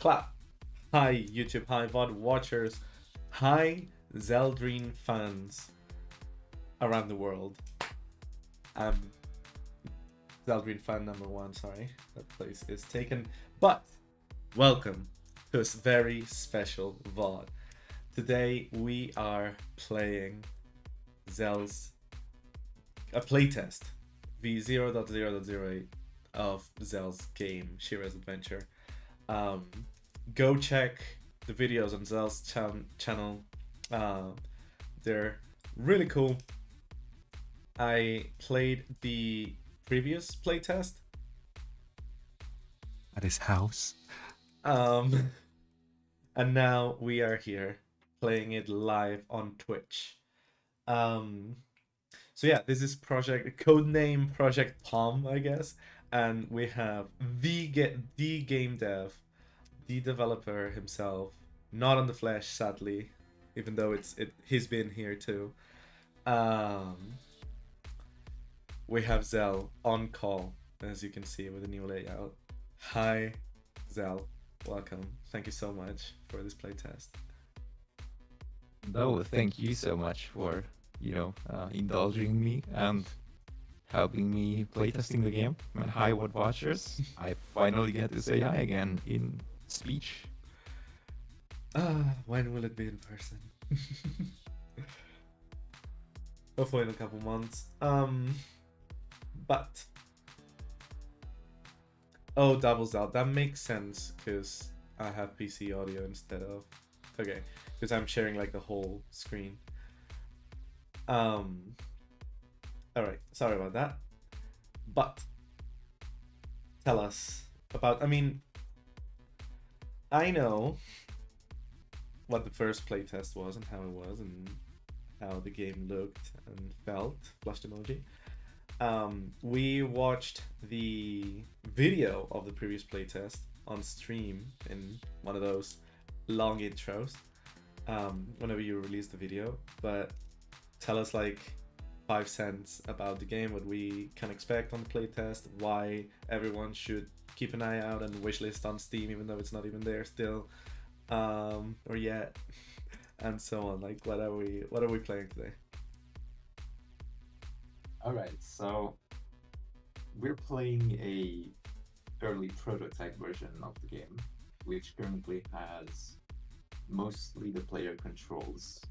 Clap. Hi, YouTube. Hi, VOD watchers. Hi, Zeldrene fans around the world. I'm Zeldrene fan number one. Sorry, that place is taken. But welcome to this very special VOD. Today we are playing Zel's a playtest v0.0.08 of Zel's game Shira's Adventure. Go check the videos on Zel's channel. They're really cool. I played the previous playtest at his house. and now we are here playing it live on Twitch. So yeah, this is codename Project Palm, I guess, and we have the game dev, the developer himself, not on the flesh, sadly, even though he's been here too. We have Zell on call, as you can see with the new layout. Hi, Zell. Welcome. Thank you so much for this playtest. No, thank you so much for, indulging me and helping me playtesting the game. And hi, what watchers. I finally get to say hi again in speech. When will it be in person? Hopefully in a couple months. But doubles out. That makes sense because I have PC audio instead of because I'm sharing like the whole screen. All right, sorry about that. But tell us about. I know what the first playtest was and how it was and how the game looked and felt. Flushed emoji. We watched the video of the previous playtest on stream in one of those long intros whenever you release the video. But tell us like 5 cents about the game, what we can expect on the playtest, why everyone should keep an eye out and wishlist on Steam even though it's not even there still or yet, and so on. Like what are we playing today? Alright, so we're playing a early prototype version of the game, which currently has mostly the player controls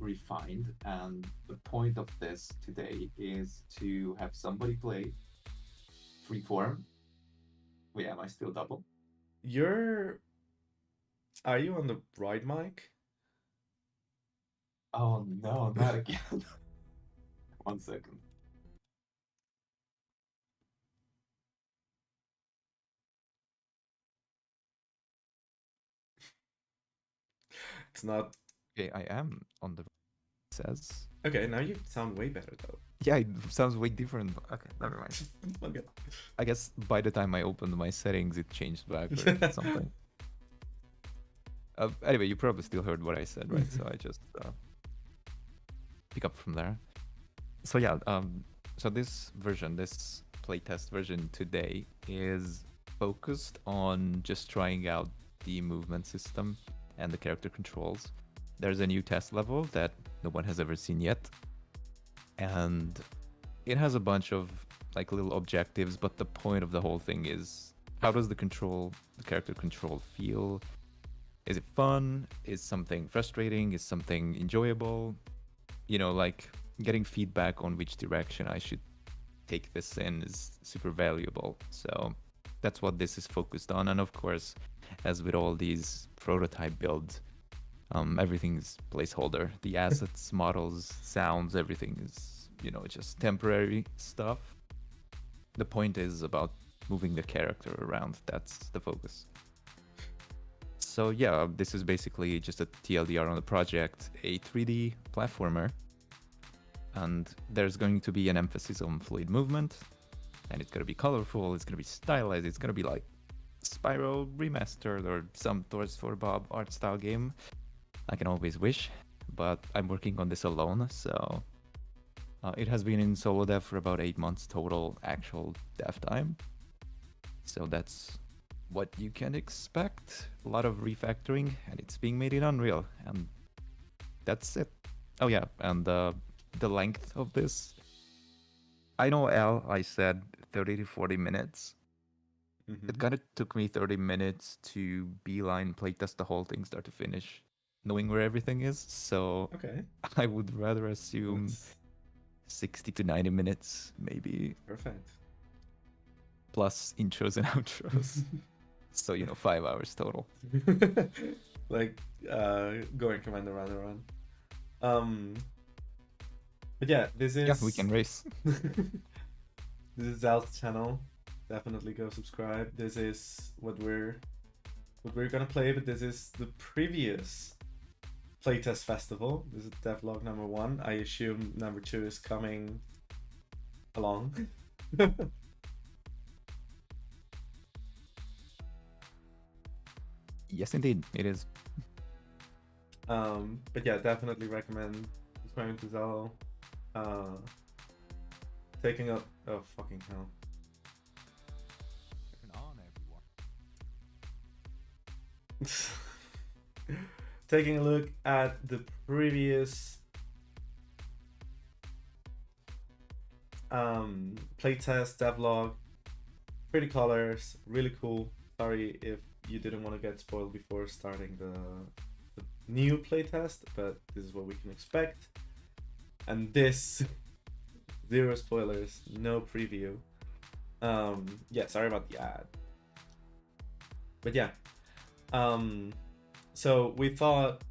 refined, and the point of this today is to have somebody play freeform. Wait, am I still double? Are you on the right mic? Oh no, not again. 1 second. It's not. Okay, I am on the says. Okay, now you sound way better though. Yeah, it sounds way different. Okay, never mind. Okay. I guess by the time I opened my settings, it changed back or something. Anyway, you probably still heard what I said, right? So I just pick up from there. So yeah, so this playtest version today is focused on just trying out the movement system and the character controls. There's a new test level that no one has ever seen yet, and it has a bunch of like little objectives, but the point of the whole thing is how does the character control feel? Is it fun? Is something frustrating? Is something enjoyable? Like getting feedback on which direction I should take this in is super valuable. So that's what this is focused on. And of course, as with all these prototype builds, everything's placeholder. The assets, models, sounds, everything is, just temporary stuff. The point is about moving the character around. That's the focus. So yeah, this is basically just a TLDR on the project, a 3D platformer. And there's going to be an emphasis on fluid movement. And it's going to be colorful, it's going to be stylized, it's going to be like Spyro Remastered or some Toys for Bob art style game. I can always wish, but I'm working on this alone, so it has been in solo dev for about 8 months total actual dev time. So that's what you can expect. A lot of refactoring, and it's being made in Unreal, and that's it. Oh yeah, and the length of this. I know, Al, I said 30 to 40 minutes. It kind of took me 30 minutes to beeline playtest the whole thing start to finish, knowing where everything is. So Okay. I would rather assume That's 60 to 90 minutes, maybe, perfect. plus intros and outros. So, 5 hours total. Like going command around and around. But yeah, this is Yeah, we can race. This is Zal's channel. Definitely go subscribe. This is what we're gonna play, but this is the previous Playtest Festival. This is devlog number 1. I assume number 2 is coming along. Yes, indeed, it is. But yeah, definitely recommend subscribing to Zal. Taking up, oh fucking hell. Turn on, everyone. Taking a look at the previous playtest devlog. Pretty colors, really cool. Sorry if you didn't want to get spoiled before starting the new playtest, but this is what we can expect. And this, zero spoilers, no preview. Yeah, sorry about the ad. But yeah, so we thought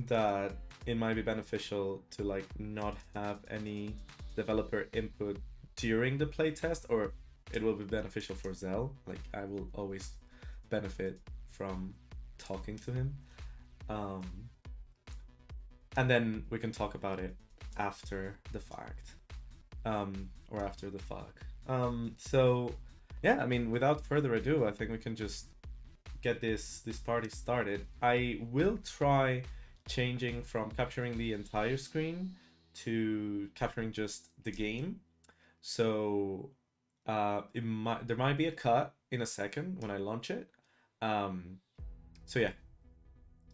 that it might be beneficial to like not have any developer input during the playtest, or it will be beneficial for Zell. Like I will always benefit from talking to him. And then we can talk about it after the fact. Or after the fuck. So yeah, I mean, without further ado, I think we can just get this party started. I will try changing from capturing the entire screen to capturing just the game. So there might be a cut in a second when I launch it. So yeah,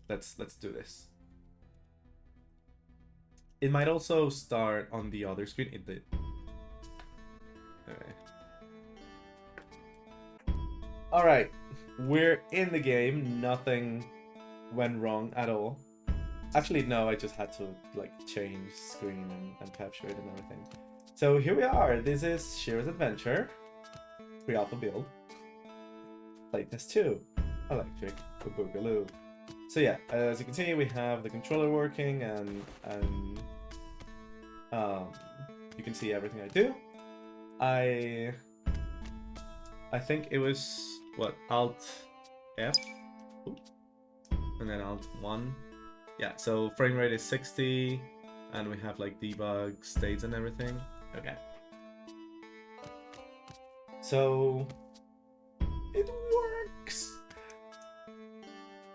let's do this. It might also start on the other screen. It did. Okay. All right, we're in the game. Nothing went wrong at all. Actually, no, I just had to like change screen and capture it and everything. So here we are. This is Shira's Adventure. Pre-alpha build. Playtest 2. Electric Boogaloo. So yeah, as you can see, we have the controller working and you can see everything I do. I think it was what, Alt F. Ooh. And then Alt 1. Yeah, so frame rate is 60 and we have like debug states and everything. Okay. So it works.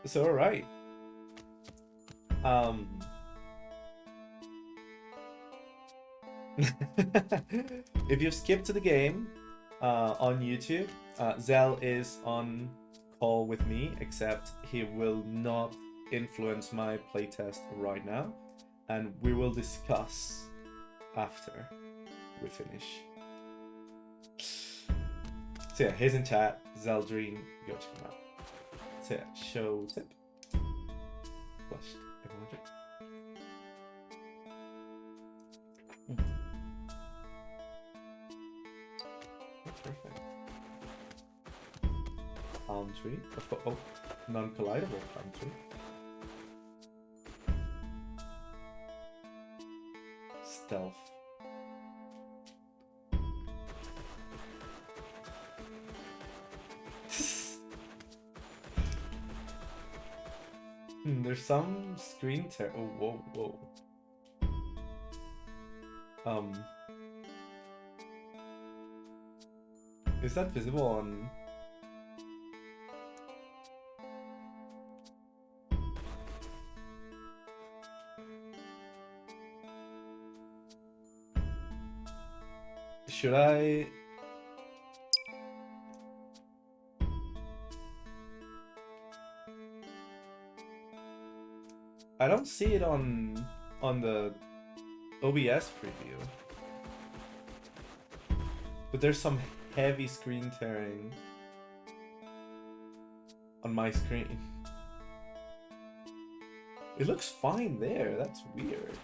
So alright. If you skip to the game on YouTube, Zell is on call with me, except he will not influence my playtest right now, and we will discuss after we finish. So yeah, he's in chat. Zeldrene, go check him out. So yeah, show tip. Flushed. Everyone check. Perfect. Palm tree. Oh, non-collidable palm tree. Stealth. There's some screen tear. Oh, whoa. Is that visible on? Should I? I don't see it on the OBS preview. But there's some heavy screen tearing on my screen. It looks fine there. That's weird.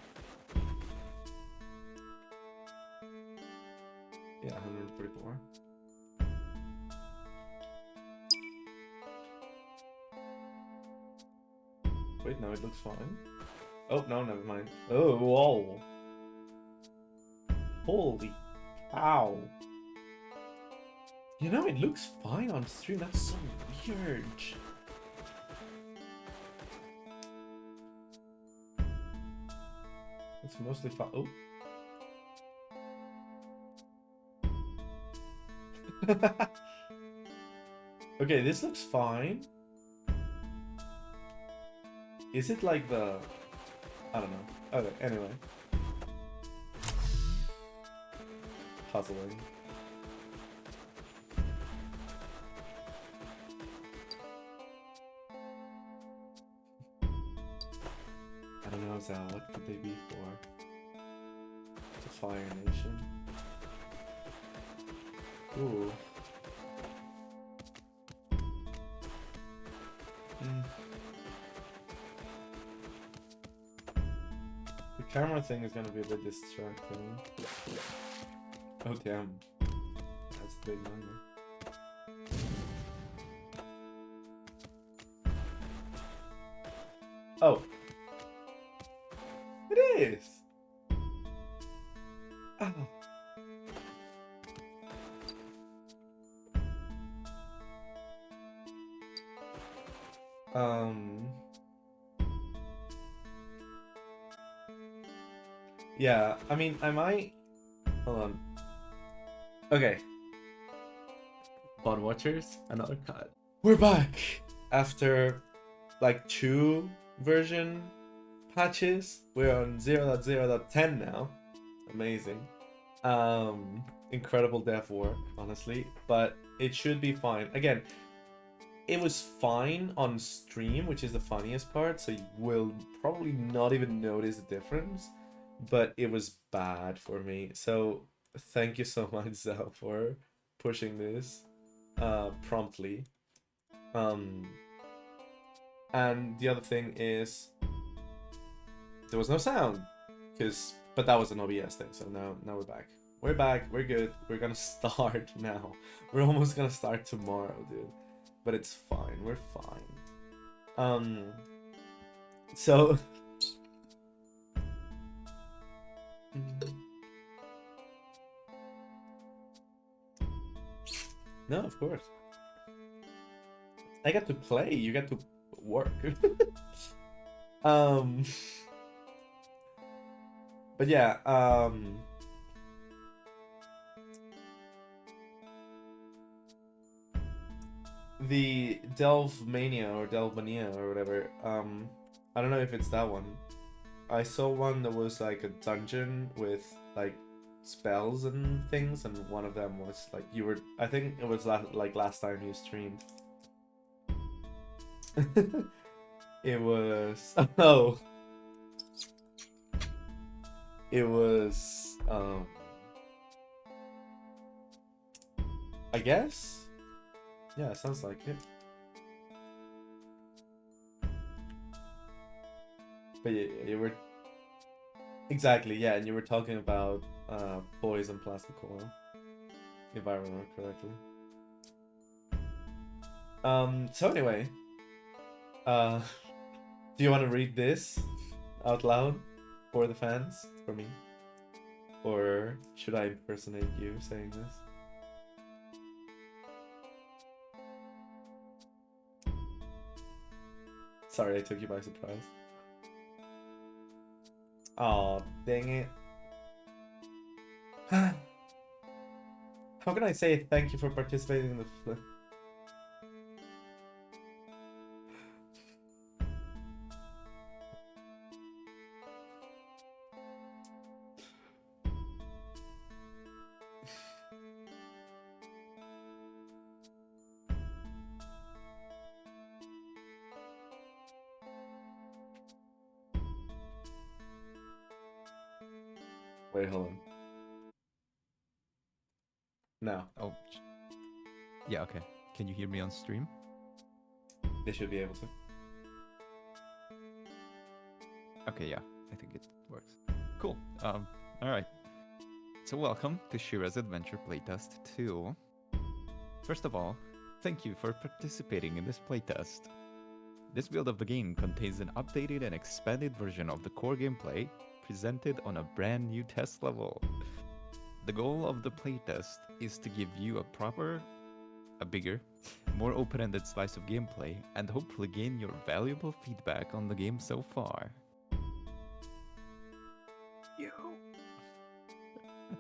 Yeah, 144. Wait, no, it looks fine. Oh, no, never mind. Oh, whoa. Holy cow. You know, it looks fine on stream. That's so weird. It's mostly fine. Oh. Okay, this looks fine. Is it like the... I don't know. Okay, anyway. Puzzling. I don't know, Zal. What could they be for? The Fire Nation. Ooh. The camera thing is gonna be a bit distracting. Oh damn. That's a big number. Oh. It is! Oh. Yeah, I mean, I might... Hold on. Okay. Bond Watchers, another cut. We're back! After, like, 2 version patches. We're on 0.0.10 now. Amazing. Incredible dev work, honestly. But it should be fine. Again, it was fine on stream, which is the funniest part, so you will probably not even notice the difference. But it was bad for me. So thank you so much, Zell, for pushing this promptly. And the other thing is there was no sound, but that was an OBS thing. So now we're back. We're back. We're good. We're gonna start now. We're almost gonna start tomorrow, dude. But it's fine. We're fine. So. No, of course. I get to play, you get to work. But yeah, the Delve Mania or Delve Mania or whatever, I don't know if it's that one. I saw one that was like a dungeon with like spells and things, and one of them was like I think it was last time you streamed. It was it was I guess, yeah, sounds like it. But yeah, you were exactly, yeah, and you were talking about poison plastic oil, if I remember correctly. So anyway, do you want to read this out loud for the fans, for me, or should I impersonate you saying this? Sorry, I took you by surprise. Oh, dang it. How can I say thank you for participating in the flip? Wait, hold on. No, Oh, yeah, okay. Can you hear me on stream? they should be able to. Okay, yeah, I think it works. Cool. All right. So welcome to Shira's Adventure Playtest 2. First of all, thank you for participating in this playtest. This build of the game contains an updated and expanded version of the core gameplay presented on a brand new test level. The goal of the playtest is to give you a bigger, more open-ended slice of gameplay and hopefully gain your valuable feedback on the game so far.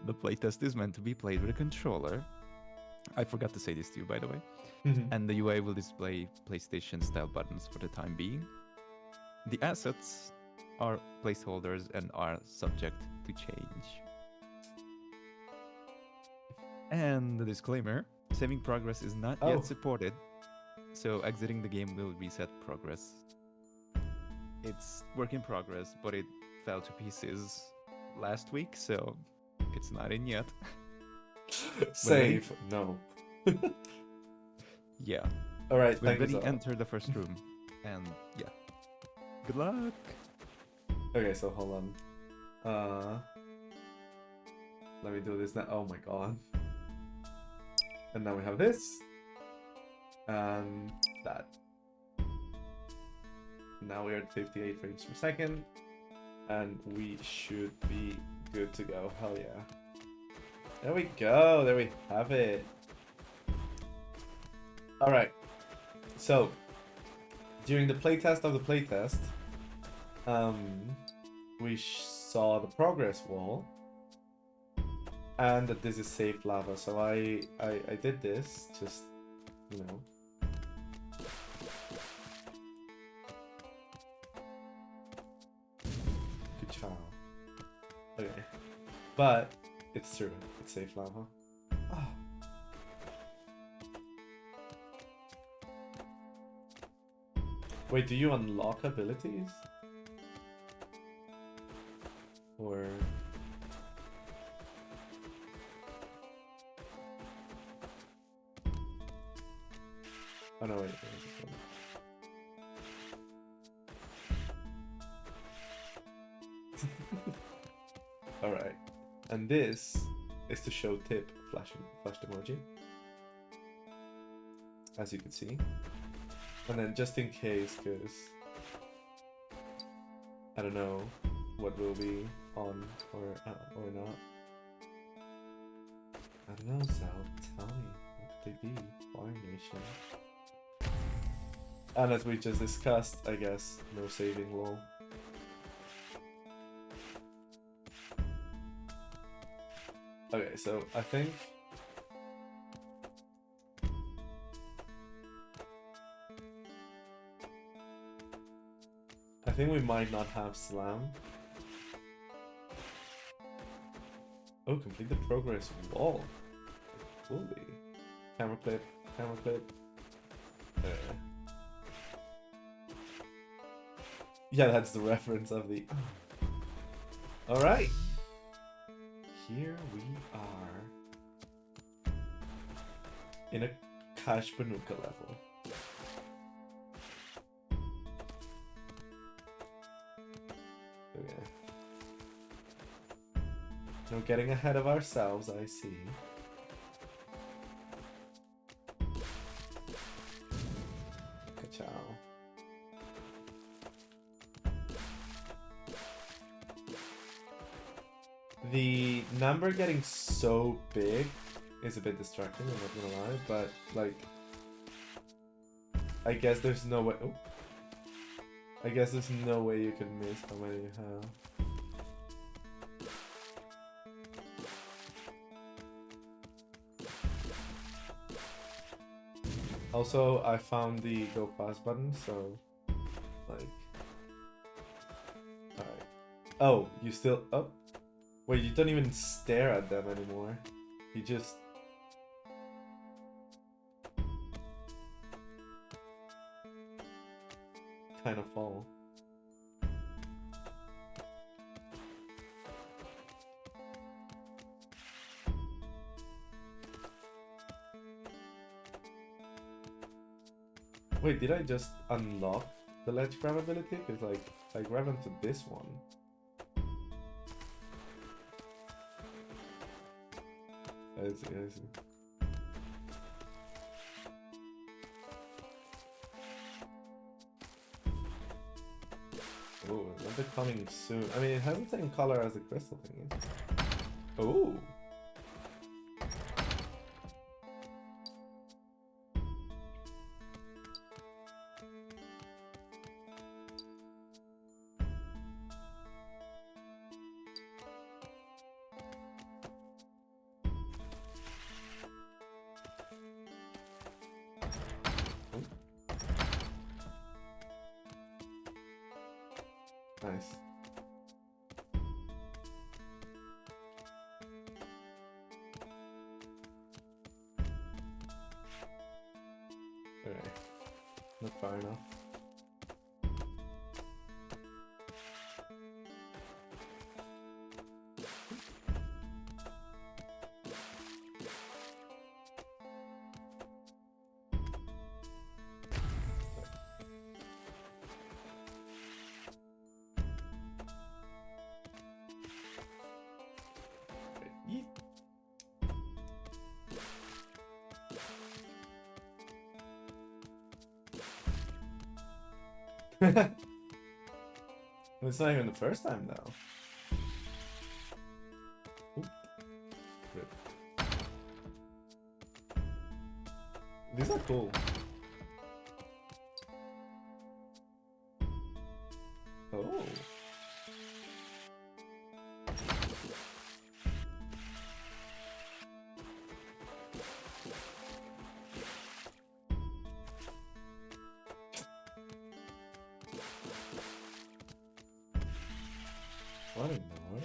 The playtest is meant to be played with a controller. I forgot to say this to you, by the way. And the UI will display PlayStation-style buttons for the time being. The assets are placeholders and are subject to change. And the disclaimer, saving progress is not yet supported, so exiting the game will reset progress. It's work in progress, but it fell to pieces last week, so it's not in yet. Save. No. Yeah. All right. When Thank you. ready, So enter the first room. And yeah. Good luck. Okay, so hold on. Let me do this now. Oh my god. And now we have this. And that. Now we're at 58 frames per second. And we should be good to go. Hell yeah. There we go. There we have it. Alright. So, during the playtest of the playtest, we saw the progress wall. And that this is safe lava. So I did this, just, you know. Good job. Okay. But it's true. It's safe lava. Oh. Wait, do you unlock abilities? Or... Oh no, wait. Alright. And this is to show tip flash emoji. As you can see. And then just in case, because I don't know what will be on or not. I don't know, Sal. Tell me. What could they be? Fire Nation. And as we just discussed, I guess, no saving lol. Okay, so I think we might not have slam. Oh, complete the progress wall. Holy. Camera clip, camera clip. Yeah, that's the reference of the... Alright. Here we are. In a Cash Banuka level. Okay. No getting ahead of ourselves, I see. Ka-chow. The number getting so big is a bit distracting, I'm not gonna lie, but like I guess there's no way I guess there's no way you can miss how many you have. Also, I found the go fast button, so like alright. Oh, you still wait, you don't even stare at them anymore. You just kind of fall. Wait, did I just unlock the ledge grab ability? Because like I grab into this one. I see, I see. Oh, another coming soon. I mean, it has the same color as the crystal thing is. Oh. Nice. Alright. Not far enough. Yeet. It's not even the first time though. Oop. Good. These are cool. Oh. What in the world?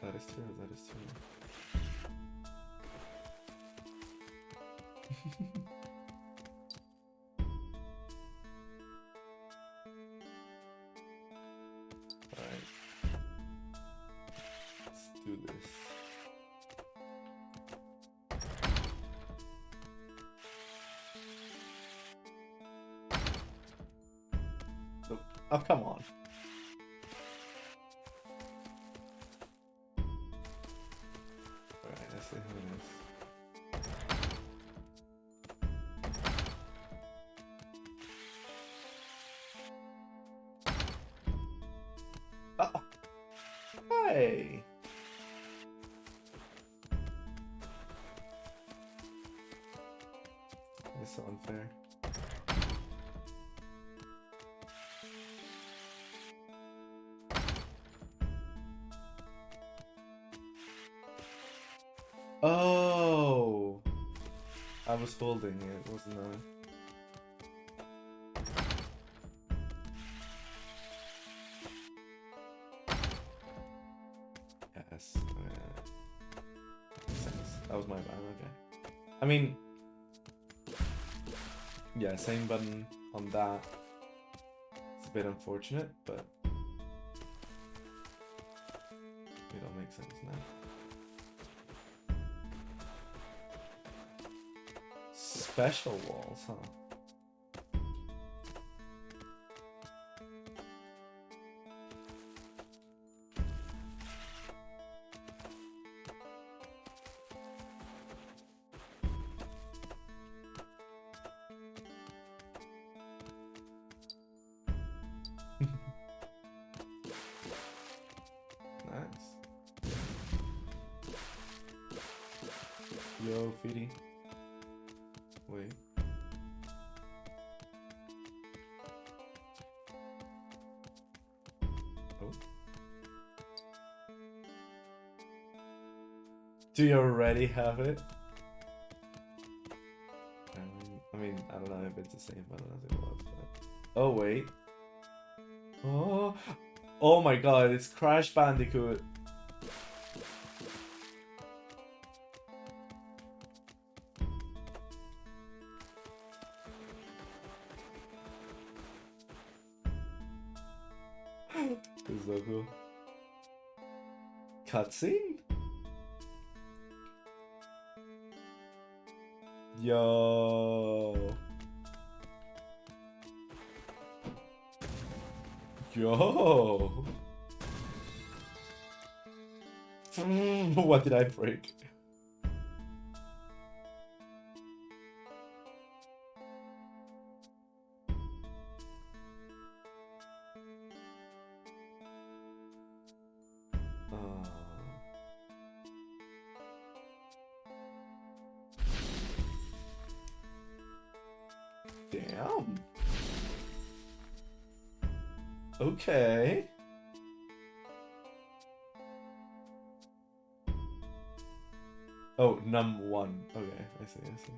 That is true, that is true. Alright. Let's do this. Oh, come on. Alright, let's see who it is. Oh. Hey! It's so unfair. Oh, I was holding it, wasn't I? Yes. Makes sense. That was my bad. Okay. I mean, yeah, same button on that. It's a bit unfortunate, but it all makes sense now. Special walls, huh? Nice. Yo, Feedy. Wait. Oh. Do you already have it? I mean, I don't know if it's the same button as it was, but... Oh, wait. Oh, oh my god, it's Crash Bandicoot. This is so cool. Cutscene? Yo. Yo. What did I break? Damn. Okay. Oh, num1. Okay, I see, I see.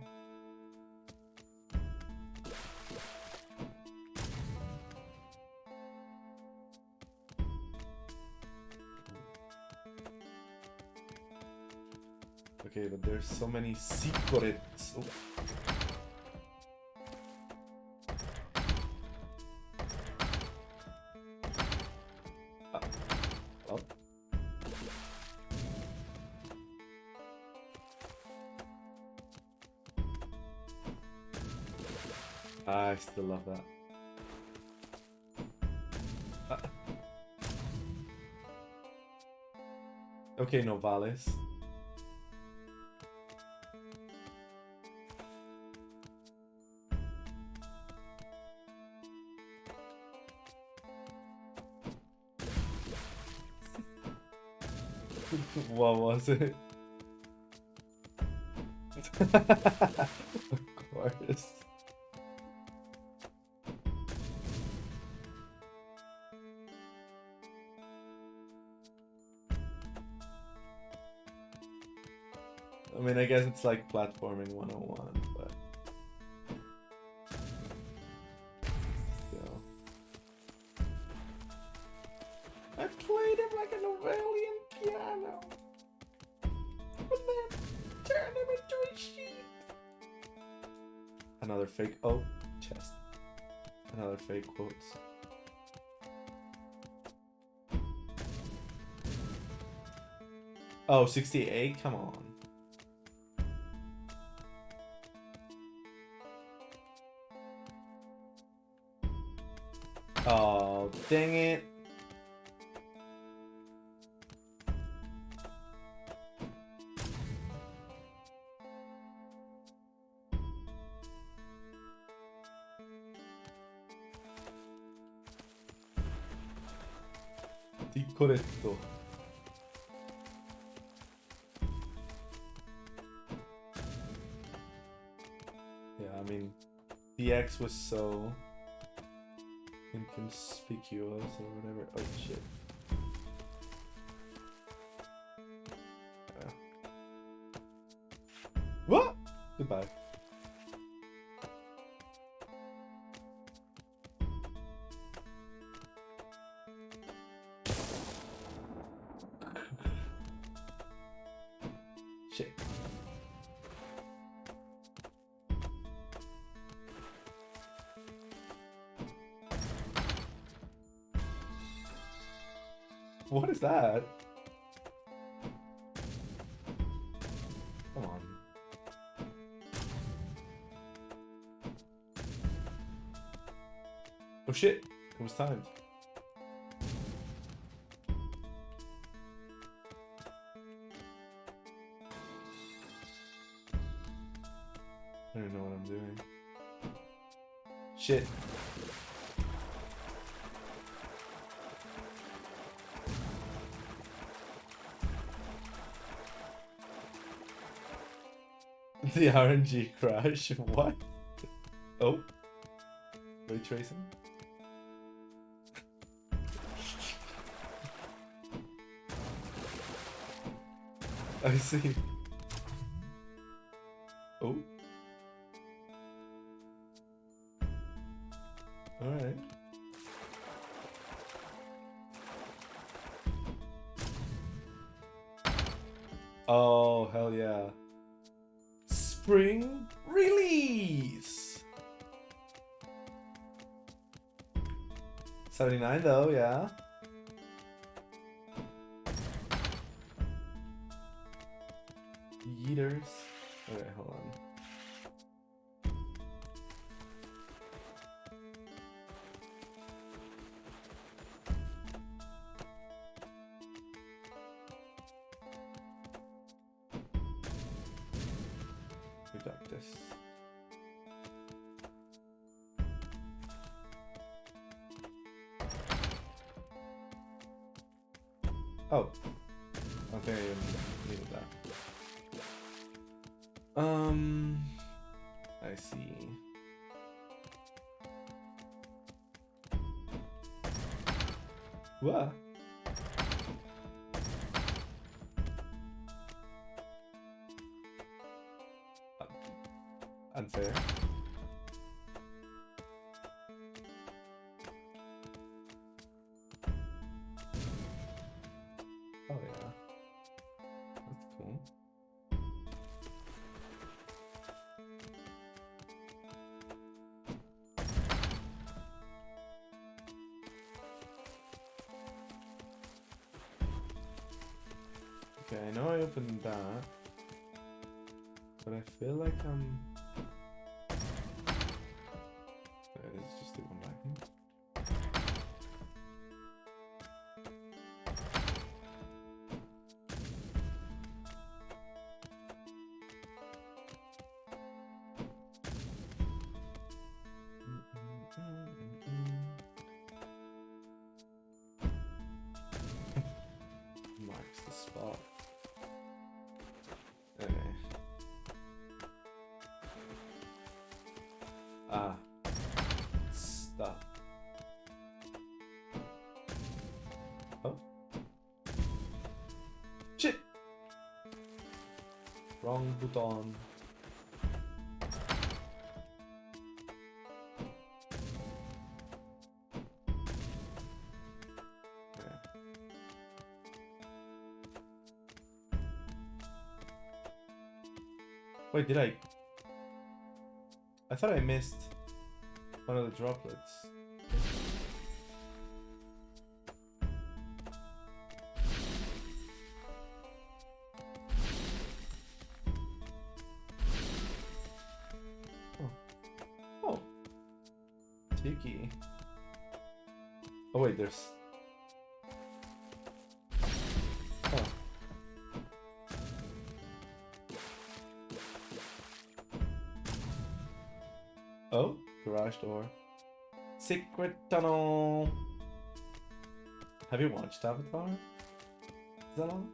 Okay, but there's so many secrets. Oh. Oh. I still love that. Okay, Novales. What was it? Of course. I mean, I guess it's like platforming 101, but still. I played him like a Novellian piano, and then turned him into a sheep. Another fake. Oh, chest. Another fake quotes. Oh, 68? Come on. Oh, dang it. Di corretto. Yeah, I mean, DX was so inconspicuous or whatever. Oh shit. What? Goodbye. Shit. What is that? Come on. Oh shit, it was timed. I don't know what I'm doing. Shit. The RNG crash. What? Oh. Ray tracing. I see. Oh. Alright. Oh, hell yeah. Spring release! 79 though, yeah. Yeeters. Okay, hold on. We got this. Oh. Okay, I needed that. I see. What? Unfair. Oh yeah. That's cool. Okay, I know I opened that, but I feel like let's just do one back. Marks the spot. Okay. Ah. Stop. Oh. Shit! Wrong button. Wait, did I thought I missed one of the droplets. Oh. Oh. Tiki. Oh wait, there's... Oh. Oh, garage door. Secret tunnel. Have you watched Avatar? Is that on?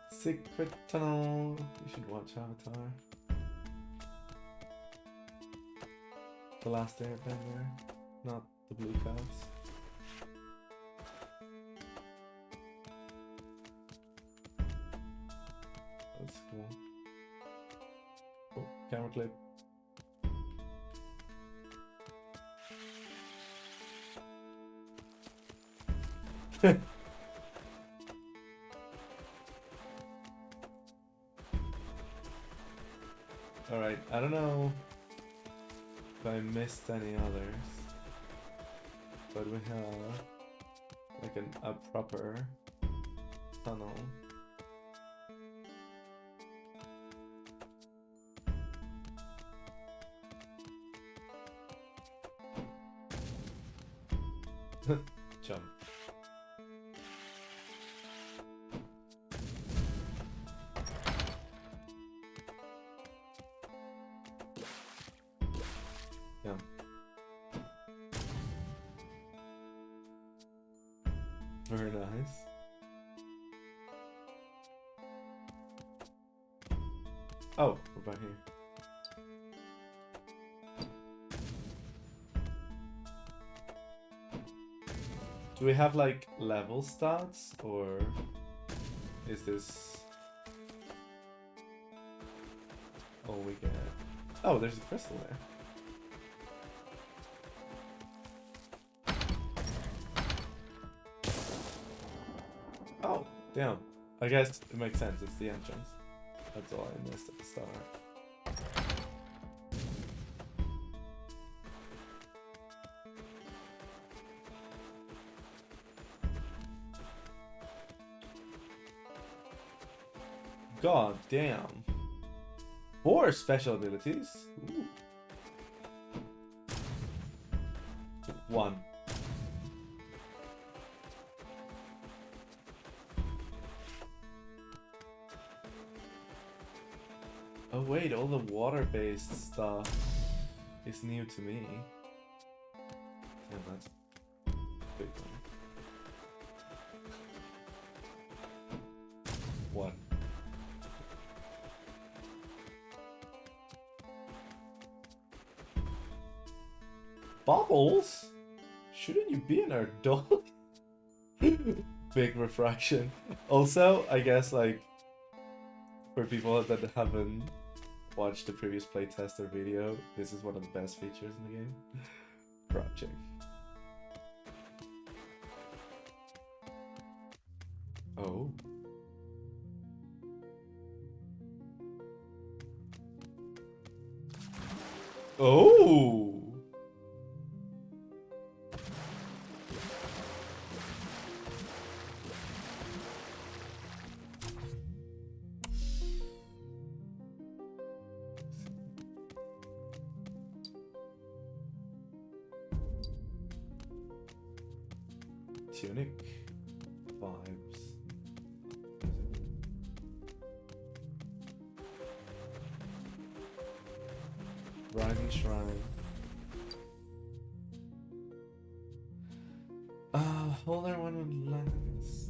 Secret tunnel. You should watch Avatar. The Last Airbender, not the Blue Clouds. That's cool. Oh, camera clip. Alright, I don't know if I missed any others, but we have like a proper tunnel. Jump. Yeah. Very nice. Oh, we're back here. Do we have like level stats, or is this all we get? Oh, there's a crystal there. Oh, damn. I guess it makes sense, it's the entrance. That's all I missed at the start. God damn. 4 special abilities. Ooh. 1. Oh wait, all the water-based stuff is new to me. Yeah, that's a big one. 1. Bubbles? Shouldn't you be an adult? Big refraction. Also, I guess like for people that haven't watched the previous playtest or video, this is one of the best features in the game. Crouching. Oh. Oh. Tunic vibes. Rising Shrine. Hold there one with lands.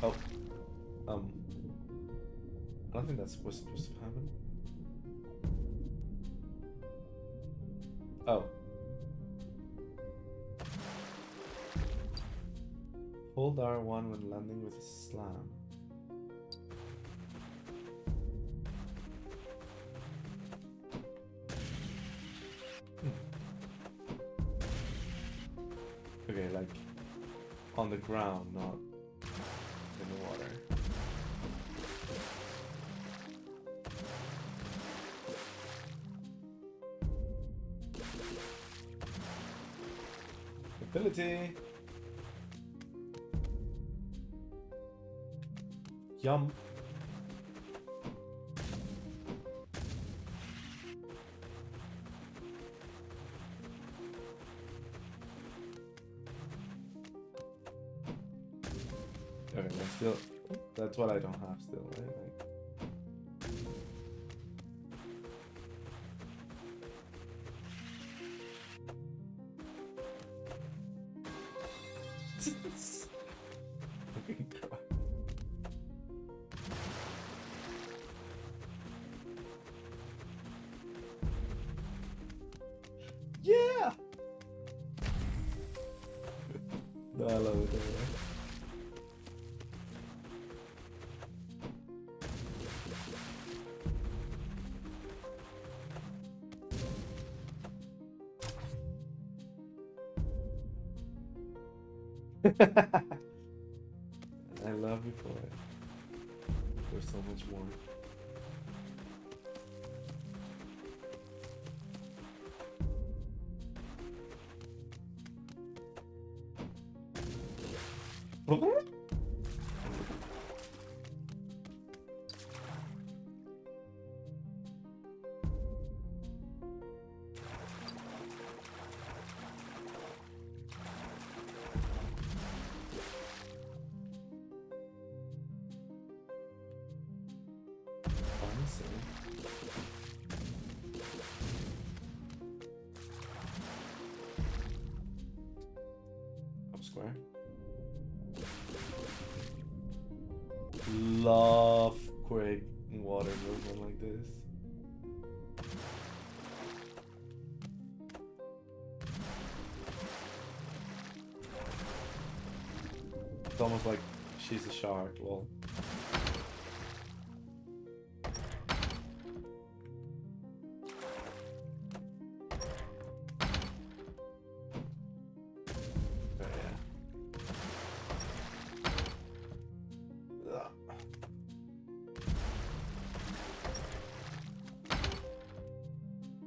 Oh. I don't think that's what's supposed to happen. Oh. Hold R1 when landing with a slam. Okay, like on the ground, not in the water. Ability. Yum. Okay, that's still. That's what I don't have still, right? Like, fucking crap. Yeah! No, I love it. Anyway. I love you for it. There's so much more. Up square. Love quick water movement like this. It's almost like she's a shark. Lol.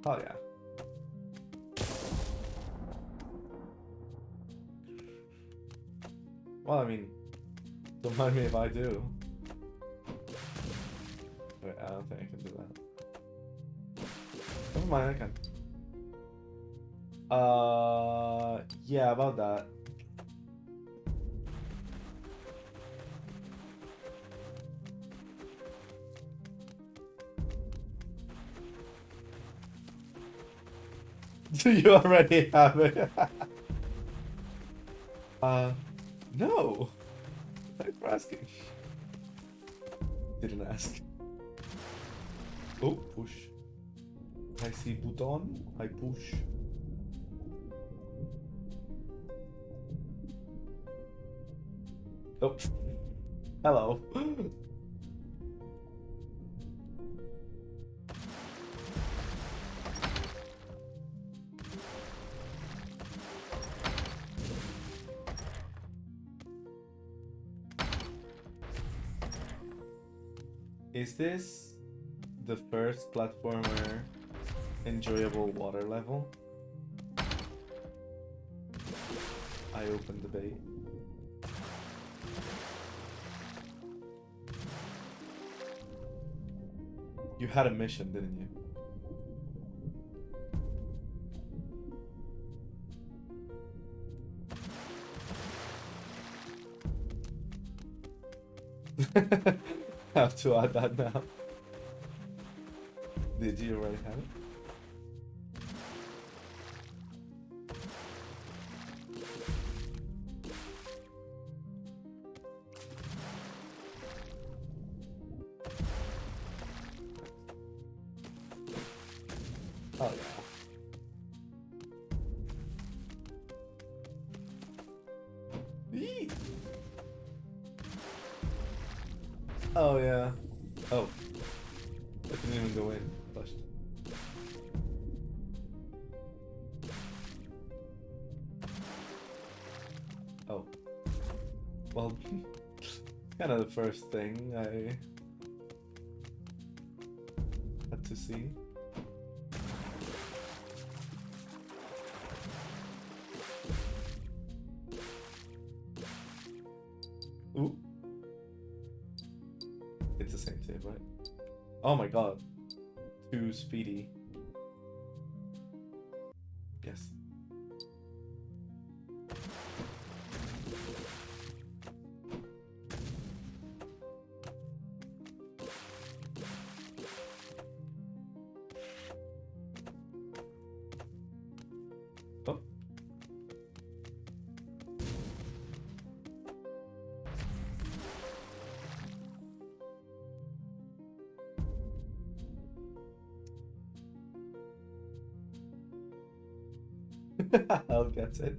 Oh yeah. Well, I mean, don't mind me if I do. Wait, I don't think I can do that. Never mind, I can. Yeah, about that. Do you already have it? No. Thanks for asking. Didn't ask. Oh, push. I see button. I push. Oh. Hello. Is this the first platformer enjoyable water level? I opened the bait. You had a mission, didn't you? Have to add that now. Did you already have it? Oh yeah. Eee! Oh yeah. Oh. I didn't even go in. Flushed. Oh. Well, kind of the first thing I had to see. Ooh. It's the same save, right? Oh my god. Too speedy. Yes. Oh. I'll get it.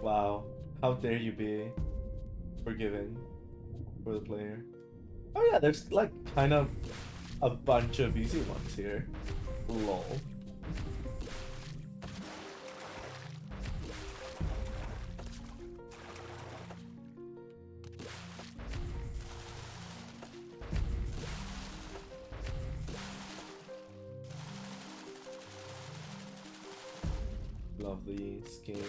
Wow. How dare you be forgiving for the player? Oh yeah, there's like kind of a bunch of easy ones here. Lol. Lovely skin.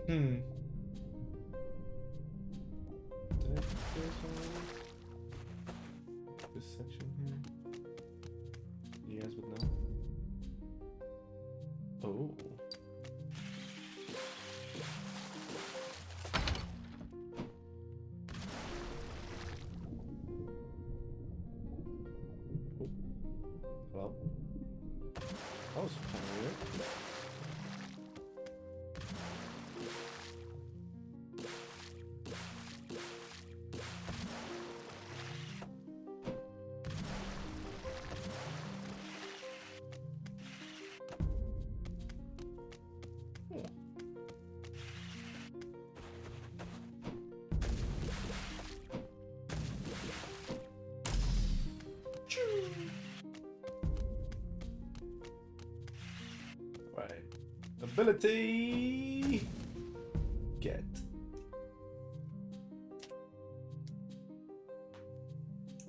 Hmm. Did I do this already? This section here? You guys would know. Oh. Well, that was kind of weird. Alright. Ability! Get.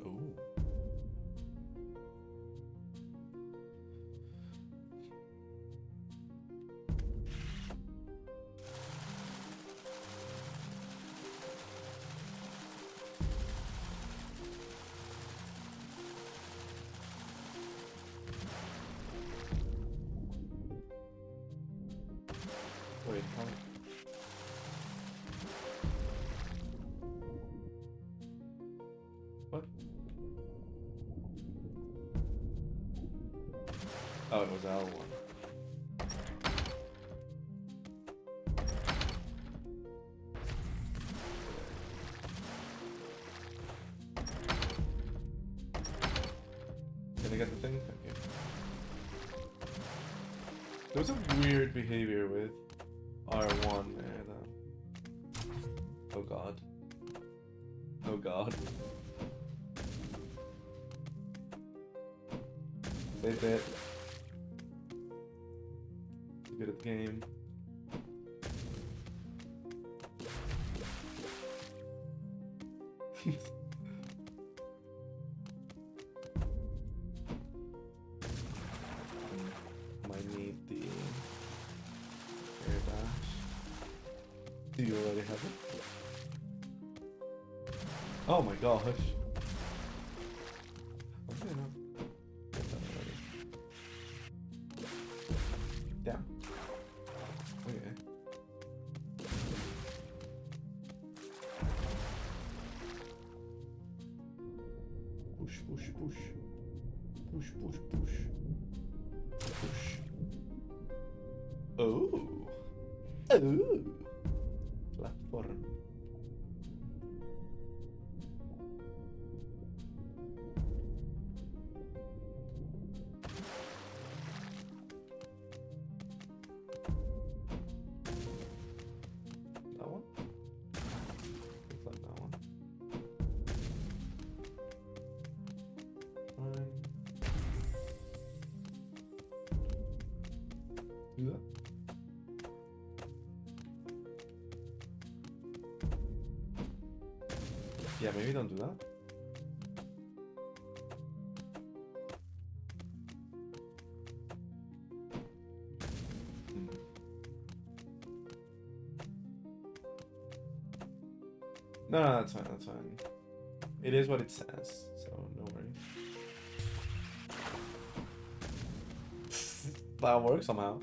Ooh. Wait, how? What? Oh, it was L1. Can I get the thing? Thank you. There was a weird behavior with R1 there, though. Oh god. Oh god. They bit. Good at the game. Might need the air dash. Do you already have it? Oh my gosh. Why did I not get that already? Damn. Okay. Push, push, push. Push, push, push. Push. Oh. Oh. Platform. That one? Looks like that one. Fine. Do that. Yeah, maybe don't do that. Hmm. No, that's fine, that's fine. It is what it says, so no worries. That works somehow.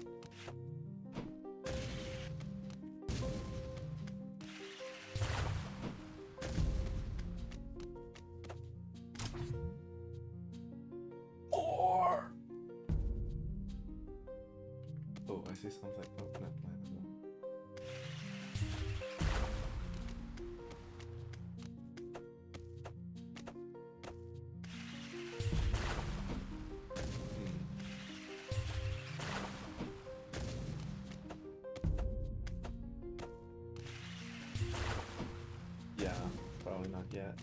Or oh, I see something. Oh, never mind. Yeah, probably not yet.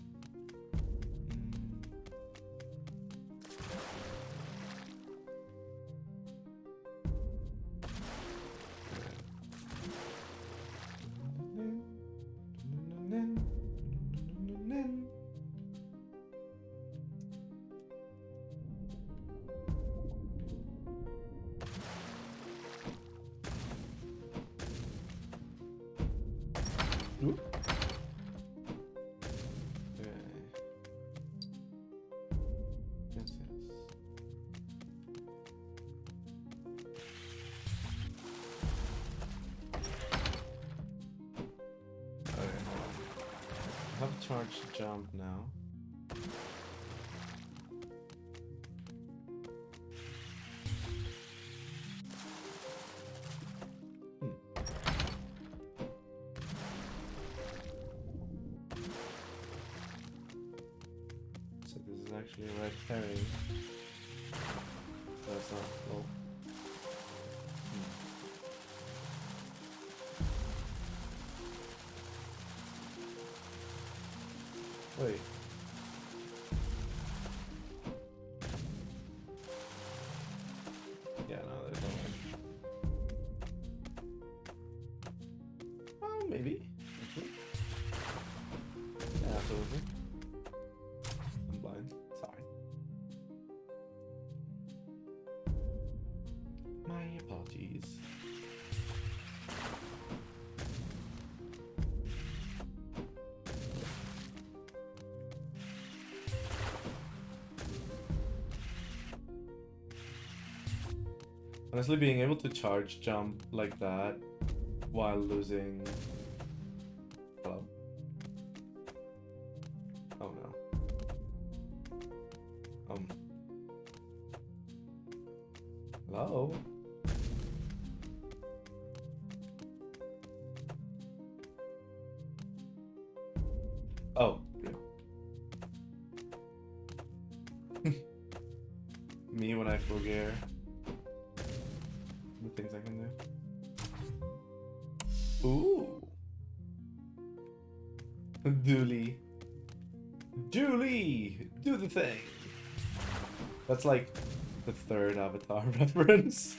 Oop. Okay. Yes, yes. Okay, hold on. I have a charge jump now. So this is actually a red herring. That's not low. Wait. Yeah, no, there's no way. Oh, jeez. Honestly, being able to charge jump like that while losing... Hello? Oh no. Hello? Oh, yeah. Me when I forget the things I can do. Ooh. Dooley. Dooley! Do the thing! That's like the third Avatar reference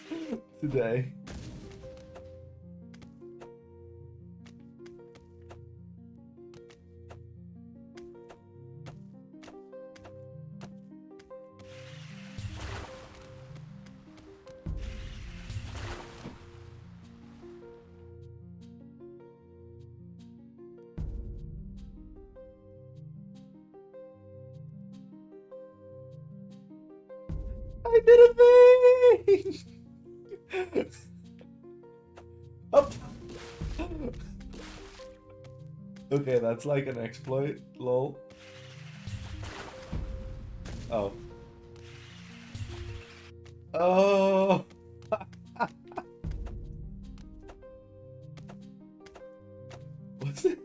today. I did a thing! Up! Okay, that's like an exploit, lol. Oh. Oh! What's it?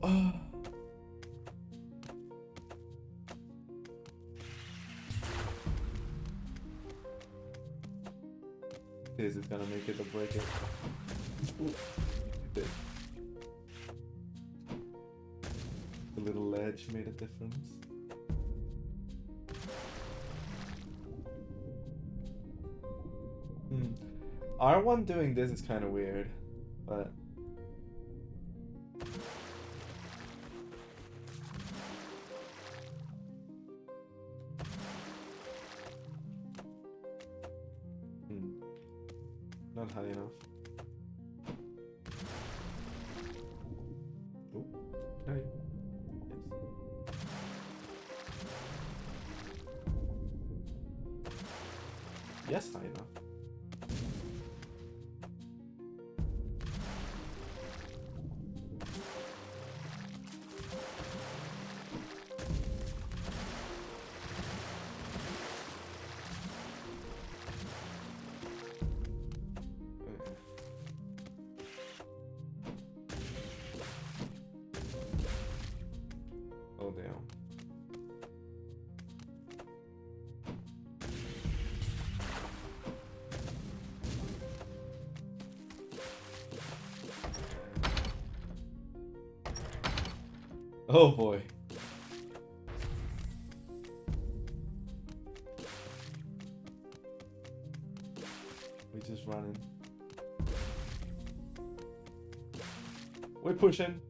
Oh. This is gonna make it or break it. It did. The little ledge made a difference. R1 doing this is kind of weird, but... Not high enough. Oh, right. Yes. Yes, high enough. Oh damn. Oh boy. We just running. We're pushing.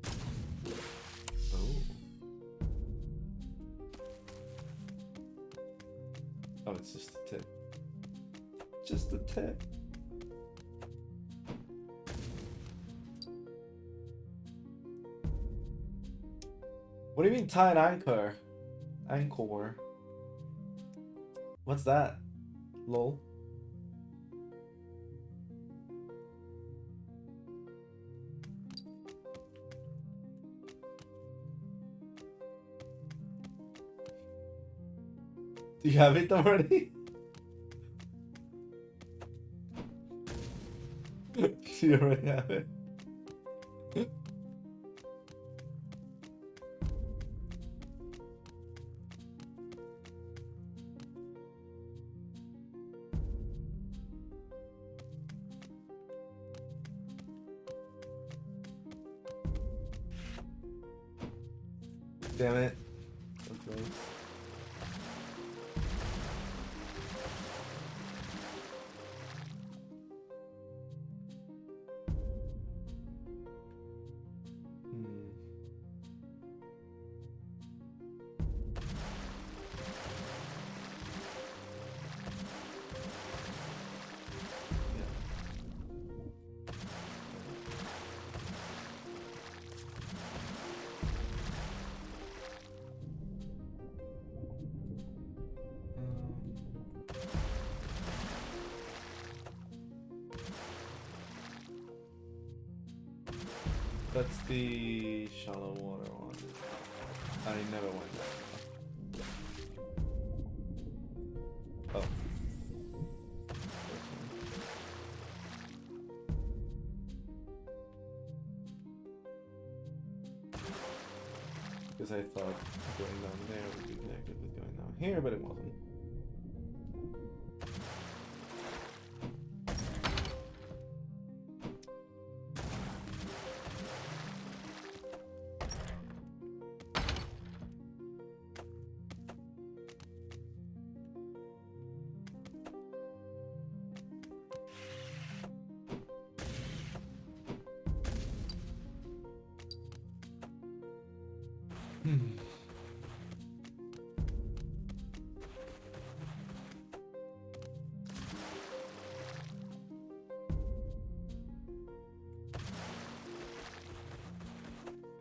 Oh, it's just a tip. Just a tip. What do you mean tie an anchor? Anchor. What's that? Lol. Do you have it already? Do you already have it? Damn it. So close. That's the shallow water one. I never went there. Oh. Because I thought going down there would be connected with going down here, but it wasn't.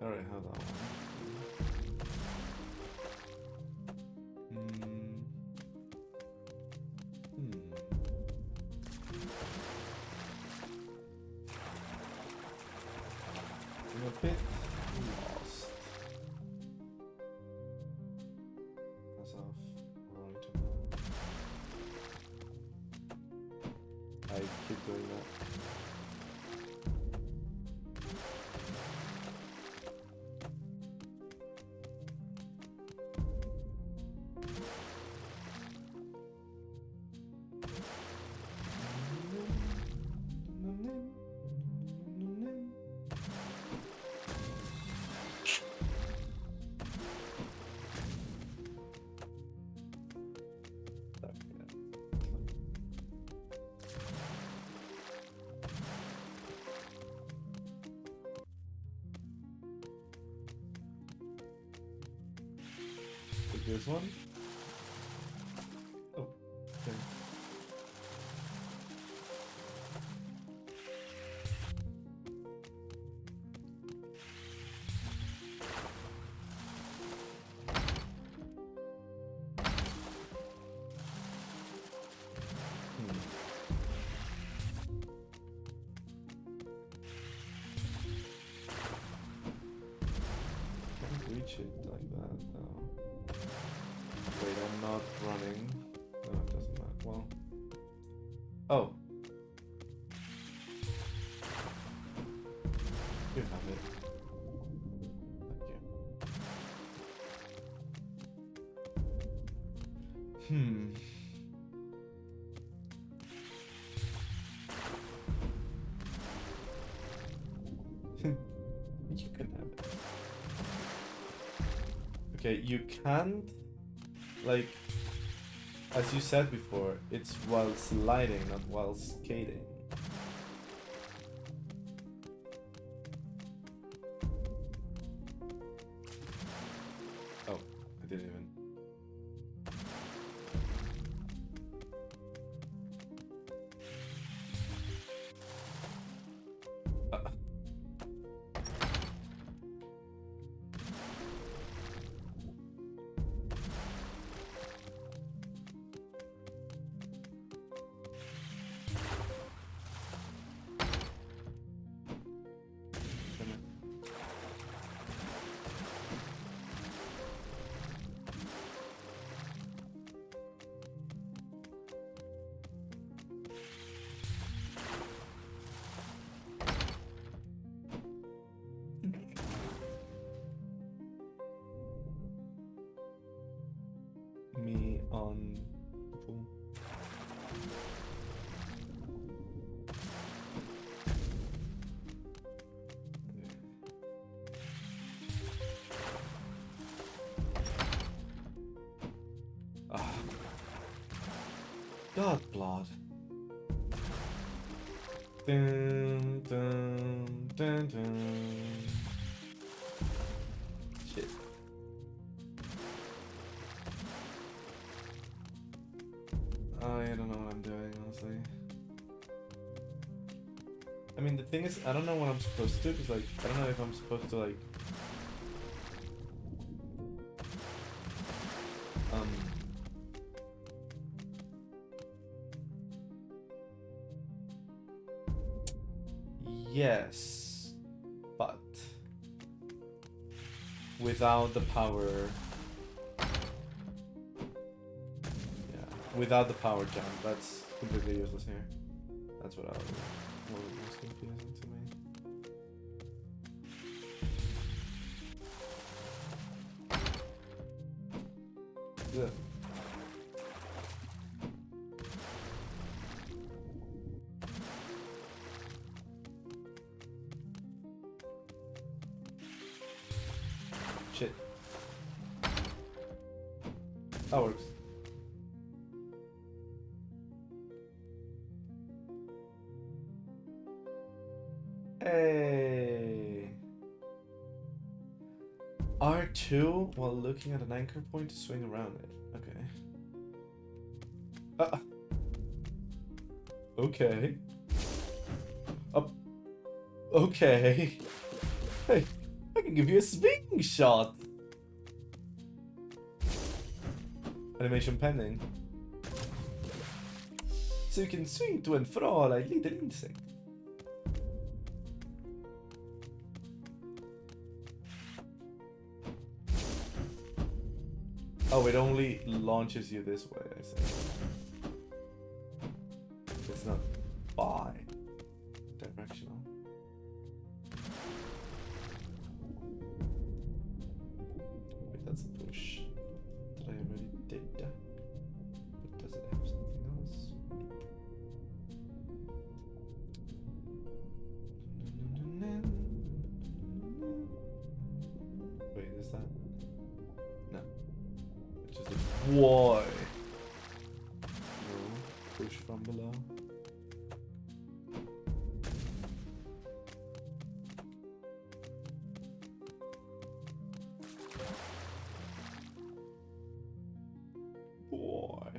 Alright, how's that one? I'm a bit lost. As of right now. I keep doing that. This one? Oh, okay. Can't reach it like that though. Wait, I'm not running. No, it doesn't matter. Well. Oh. You have it. Thank you. You can have it. Okay, you can't. Like, as you said before, it's while sliding, not while skating. Oh, I didn't even. Me on the pool. Ah. God, blood. Dun, dun, dun, dun. Shit. I don't know what I'm doing, honestly. I mean, the thing is, I don't know what I'm supposed to, because, like, I don't know if I'm supposed to, like... Yes, but... without the power. Yeah, without the power jump, that's completely useless here. That's what was confusing to me. Yeah. Shit. That works. Hey. R2 while looking at an anchor point to swing around it. Okay. Okay. Okay. Hey, I can give you a swing shot. Animation pending. So you can swing to and fro like little insect. Oh, it only launches you this way, I see. It's not bi-directional. Wait, that's a push that I already did. But does it have something else? Wait, is that? No. It's just a why? No. Push from below. Boy.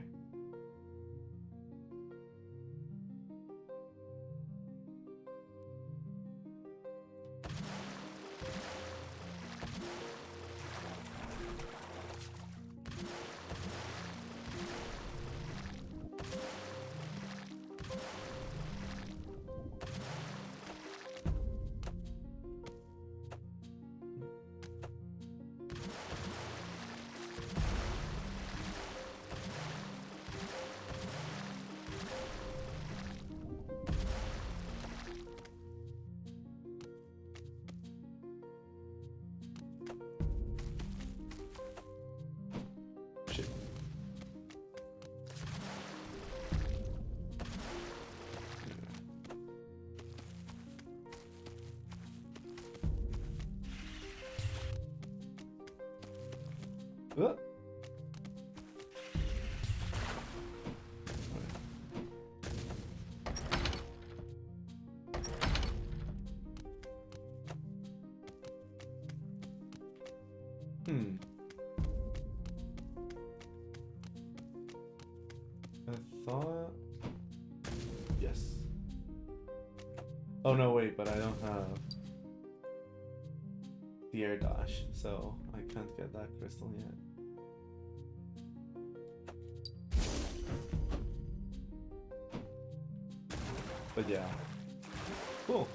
Shit. Uh. Hmm. I thought... Yes. Oh no, wait, but I don't have the air dash, so I can't get that crystal yet. But yeah. Cool.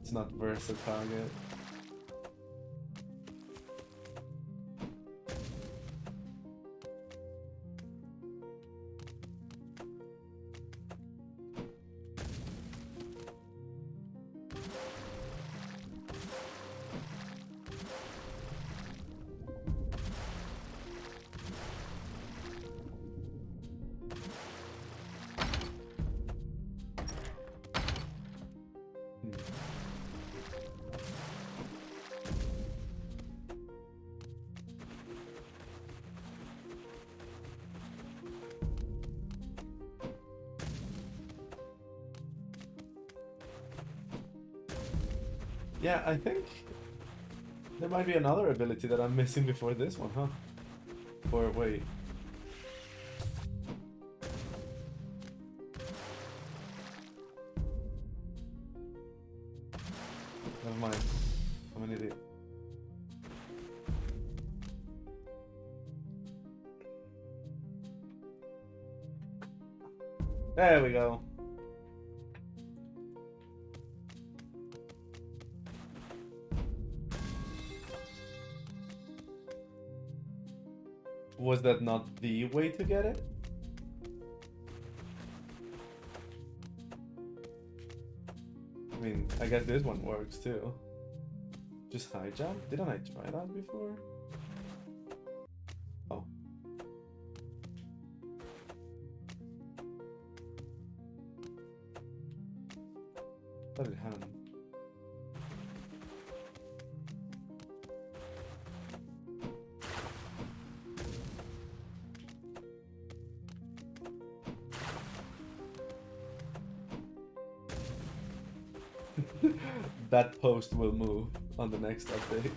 It's not versa target. Yeah, I think there might be another ability that I'm missing before this one, huh? Or wait. Never mind. I'm an idiot. There we go. Was that not the way to get it? I mean, I guess this one works too. Just high jump? Didn't I try that before? Oh. Thought it hadn't. That post will move on the next update.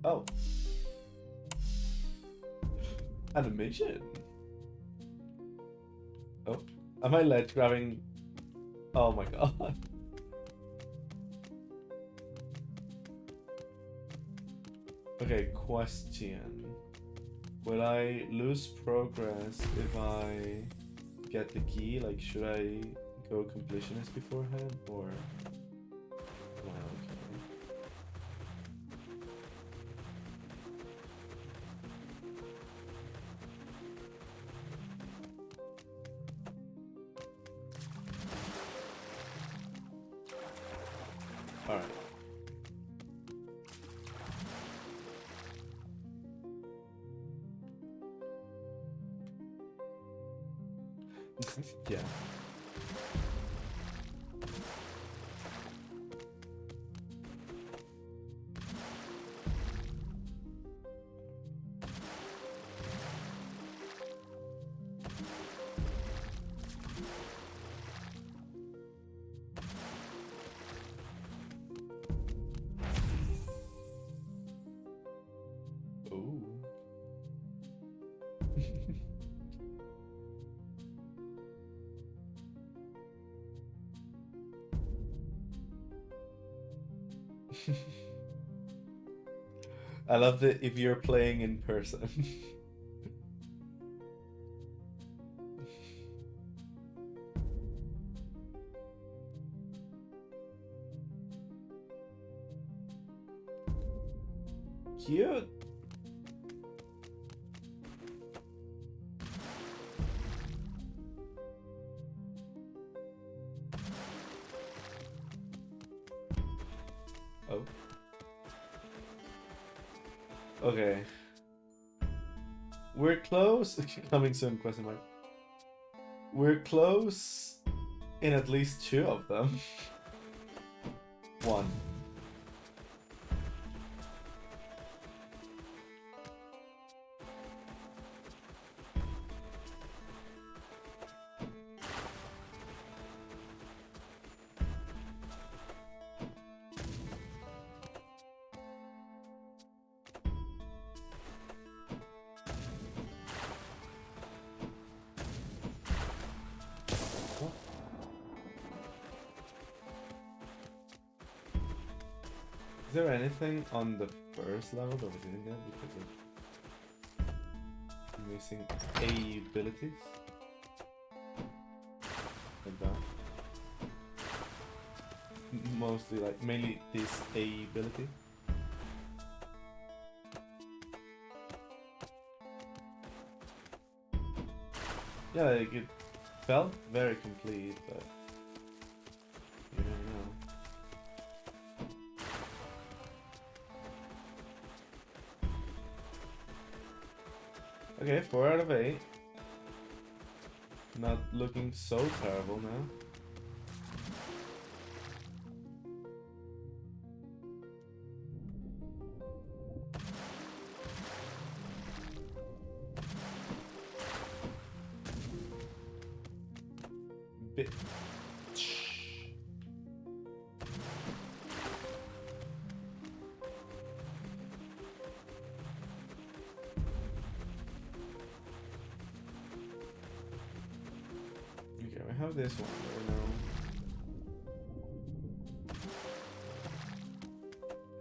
Oh. Animation. Oh. Am I ledge grabbing? Oh my god. Okay, question. Will I lose progress if I get the key? Like, should I go completionist beforehand or? Wow, okay. All right. Yeah. Ooh. I love that if you're playing in person. Cute. Oh. Okay. We're close. Coming soon, question mark. We're close in at least 2 of them. 1. Is there anything on the first level that we didn't get because of missing abilities? Like that. Mostly, like, mainly this ability. Yeah, like, it felt very complete, but you never know. Okay, 4 out of 8. Not looking so terrible now. have this one, but we know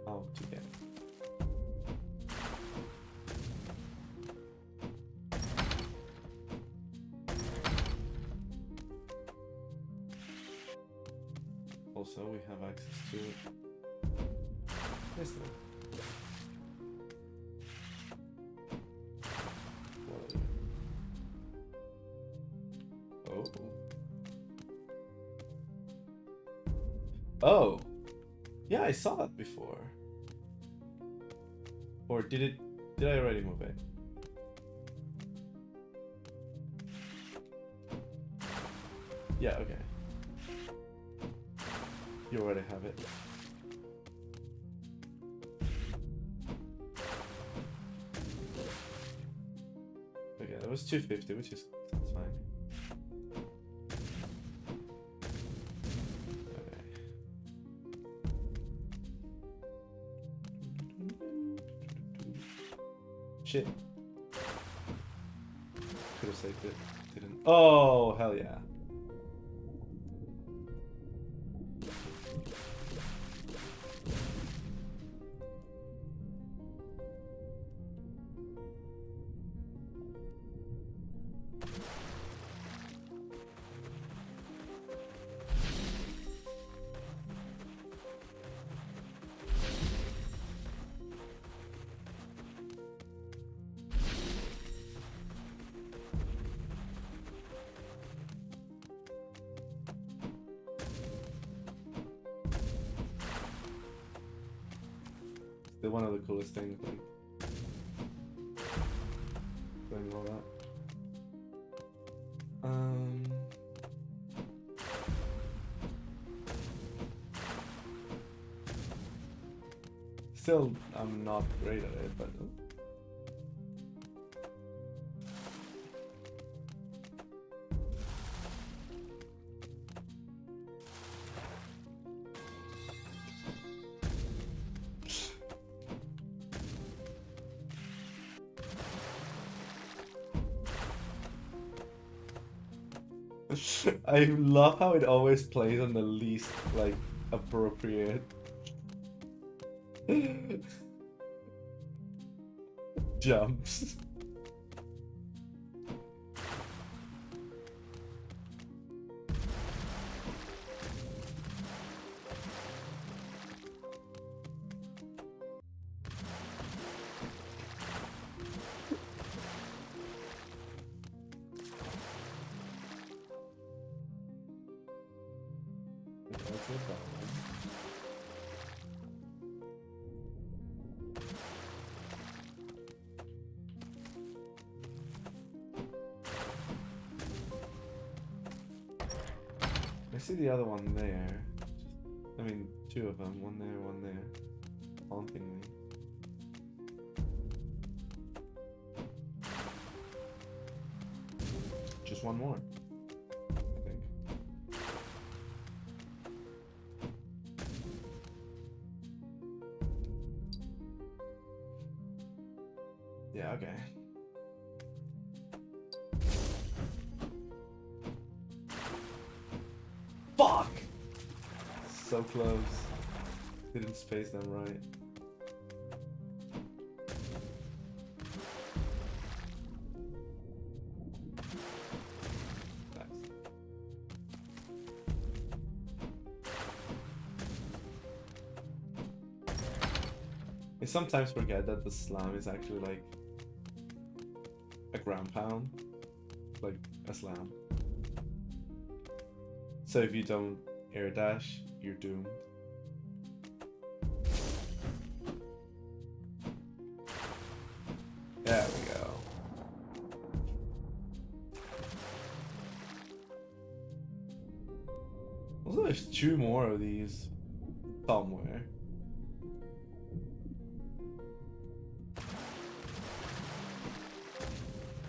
how to get it. Also, we have access to this one. Oh. Oh. Yeah, I saw that before. Or did I already move it? Yeah, okay. You already have it. Okay, that was 250, which is that's fine. Okay. Shit. Could have saved it. Didn't. Oh, hell yeah. Still one of the coolest things, like doing all that. Still, I'm not great at it, but I love how it always plays on the least, like, appropriate jumps. That's it, that one. I see the other one there. I mean, two of them. One there, one there. Haunting me. Just one more, I think. Yeah, okay. Fuck! So close. Didn't space them right. Nice. I sometimes forget that the slam is actually like a ground pound, like a slam. So if you don't air dash, you're doomed. There we go. Also, there's two more of these somewhere.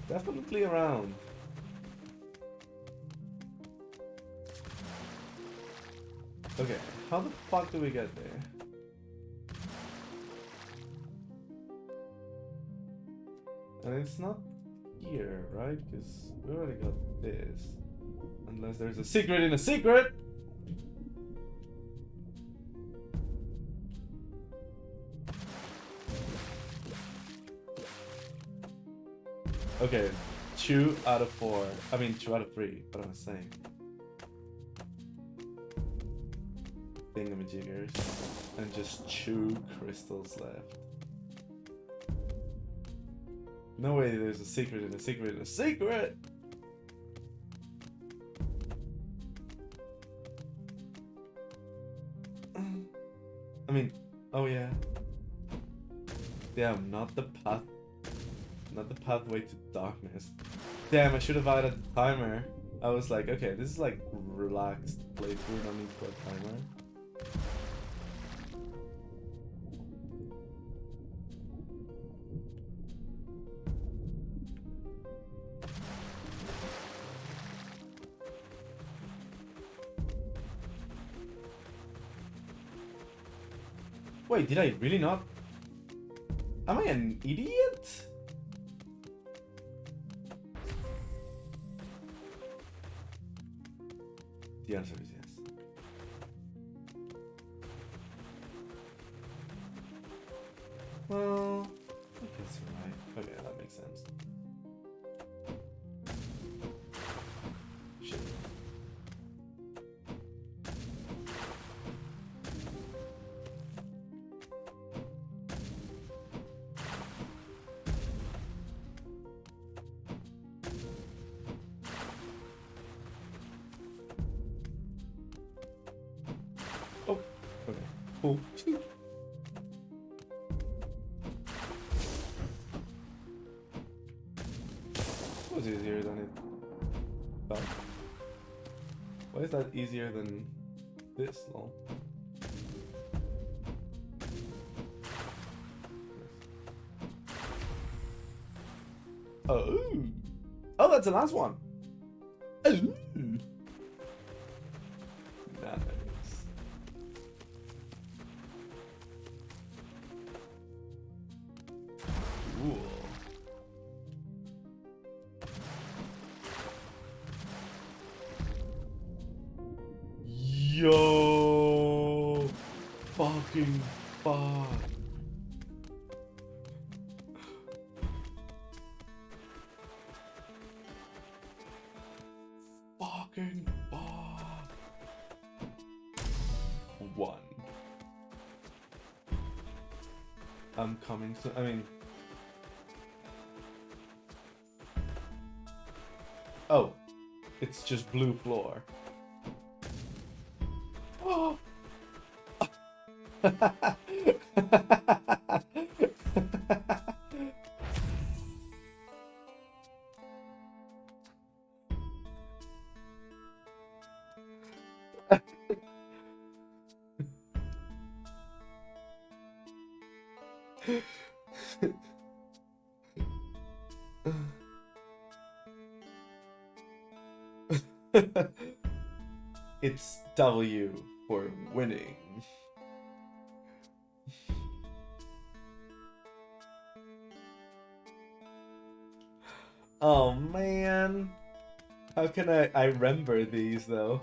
Definitely around. Okay, how the fuck do we get there? And it's not here, right? Because we already got this. And Unless there's a secret in a secret! Okay, 2 out of 4. I mean, 2 out of 3. What am I saying? Thingamajiggers. And just 2 crystals left. No way there's a secret in a secret in a secret! I mean, oh yeah. Damn, not the pathway to darkness. Damn, I should have added the timer. I was like, okay, this is like relaxed playthrough, no need for a timer. Wait, did I really not? Am I an idiot? The answer is yes. Well, I guess you're right. Okay, that makes sense. Shit. Oh, okay, cool. That was easier than it felt. Why is that easier than this, lol? Oh, oh, that's the last one. Oh, nice. Cool. Yo, fucking fuck. Fucking fuck. 1. I'm coming soon. I mean, oh, it's just blue floor. Oh. It's W for winning. Oh man, how can I remember these though?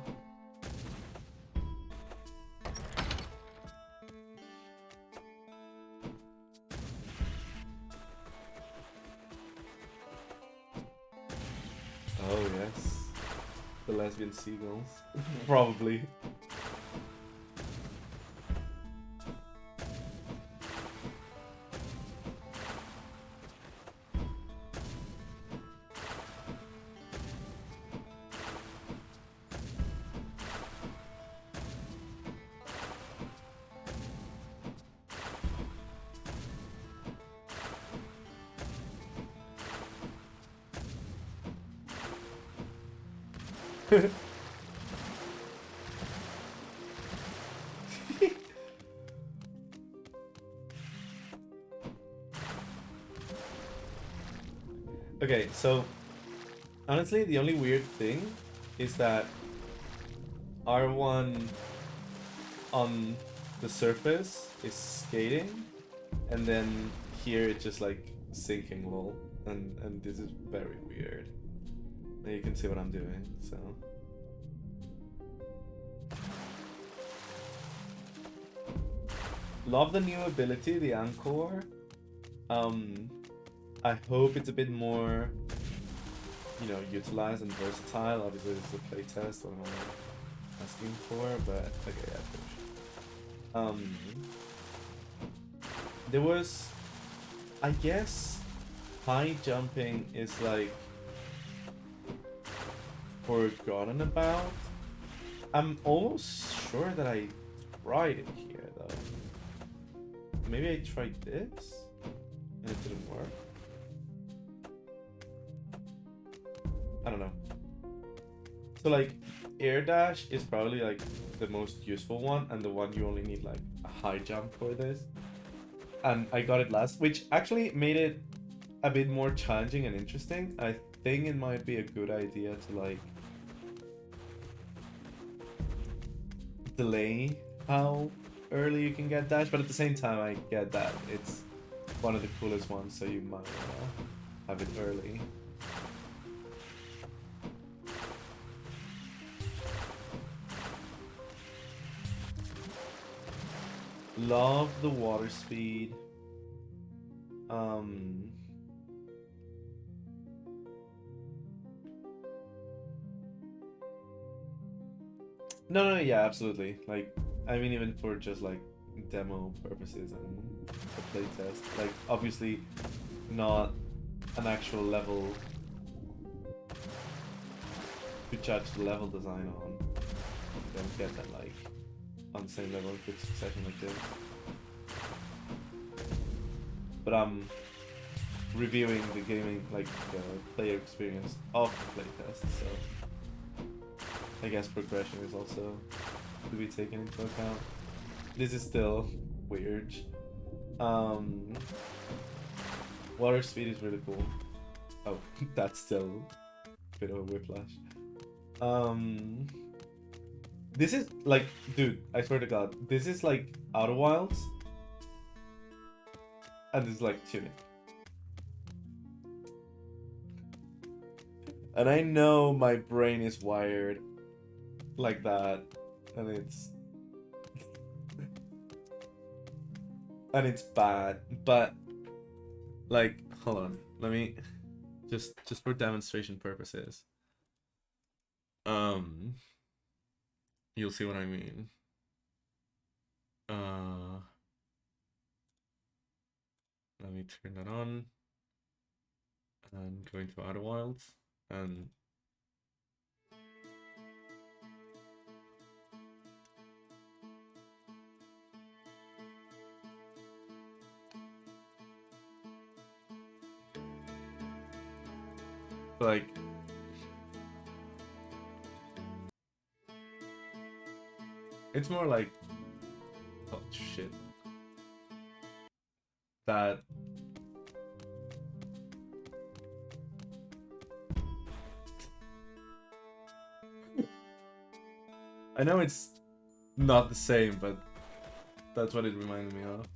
Oh yes, the lesbian seagulls, probably. Okay, so honestly, the only weird thing is that R1 on the surface is skating, and then here it's just like sinking lol, and this is very weird. Now you can see what I'm doing, so Love the new ability, the Encore. I hope it's a bit more, you know, utilized and versatile. Obviously, this is a playtest, what am I asking for? But okay, yeah, finish. There was, I guess, high jumping is like forgotten about. I'm almost sure that I tried it here though. Maybe I tried this and it didn't work. I don't know. So like air dash is probably like the most useful one and the one you only need like a high jump for this. And I got it last, which actually made it a bit more challenging and interesting. I think it might be a good idea to like delay how early you can get dash, but at the same time I get that it's one of the coolest ones, so you might have it early. Love the water speed. No, yeah, absolutely. Like, I mean, even for just like demo purposes and the playtest, like obviously not an actual level to judge the level design on. You don't get that like on the same level in quick succession like this. But I'm reviewing the gaming, like the player experience of the playtest, so I guess progression is also to be taken into account. This is still weird. Water speed is really cool. Oh, that's still a bit of a whiplash. This is like, dude, I swear to God, this is like Outer Wilds, and this is like Tunic. And I know my brain is wired like that, and it's and it's bad, but like, hold on, let me just for demonstration purposes, you'll see what I mean. Let me turn that on and go into Outer Wilds and like it's more like, oh shit, that I know it's not the same, but that's what it reminded me of.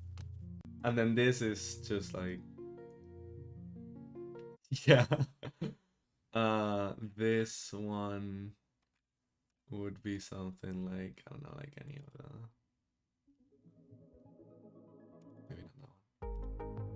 And then this is just like, yeah. This one would be something like, I don't know, like any of the, maybe not that one.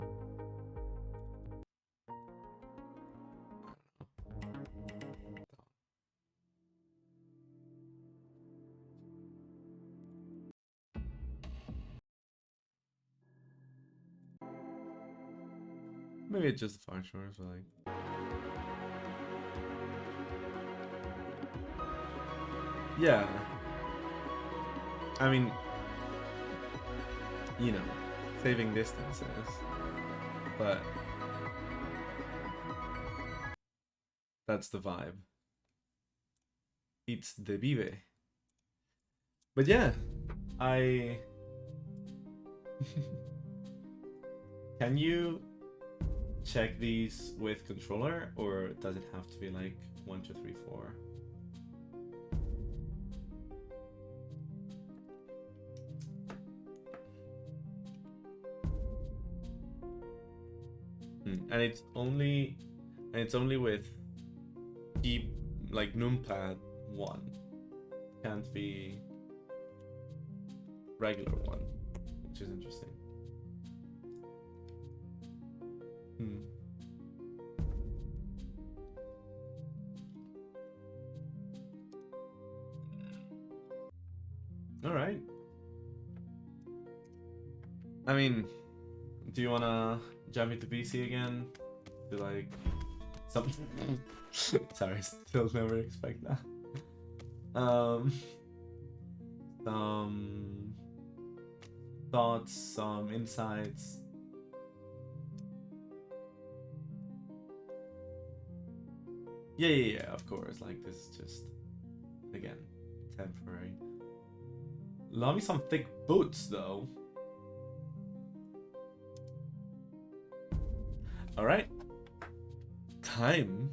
Maybe it's just the far shores, but like, yeah. I mean, you know, saving distances, but that's the vibe. It's the vive. But yeah, I can you check these with controller, or does it have to be like 1, 2, 3, 4? And it's only with keep like numpad 1. Can't be regular one, which is interesting. All right. I mean, do you wanna jump into PC again? Do like something? Sorry, still never expect that. Some thoughts, some insights. Yeah, of course. Like, this is just, again, temporary. Love me some thick boots, though. Alright. Time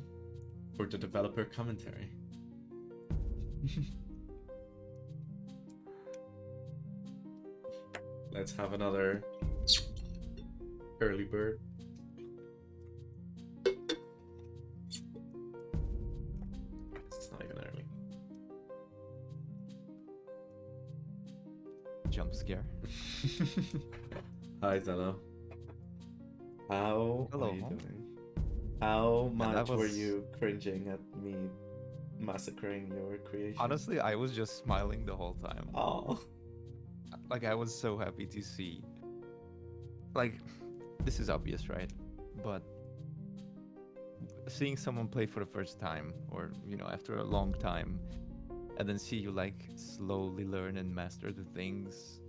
for the developer commentary. Let's have another early bird. It's not even early. Jump scare. Hi, Zello. How Hello. are you doing? How much were was- you cringing at me massacring your creation? Honestly, I was just smiling the whole time. Oh. Like, I was so happy to see. Like, this is obvious, right? But seeing someone play for the first time, or, you know, after a long time, and then see you, like, slowly learn and master the things,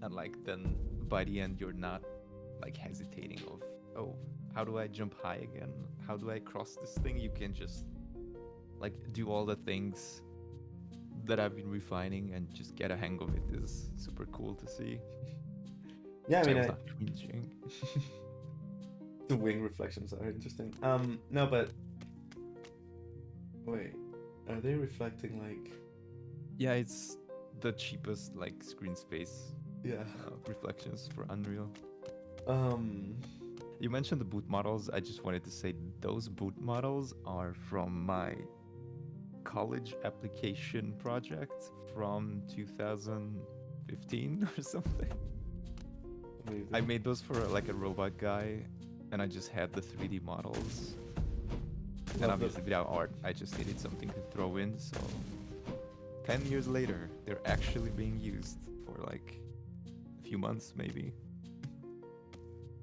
and, like, then by the end, you're not, like, hesitating of, oh, how do I jump high again? How do I cross this thing? You can just, like, do all the things that I've been refining and just get a hang of it is super cool to see. Yeah, I mean, was not cringing. the wing reflections are interesting. No, but wait, are they reflecting like? Yeah, it's the cheapest like screen space Yeah. reflections for Unreal. Um. You mentioned the boot models. I just wanted to say those boot models are from my college application project from 2015 or something. Amazing. I made those for like a robot guy, and I just had the 3D models. And Love obviously without art, I just needed something to throw in, so 10 years later, they're actually being used for like a few months maybe.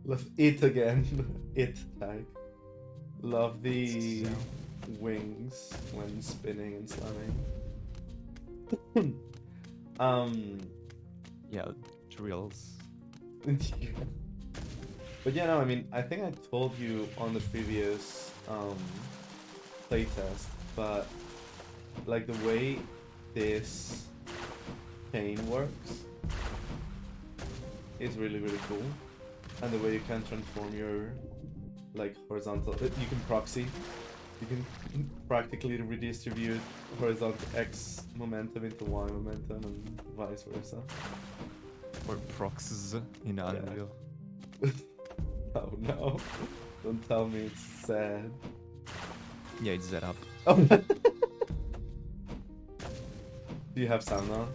Love it again. It tag. Love the So- wings when spinning and slamming. Yeah, drills. But yeah, no, I mean, I think I told you on the previous playtest, but like the way this chain works is really, really cool. And the way you can transform your like horizontal, you can proxy, you can practically redistribute horizontal X momentum into Y momentum and vice versa. Or proxies in Unreal. Oh no, don't tell me it's sad. Yeah, it's set up. Oh. Do you have sound on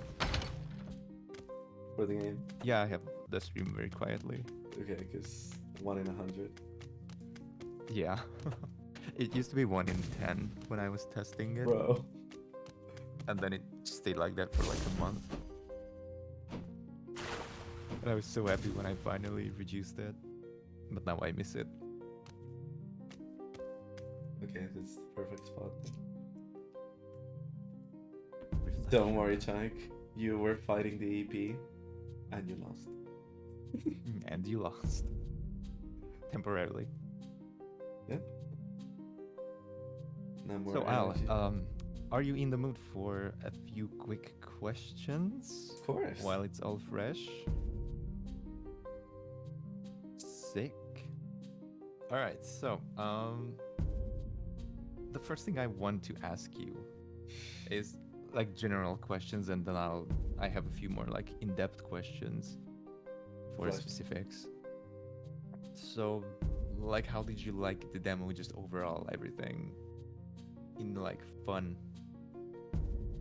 for the game? Yeah, I have the stream very quietly. Okay, because 1 in 100. Yeah. It used to be 1 in 10 when I was testing it. Bro. And then it stayed like that for like a month. And I was so happy when I finally reduced it. But now I miss it. Okay, this is the perfect spot. Don't worry, Chike. You were fighting the EP and you lost. And you lost. Temporarily. Yeah. No more So Al, energy. are you in the mood for a few quick questions? Of course. While it's all fresh. Sick. Alright, so the first thing I want to ask you is like general questions, and then I have a few more like in-depth questions for Right. specifics. So like how did you like the demo, just overall everything in like fun,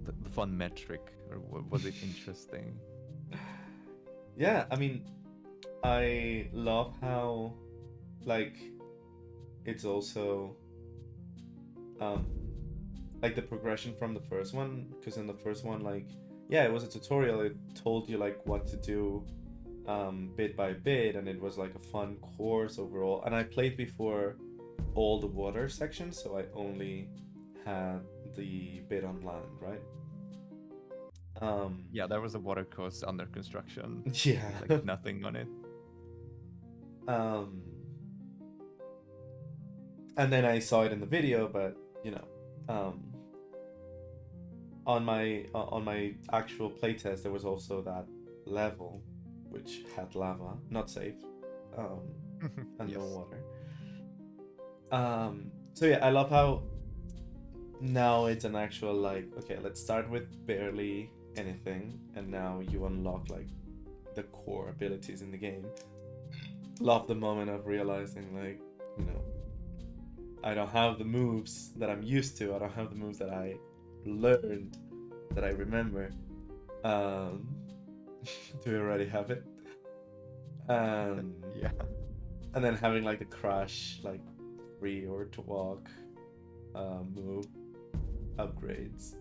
the fun metric, or was it interesting? Yeah, I mean, I love how, like, it's also um like the progression from the first one, because in the first one, like, yeah, it was a tutorial. It told you like what to do bit by bit, and it was like a fun course overall. And I played before all the water sections, so I only had the bit on land, right? Yeah, there was a water course under construction, Yeah. like nothing on it. um and then I saw it in the video, but you know, on my actual playtest there was also that level which had lava, not safe, and no Yes. water. So yeah, I love how now it's an actual, like, okay, let's start with barely anything, and now you unlock like the core abilities in the game. Love the moment of realizing, like, you know, I don't have the moves that I'm used to. I don't have the moves that I learned, that I remember. Um, do we already have it? Yeah. And then having like the crash, like free or to walk, move upgrades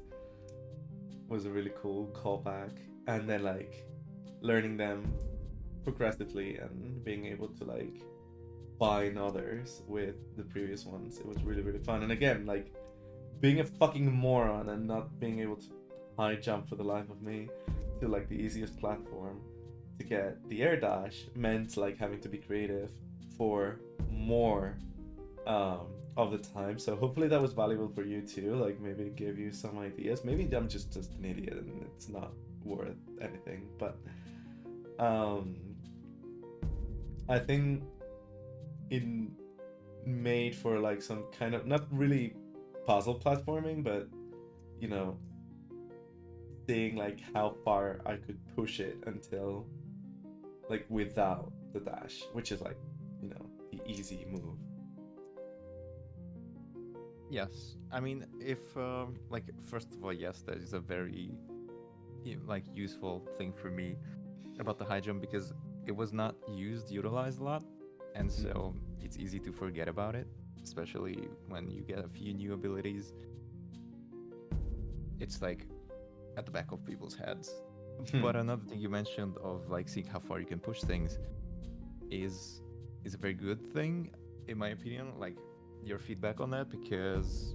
was a really cool callback. And then like learning them progressively and being able to like bind others with the previous ones. It was really, really fun. And again, like being a fucking moron and not being able to high jump for the life of me to like the easiest platform to get the air dash meant like having to be creative for more of the time. So hopefully that was valuable for you too. Like maybe it gave you some ideas. Maybe I'm just an idiot and it's not worth anything. But I think it made for like some kind of, not really puzzle platforming, but you know, seeing like how far I could push it until like without the dash, which is like, you know, the easy move. Yes. I mean, if like first of all, yes, that is a very like useful thing for me about the high jump, because it was not utilized a lot, and so it's easy to forget about it, especially when you get a few new abilities. It's like at the back of people's heads. But another thing you mentioned of like seeing how far you can push things is a very good thing, in my opinion. Like your feedback on that, because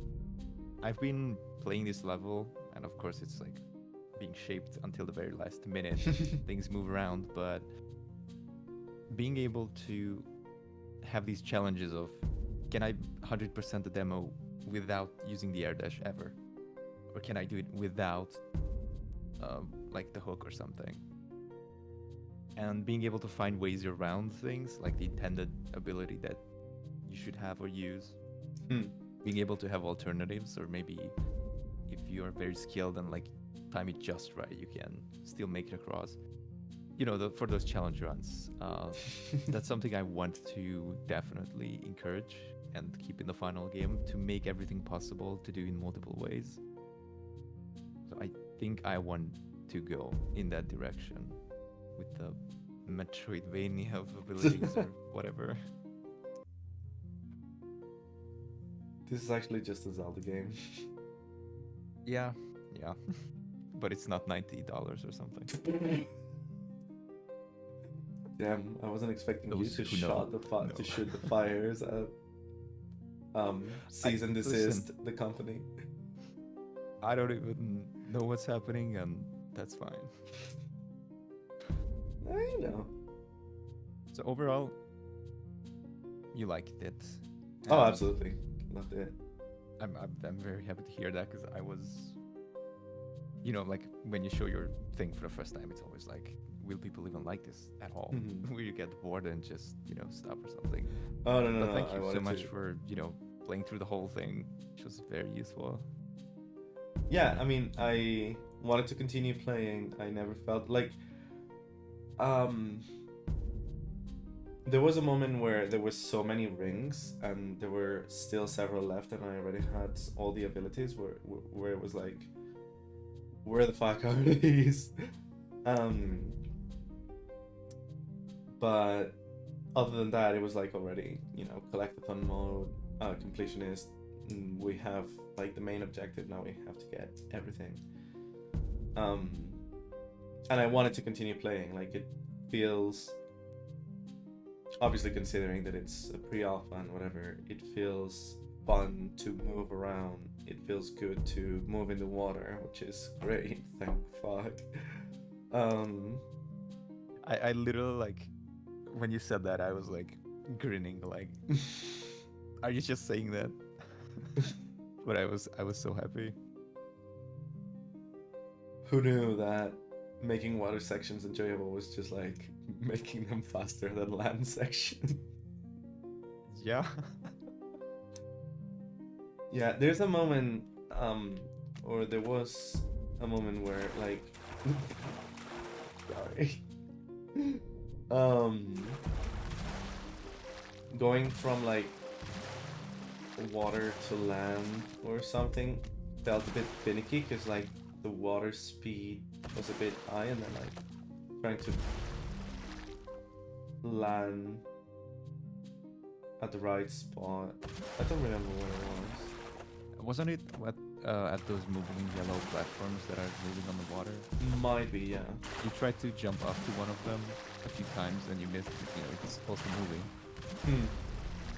I've been playing this level, and of course it's like being shaped until the very last minute. Things move around, but being able to have these challenges of, can I 100% the demo without using the air dash ever, or can I do it without like the hook or something, and being able to find ways around things like the intended ability that you should have or use. Being able to have alternatives, or maybe if you are very skilled and like time it just right, you can still make it across, you know, for those challenge runs. That's something I want to definitely encourage and keep in the final game, to make everything possible to do in multiple ways. So I think I want to go in that direction with the Metroidvania of abilities or whatever. This is actually just a Zelda game. Yeah. But it's not $90 or something. Damn, I wasn't expecting Those you to who know, to shoot the fires at cease and desist the company. I don't even know what's happening, and that's fine. You know. So overall, you liked it. Oh, absolutely. Loved it. I'm very happy to hear that, because I was, you know, like when you show your thing for the first time, it's always like, will people even like this at all? Will you get bored and just, you know, stop or something? Oh, no. But thank you so much for, you know, playing through the whole thing, which was very useful. Yeah, I mean, I wanted to continue playing. I never felt like there was a moment where there were so many rings and there were still several left, and I already had all the abilities where it was like, where the fuck are these? But other than that, it was like already, collectathon mode, completionist. We have like the main objective now. We have to get everything. And I wanted to continue playing. Like it feels, obviously considering that it's a pre-alpha and whatever, it feels fun to move around. It feels good to move in the water, which is great. Thank fuck. I literally like when you said that I was like grinning like are you just saying that? But I was so happy. Who knew that making water sections enjoyable was just like making them faster than land sections? Yeah. Yeah, there's a moment, or there was a moment where like, sorry, going from like water to land or something felt a bit finicky because like the water speed was a bit high and then like trying to land at the right spot. I don't remember what it was. Wasn't it at those moving yellow platforms that are moving on the water? Might be, yeah. You tried to jump up to one of them a few times and you missed it. It's also moving.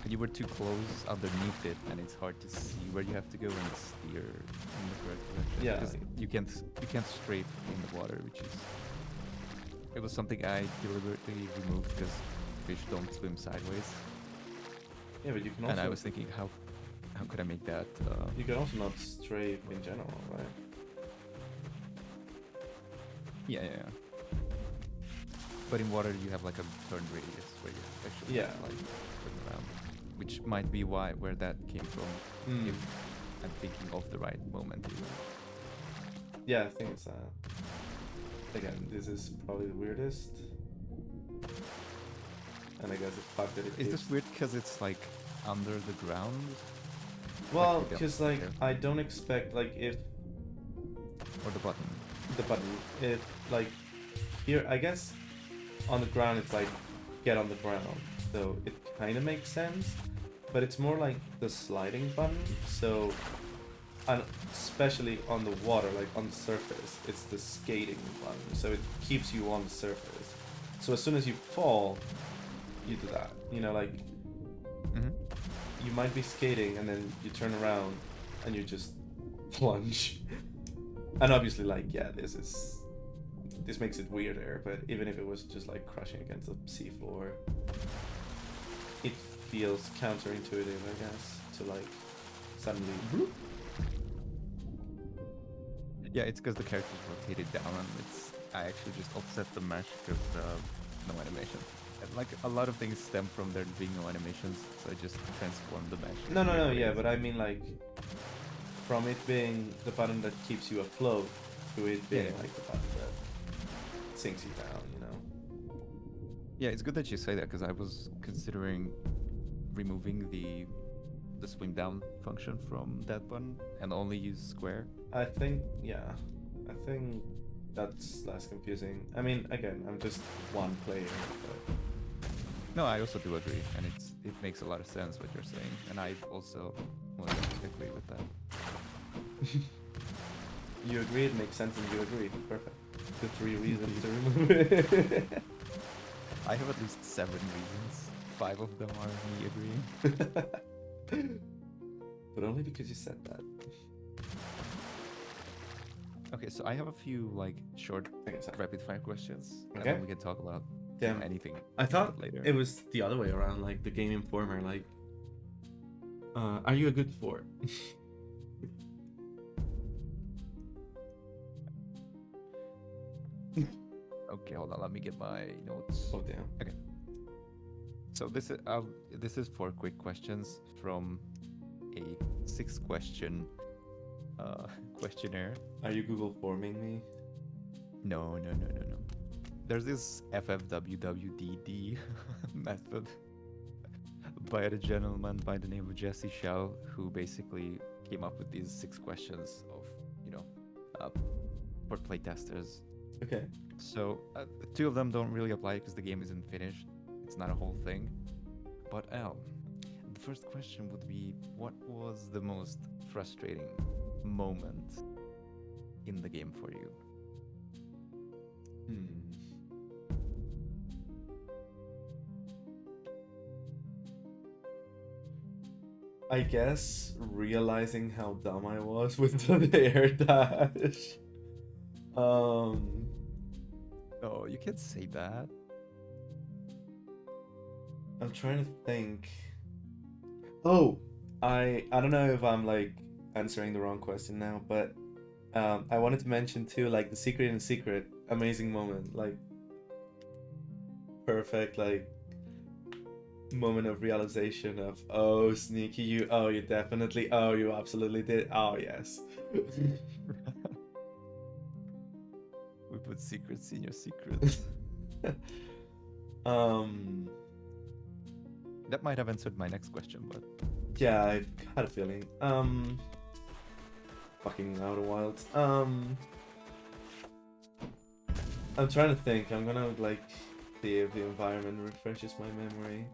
And you were too close underneath it, and it's hard to see where you have to go and steer in the correct direction. Yeah. Because you can't strafe in the water, which is. It was something I deliberately removed because fish don't swim sideways. Yeah, but you can also. And I was thinking, how could I make that? You can also not strafe in general, right? Yeah. But in water, you have like a turn radius where you actually have to, like turn around, which might be where that came from. If I'm thinking of the right moment. Yeah, I think it's again, this is probably the weirdest. And I guess the fact that it is this weird because it's like under the ground? Well, because like I don't expect like if or the button. If like here, I guess on the ground it's like get on the ground, so it kind of makes sense. But it's more like the sliding button. So, and especially on the water, like on the surface, it's the skating button. So it keeps you on the surface. So as soon as you fall, you do that. Like you might be skating and then you turn around and you just plunge. And obviously, like, yeah, this makes it weirder. But even if it was just like crushing against the seafloor, it feels counterintuitive, I guess, to like suddenly. Whoop. Yeah, it's because the character's rotated down, and I actually just offset the mesh because no animation. And, like a lot of things stem from there being no animations, so I just transformed the mesh. No, yeah, but I mean like from it being the button that keeps you afloat to it being like the button that sinks you down, Yeah, it's good that you say that because I was considering removing the swim down function from that button and only use square. I think that's less confusing. I mean, again, I'm just one player, but... No, I also do agree, and it makes a lot of sense what you're saying, and I also agree with that. You agree, it makes sense, and you agree. Perfect. The 3 reasons to remove it. I have at least 7 reasons. 5 of them are me agreeing. But only because you said that. Okay, so I have a few like short rapid fire questions. Okay. And then we can talk about anything. I thought later. It was the other way around, like the Game Informer, like are you a good sport? Okay, hold on, let me get my notes. Oh damn. Okay. So this is 4 quick questions from a 6-question questionnaire. Are you Google forming me? No. There's this FFWWDD method by a gentleman by the name of Jesse Shao, who basically came up with these 6 questions of, for playtesters. Okay. So two of them don't really apply because the game isn't finished. It's not a whole thing. But the first question would be, what was the most frustrating moment in the game for you? I guess realizing how dumb I was with the air dash. Oh, you can't say that. I'm trying to think. Oh, I don't know if I'm like answering the wrong question now, but I wanted to mention too, like the secret in the secret, amazing moment, like perfect, like moment of realization of, oh sneaky you, oh you definitely, oh you absolutely did, oh yes. We put secrets in your secrets. That might have answered my next question, but yeah, I had a feeling. Fucking Outer Wilds. I'm trying to think. I'm gonna like see if the environment refreshes my memory.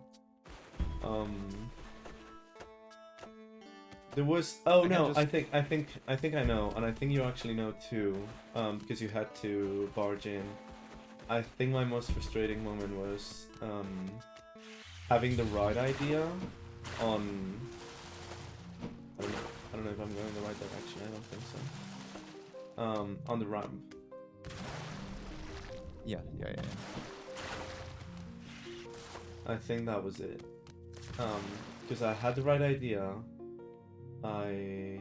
There was. Oh no, I think I know, and I think you actually know too. Because you had to barge in. I think my most frustrating moment was having the right idea on. I don't know if I'm going in the right direction. I don't think so. On the ramp. yeah. I think that was it. Because I had the right idea. I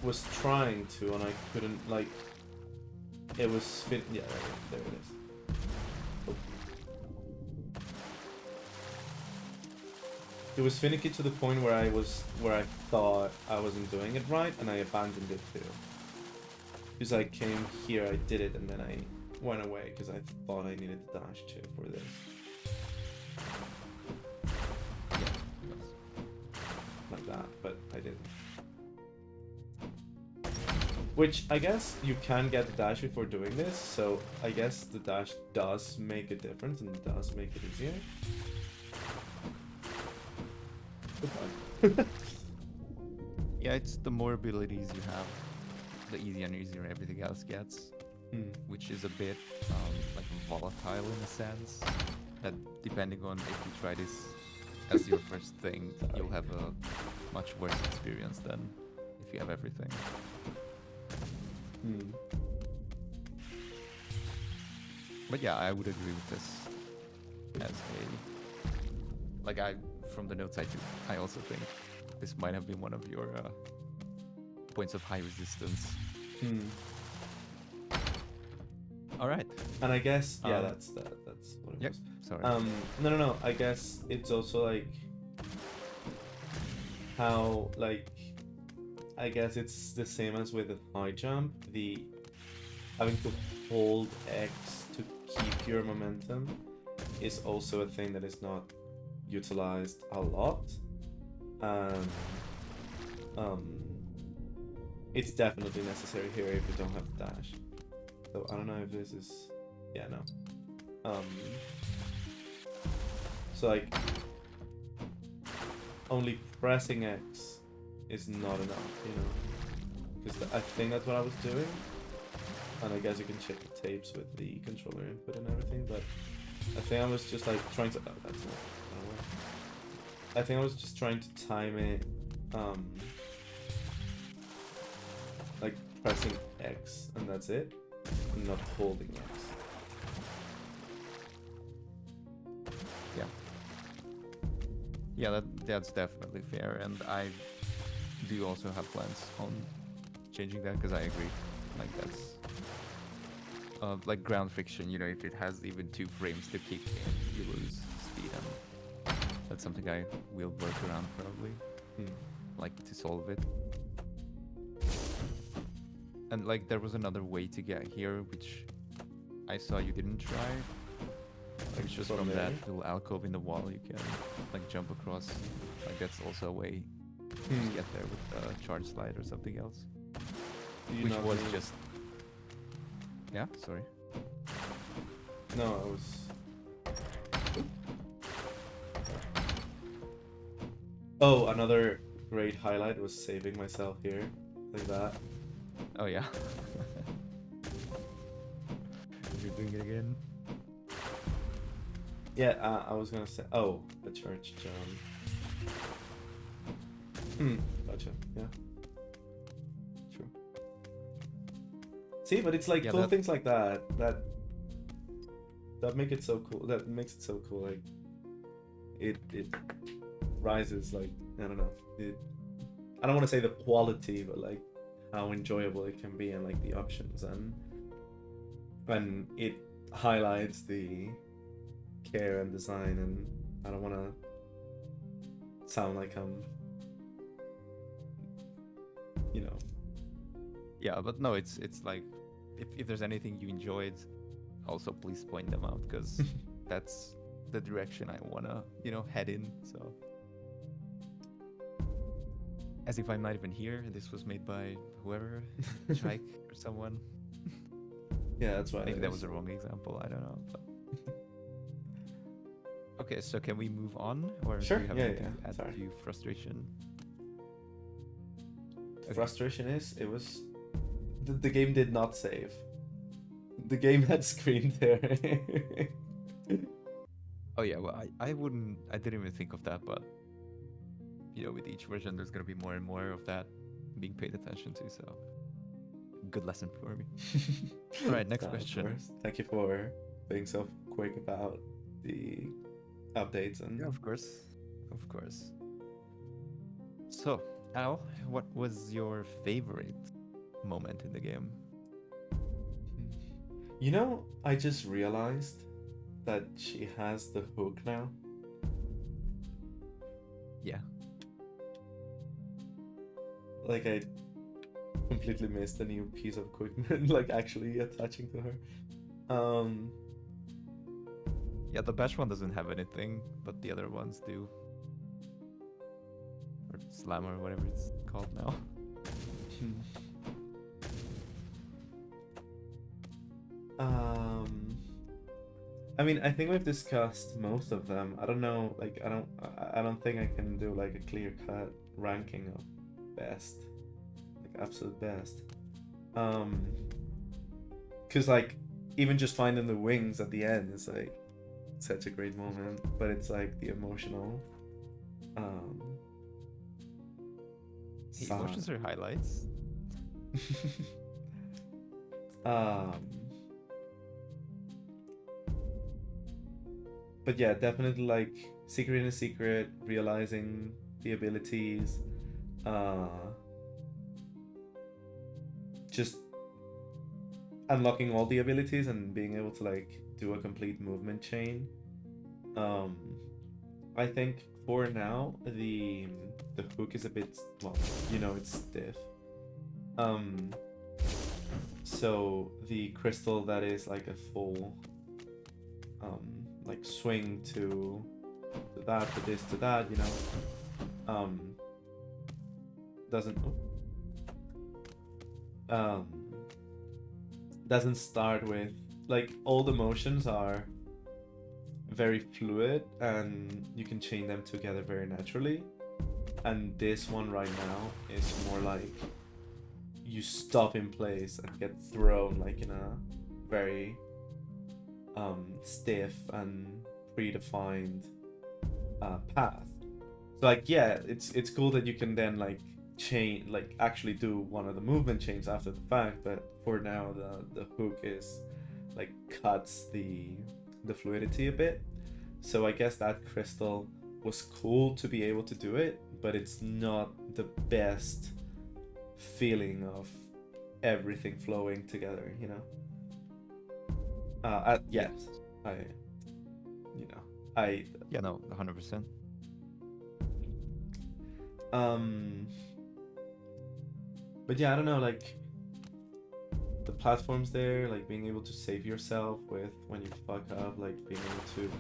was trying to, and I couldn't, like, it was yeah, there it is. Oh. It was finicky to the point where I thought I wasn't doing it right, and I abandoned it too. Because I came here, I did it, and then I went away because I thought I needed the dash too for this. Like that, but I didn't. Which I guess you can get the dash before doing this, so I guess the dash does make a difference and does make it easier. Goodbye. Yeah, it's the more abilities you have, the easier and easier everything else gets, which is a bit like volatile in a sense. That depending on if you try this as your first thing, you'll have a much worse experience than if you have everything. But yeah, I would agree with this as a, like, from the notes I took, I also think this might have been one of your points of high resistance. All right. And I guess that's what it was. Sorry. No. I guess it's also like how, like, I guess it's the same as with the high jump. The having to hold X to keep your momentum is also a thing that is not utilized a lot. It's definitely necessary here if you don't have the dash. So I don't know if this is, yeah, no. So like, only pressing X is not enough, you know? Because I think that's what I was doing. And I guess you can check the tapes with the controller input and everything, but I think I was just like trying to, oh, that's not, I think I was just trying to time it, like pressing X and that's it, and not holding X. Yeah, that's definitely fair, and I do also have plans on changing that because I agree. Like that's like ground friction. You know, if it has even 2 frames to kick in, you lose speed, and that's something I will work around probably, like to solve it. And like there was another way to get here, which I saw you didn't try. Like just from that little alcove in the wall, you can like jump across. Like that's also a way Just get there with the charge slide or something else. Do you Which not was need- just... Yeah, sorry. No, I was. Oh, another great highlight was saving myself here, like that. Oh yeah. You're doing it again. Yeah, I was gonna say. Oh, the church jump. Gotcha. Yeah. True. See, but it's like Yeah, cool that- things like that that make it so cool. That makes it so cool. Like it rises. Like I don't know. I don't want to say the quality, but like how enjoyable it can be and like the options and it highlights the care and design. And I don't want to sound like I'm, you know. Yeah, but no, it's like if there's anything you enjoyed, also please point them out because that's the direction I wanna head in. So as if I'm not even here, this was made by whoever, Chike or someone. Yeah, that's why. Maybe that was the wrong example. I don't know. But... Okay, so can we move on, or Sure, do you have yeah, anything yeah, to add sorry. to frustration? Okay. Frustration is it was the game did not save. The game had screen tear. Oh yeah, well I didn't even think of that, but with each version there's gonna be more and more of that being paid attention to, so good lesson for me. All right, next Of question. course. Thank you for being so quick about the updates and Yeah, of course. So, Al, what was your favorite moment in the game? You know, I just realized that she has the hook now. Yeah. Like I completely missed the new piece of equipment, like actually attaching to her. Yeah, the bash one doesn't have anything, but the other ones do. Or slam or whatever it's called now. I mean, I think we've discussed most of them. I don't know, like I don't think I can do like a clear cut ranking of best, like absolute best. Cause like even just finding the wings at the end is like such a great moment, but it's like the emotional Hey, emotions are highlights. But yeah, definitely like Secret in a Secret, realizing the abilities, just unlocking all the abilities and being able to like do a complete movement chain. I think for now the hook is a bit, well, it's stiff. So the crystal that is like a full like swing to that, to this, to that, doesn't start with, like, all the motions are very fluid and you can chain them together very naturally, and this one right now is more like you stop in place and get thrown like in a very stiff and predefined path. So like, yeah, it's cool that you can then like chain, like actually do one of the movement chains after the fact, but for now the hook is like cuts the fluidity a bit. So I guess that crystal was cool to be able to do it, but it's not the best feeling of everything flowing together, yes, Yeah, no, 100%. But yeah, I don't know, like the platforms there, like being able to save yourself with when you fuck up, like being able to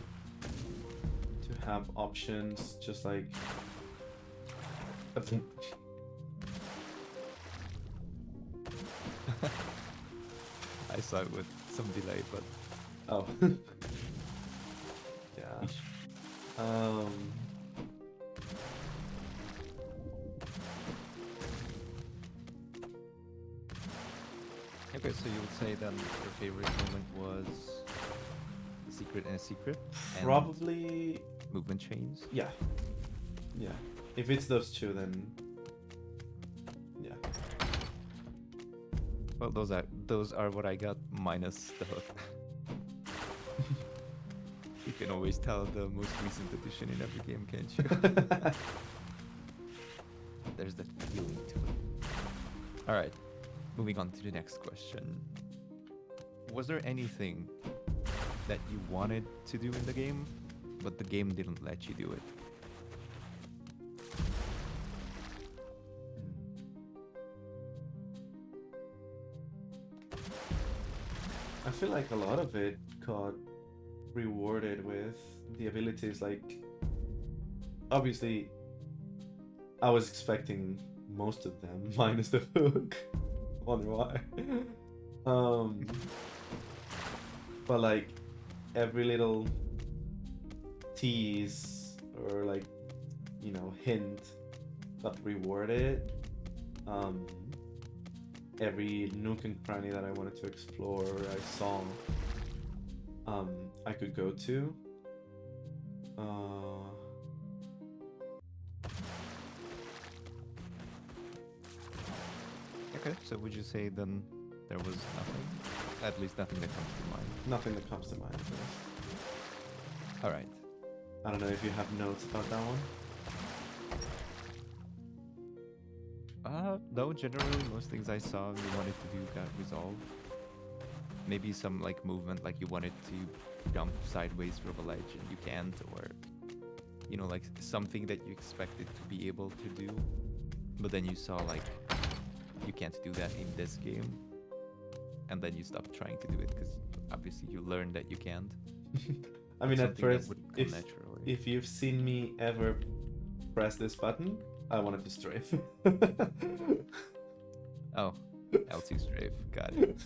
have options, just like I saw it with some delay, but Oh. Yeah. Yeesh. Okay, so you would say then your favorite moment was Secret and a Secret? And Probably. movement chains? Yeah. Yeah. If it's those two, then. Yeah. Well, those are what I got minus the hook. You can always tell the most recent edition in every game, can't you? There's that feeling to it. All right, moving on to the next question. Was there anything that you wanted to do in the game, but the game didn't let you do it? I feel like a lot of it got rewarded with the abilities. Like, obviously, I was expecting most of them, minus the hook. Wonder why. But like every little tease or like, you know, hint got rewarded. Every nook and cranny that I wanted to explore, I saw, I could go to. Okay, so would you say then there was nothing? At least nothing that comes to mind. Nothing that comes to mind at least. All right. I don't know if you have notes about that one. No, generally most things I saw you wanted to do got resolved. Maybe some like movement, like you wanted to jump sideways from a ledge and you can't, or you know, like something that you expected to be able to do, but then you saw like you can't do that in this game, and then you stopped trying to do it because obviously you learned that you can't. I mean, at Something that first, would come if naturally. if you've seen me ever press this button, I wanted to strafe. Oh, L2 strafe, got it.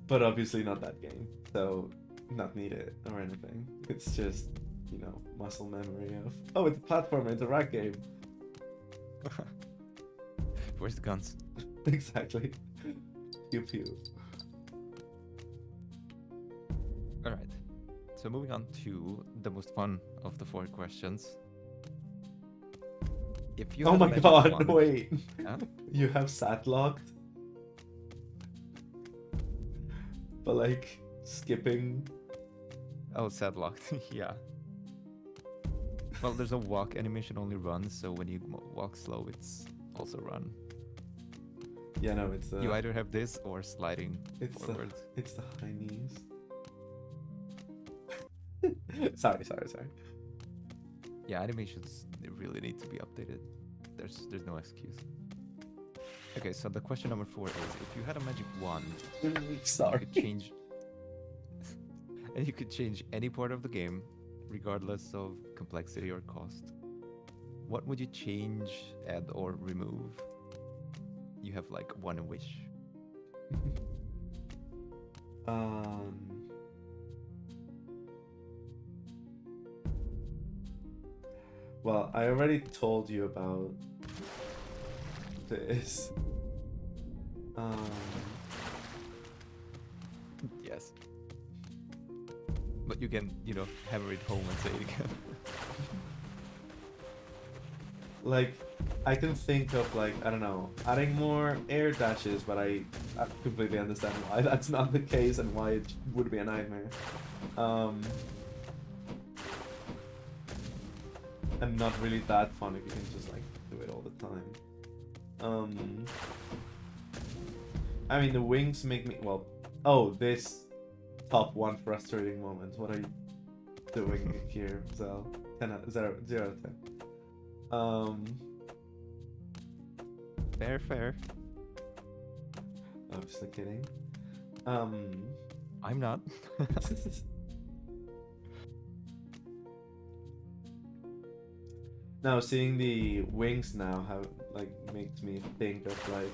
But obviously not that game, so not needed or anything. It's just, you know, muscle memory of, oh, it's a platformer, it's a rat game. Where's the guns? Exactly. Pew pew. All right. So moving on to the most fun of the 4 questions. If you Oh had a my magic god, wand- wait. Huh? You have sat locked? But like, skipping. Oh, sad locked. Yeah. Well, there's a walk animation only runs, so when you walk slow, it's also run. Yeah, no, it's the You either have this or sliding it's the forward. it's the high knees. sorry. Yeah, animations they really need to be updated. There's no excuse. Okay, so the question number 4 is: if you had a magic wand, Sorry. you could change, and you could change any part of the game, regardless of complexity or cost. What would you change, add, or remove? You have like one wish. Well, I already told you about this. Yes. But you can, you know, hammer it home and say it again. Like, I can think of like, I don't know, adding more air dashes, but I completely understand why that's not the case and why it would be a nightmare. And not really that fun if you can just like do it all the time. I mean, the wings make me, well, oh, this top 1 frustrating moment. What are you doing here, Zel? 0 out of 10. Fair. Obviously kidding. I'm not. Now seeing the wings now have like makes me think of like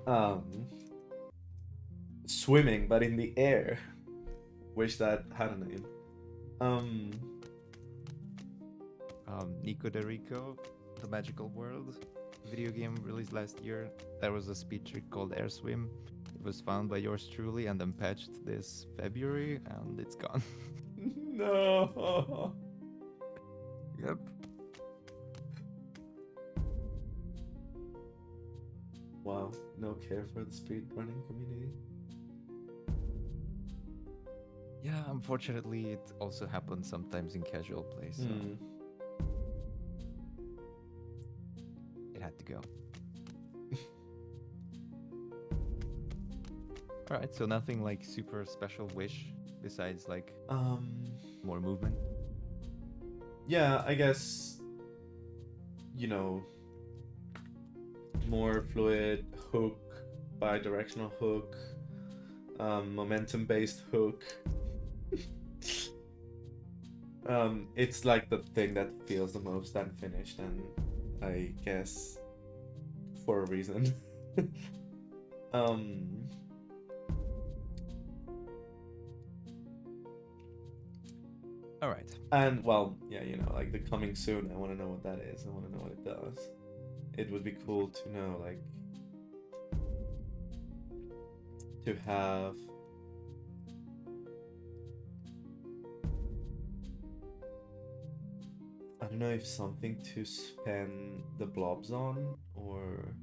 um swimming but in the air. Wish that had a name. Nico de Rico, The Magical World video game released last year. There was a speed trick called Air Swim. It was found by yours truly and then patched this February, and it's gone. No. Yep. Wow, no care for the speedrunning community. Yeah, unfortunately, it also happens sometimes in casual play, so it had to go. Alright, so nothing like super special wish besides like more movement. Yeah, I guess, you know, more fluid hook, bi-directional hook, momentum-based hook. It's like the thing that feels the most unfinished, and I guess for a reason. All right. And well, yeah, you know, like the coming soon. I want to know what that is. I want to know what it does. It would be cool to know, like, to have I don't know if something to spend the blobs on, or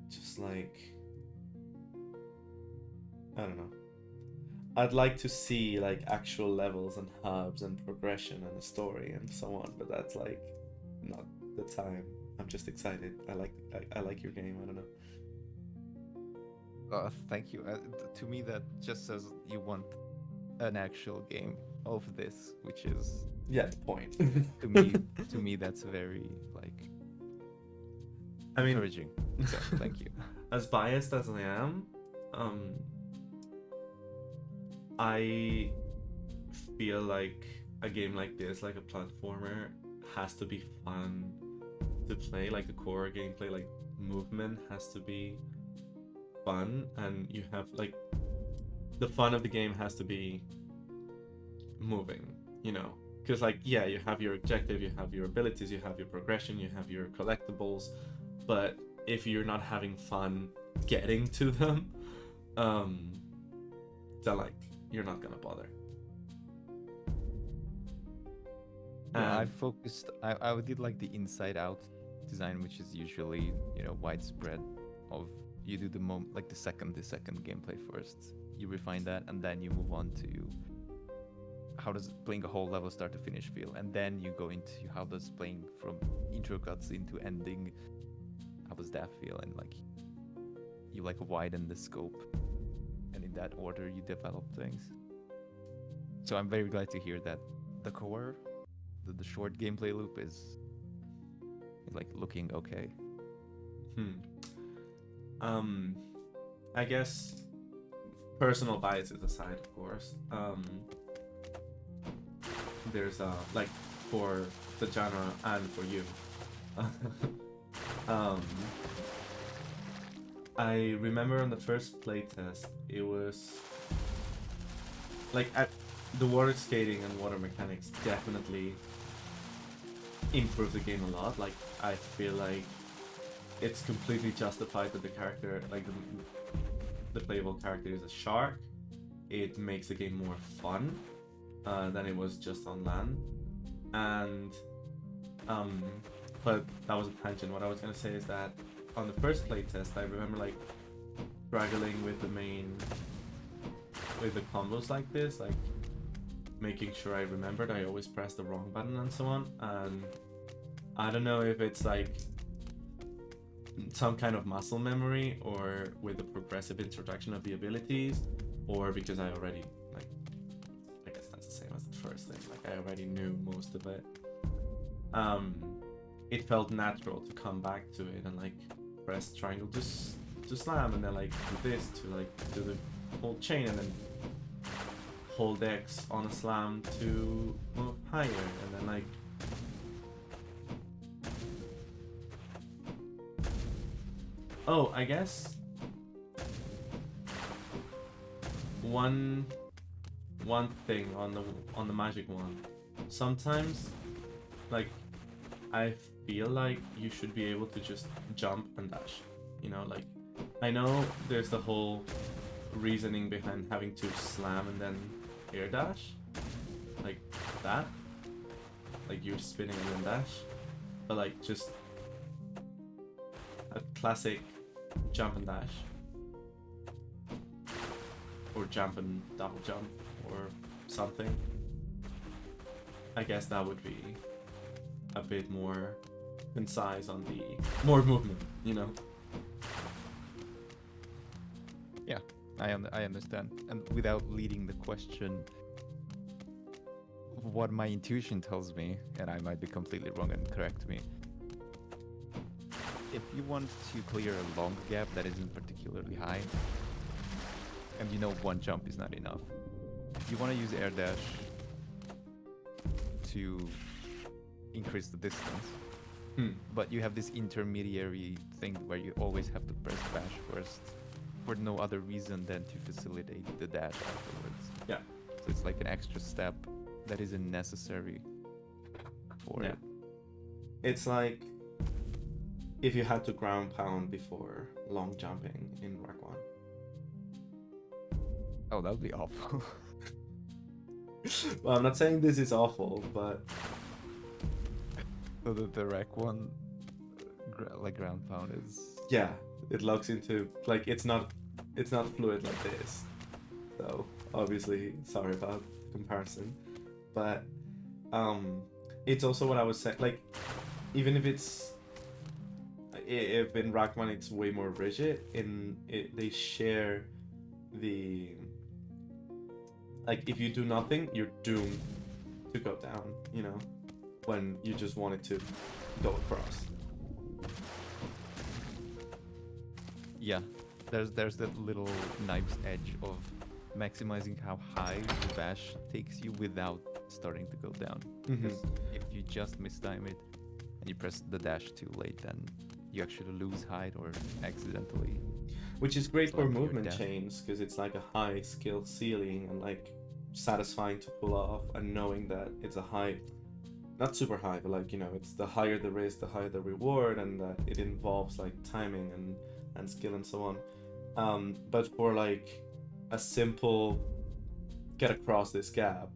just like, I don't know. I'd like to see like actual levels and hubs and progression and a story and so on, but that's like not the time. I'm just excited. I like your game. I don't know. Thank you. To me, that just says you want an actual game of this, which is Yeah, the point. to me that's very like I mean, encouraging. So thank you. as biased as I am, I feel like a game like this, like a platformer, has to be fun to play. Like the core gameplay, like movement, has to be fun, and you have like the fun of the game has to be moving, you know, because like, yeah, you have your objective, you have your abilities, you have your progression, you have your collectibles, but if you're not having fun getting to them, then like you're not gonna bother. Yeah, I did like the inside out design, which is usually, you know, widespread of you do the second gameplay first, you refine that, and then you move on to how does playing a whole level start to finish feel, and then you go into how does playing from intro cuts into ending, how does that feel, and like you like widen the scope, and in that order you develop things. So I'm very glad to hear that the core, the short gameplay loop is like looking okay. I guess personal biases aside, of course, there's like for the genre and for you, I remember on the first playtest, it was like the water skating and water mechanics definitely improved the game a lot. Like I feel like it's completely justified that the character, like the playable character, is a shark. It makes the game more fun than it was just on land. And but that was a tangent. What I was gonna say is that on the first playtest, I remember like struggling with the combos like this, like making sure I remembered. I always pressed the wrong button and so on. And I don't know if it's like some kind of muscle memory, or with the progressive introduction of the abilities, or because I already, like, I guess that's the same as the first thing, like I already knew most of it. It felt natural to come back to it and like press triangle to slam, and then like do this to like do the whole chain, and then hold X on a slam to move higher, and then like Oh, I guess one thing on the magic one. Sometimes, like, I feel like you should be able to just jump and dash. You know, like, I know there's the whole reasoning behind having to slam and then air dash, like that, like you're spinning and then dash, but like just a classic jump and dash, or jump and double jump, or something. I guess that would be a bit more concise on the more movement, you know. Yeah, I understand. And without leading the question, what my intuition tells me, and I might be completely wrong and correct me, if you want to clear a long gap that isn't particularly high, and you know one jump is not enough, you want to use air dash to increase the distance. But you have this intermediary thing where you always have to press bash first for no other reason than to facilitate the dash afterwards. Yeah. So it's like an extra step that isn't necessary for it. It's like if you had to ground pound before long jumping in Rack 1. Oh, that would be awful. Well, I'm not saying this is awful, but So the Rack 1 like ground pound is... yeah, it locks into, like, it's not fluid like this. So obviously, sorry about the comparison, but it's also what I was saying, like, even if in Rack 1 it's way more rigid, they share the, like, if you do nothing, you're doomed to go down, you know, when you just wanted to go across. Yeah, there's that little knife's edge of maximizing how high the bash takes you without starting to go down. Because if you just mistime it and you press the dash too late, then you actually lose height or accidentally. Which is great for Slowing your movement death. chains, because it's like a high skill ceiling and like satisfying to pull off, and knowing that it's a high, not super high, but like, you know, it's the higher the risk, the higher the reward, and that it involves like timing and skill and so on. But for like a simple get across this gap,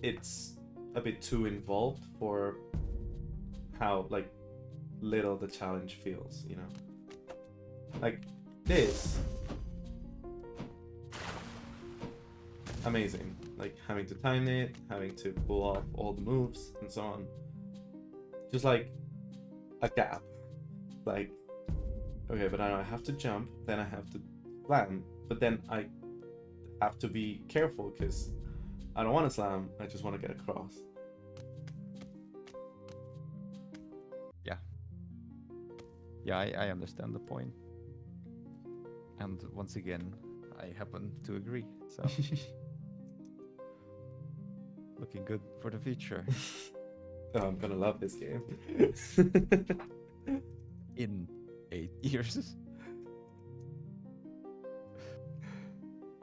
it's a bit too involved for how like little the challenge feels, you know. Like this, amazing. Like having to time it, having to pull off all the moves and so on. Just like a gap. Like, okay, but now I have to jump, then I have to slam, but then I have to be careful because I don't want to slam, I just want to get across. Yeah, I understand the point. And once again, I happen to agree. So looking good for the future. Oh, I'm gonna love this game. In 8 years.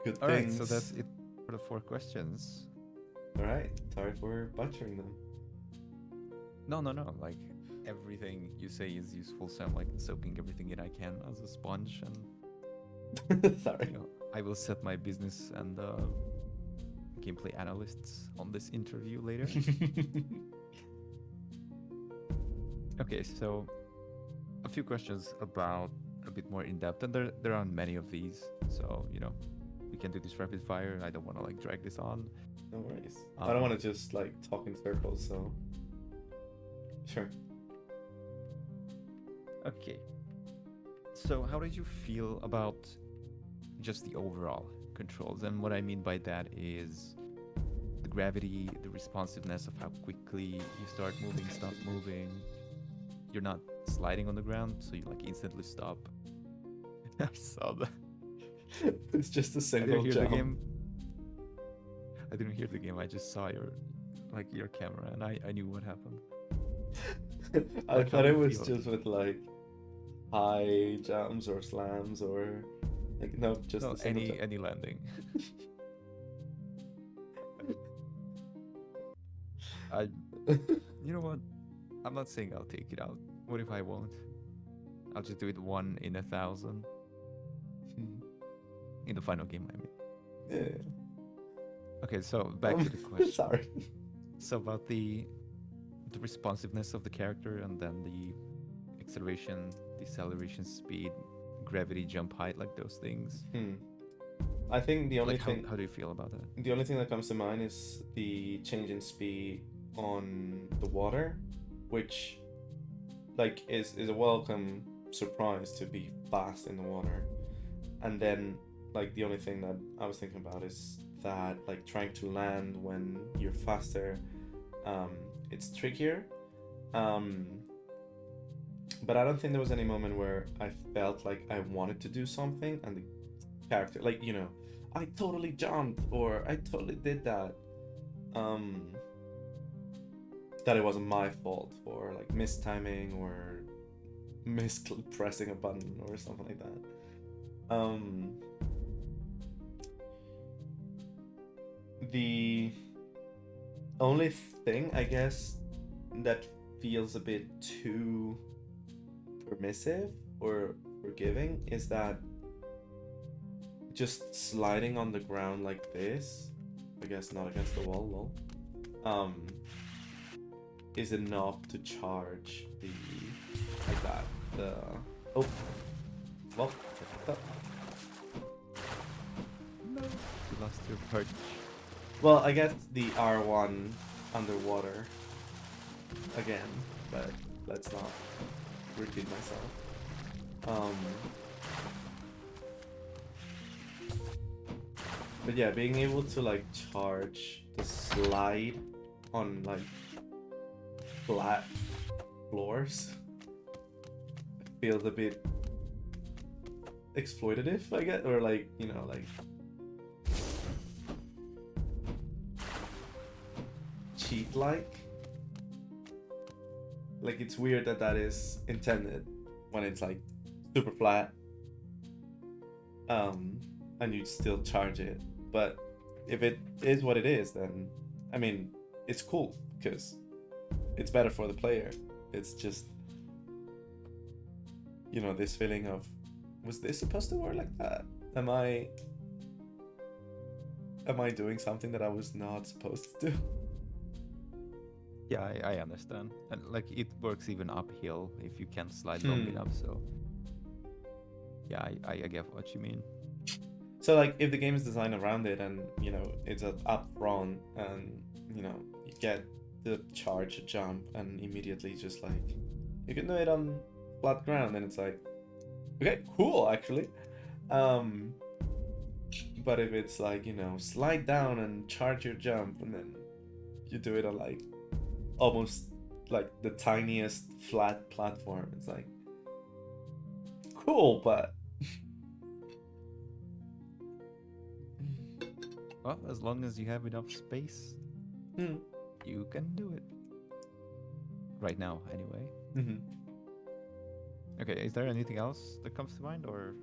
Good All right, things. so that's it for the 4 questions. Alright, sorry for butchering them. No. Like everything you say is useful, so I'm like soaking everything in I can as a sponge, and Sorry. you know, I will set my business and gameplay analysts on this interview later. Okay, so a few questions about a bit more in depth, and there aren't many of these, so you know we can do this rapid fire. I don't want to like drag this on. No worries. I don't want to just like talk in circles, so sure. Okay. So how did you feel about just the overall controls? And what I mean by that is the gravity, the responsiveness of how quickly you start moving, stop moving. You're not sliding on the ground, so you like instantly stop. I saw that. It's just a I single didn't hear jump. the game. I didn't hear the game. I just saw your camera, and I knew what happened. I Like, how thought do it you was feel? just with like high jumps or slams or like no, just No, a single jump. any landing. I, you know what? I'm not saying I'll take it out. What if I won't? I'll just do it 1 in 1,000 in the final game. I mean. Yeah. Okay, so back to the question. Sorry. So about the responsiveness of the character, and then the acceleration, deceleration speed, gravity, jump height, like those things. I think the only Like thing how do you feel about that? the only thing that comes to mind is the change in speed on the water, which like is a welcome surprise to be fast in the water. And then like the only thing that I was thinking about is that like trying to land when you're faster, it's trickier. But I don't think there was any moment where I felt like I wanted to do something and the character, like, you know, I totally jumped or I totally did that. That it wasn't my fault for like mistiming or pressing a button or something like that. The only thing I guess that feels a bit too permissive or forgiving is that just sliding on the ground like this, I guess not against the wall, lol, is enough to charge the like that. The oh, well, No, you lost your perch. well, I guess the R1 underwater again, but let's not repeat myself. But yeah, being able to like charge the slide on like flat floors feels a bit exploitative, I guess, or like, you know, like cheat like. Like it's weird that that is intended when it's like super flat, and you still charge it. But if it is what it is, then I mean, it's cool because it's better for the player. It's just, you know, this feeling of, was this supposed to work like that? Am I doing something that I was not supposed to do? Yeah, I understand. And like it works even uphill if you can't slide long enough. So yeah, I get what you mean. So like if the game is designed around it and, you know, it's up front and, you know, you get the charge jump and immediately just like you can do it on flat ground and it's like, okay, cool actually. But if it's like, you know, slide down and charge your jump and then you do it on like almost like the tiniest flat platform, it's like cool, but Well, as long as you have enough space, you can do it. Right now, anyway. Okay, is there anything else that comes to mind, or?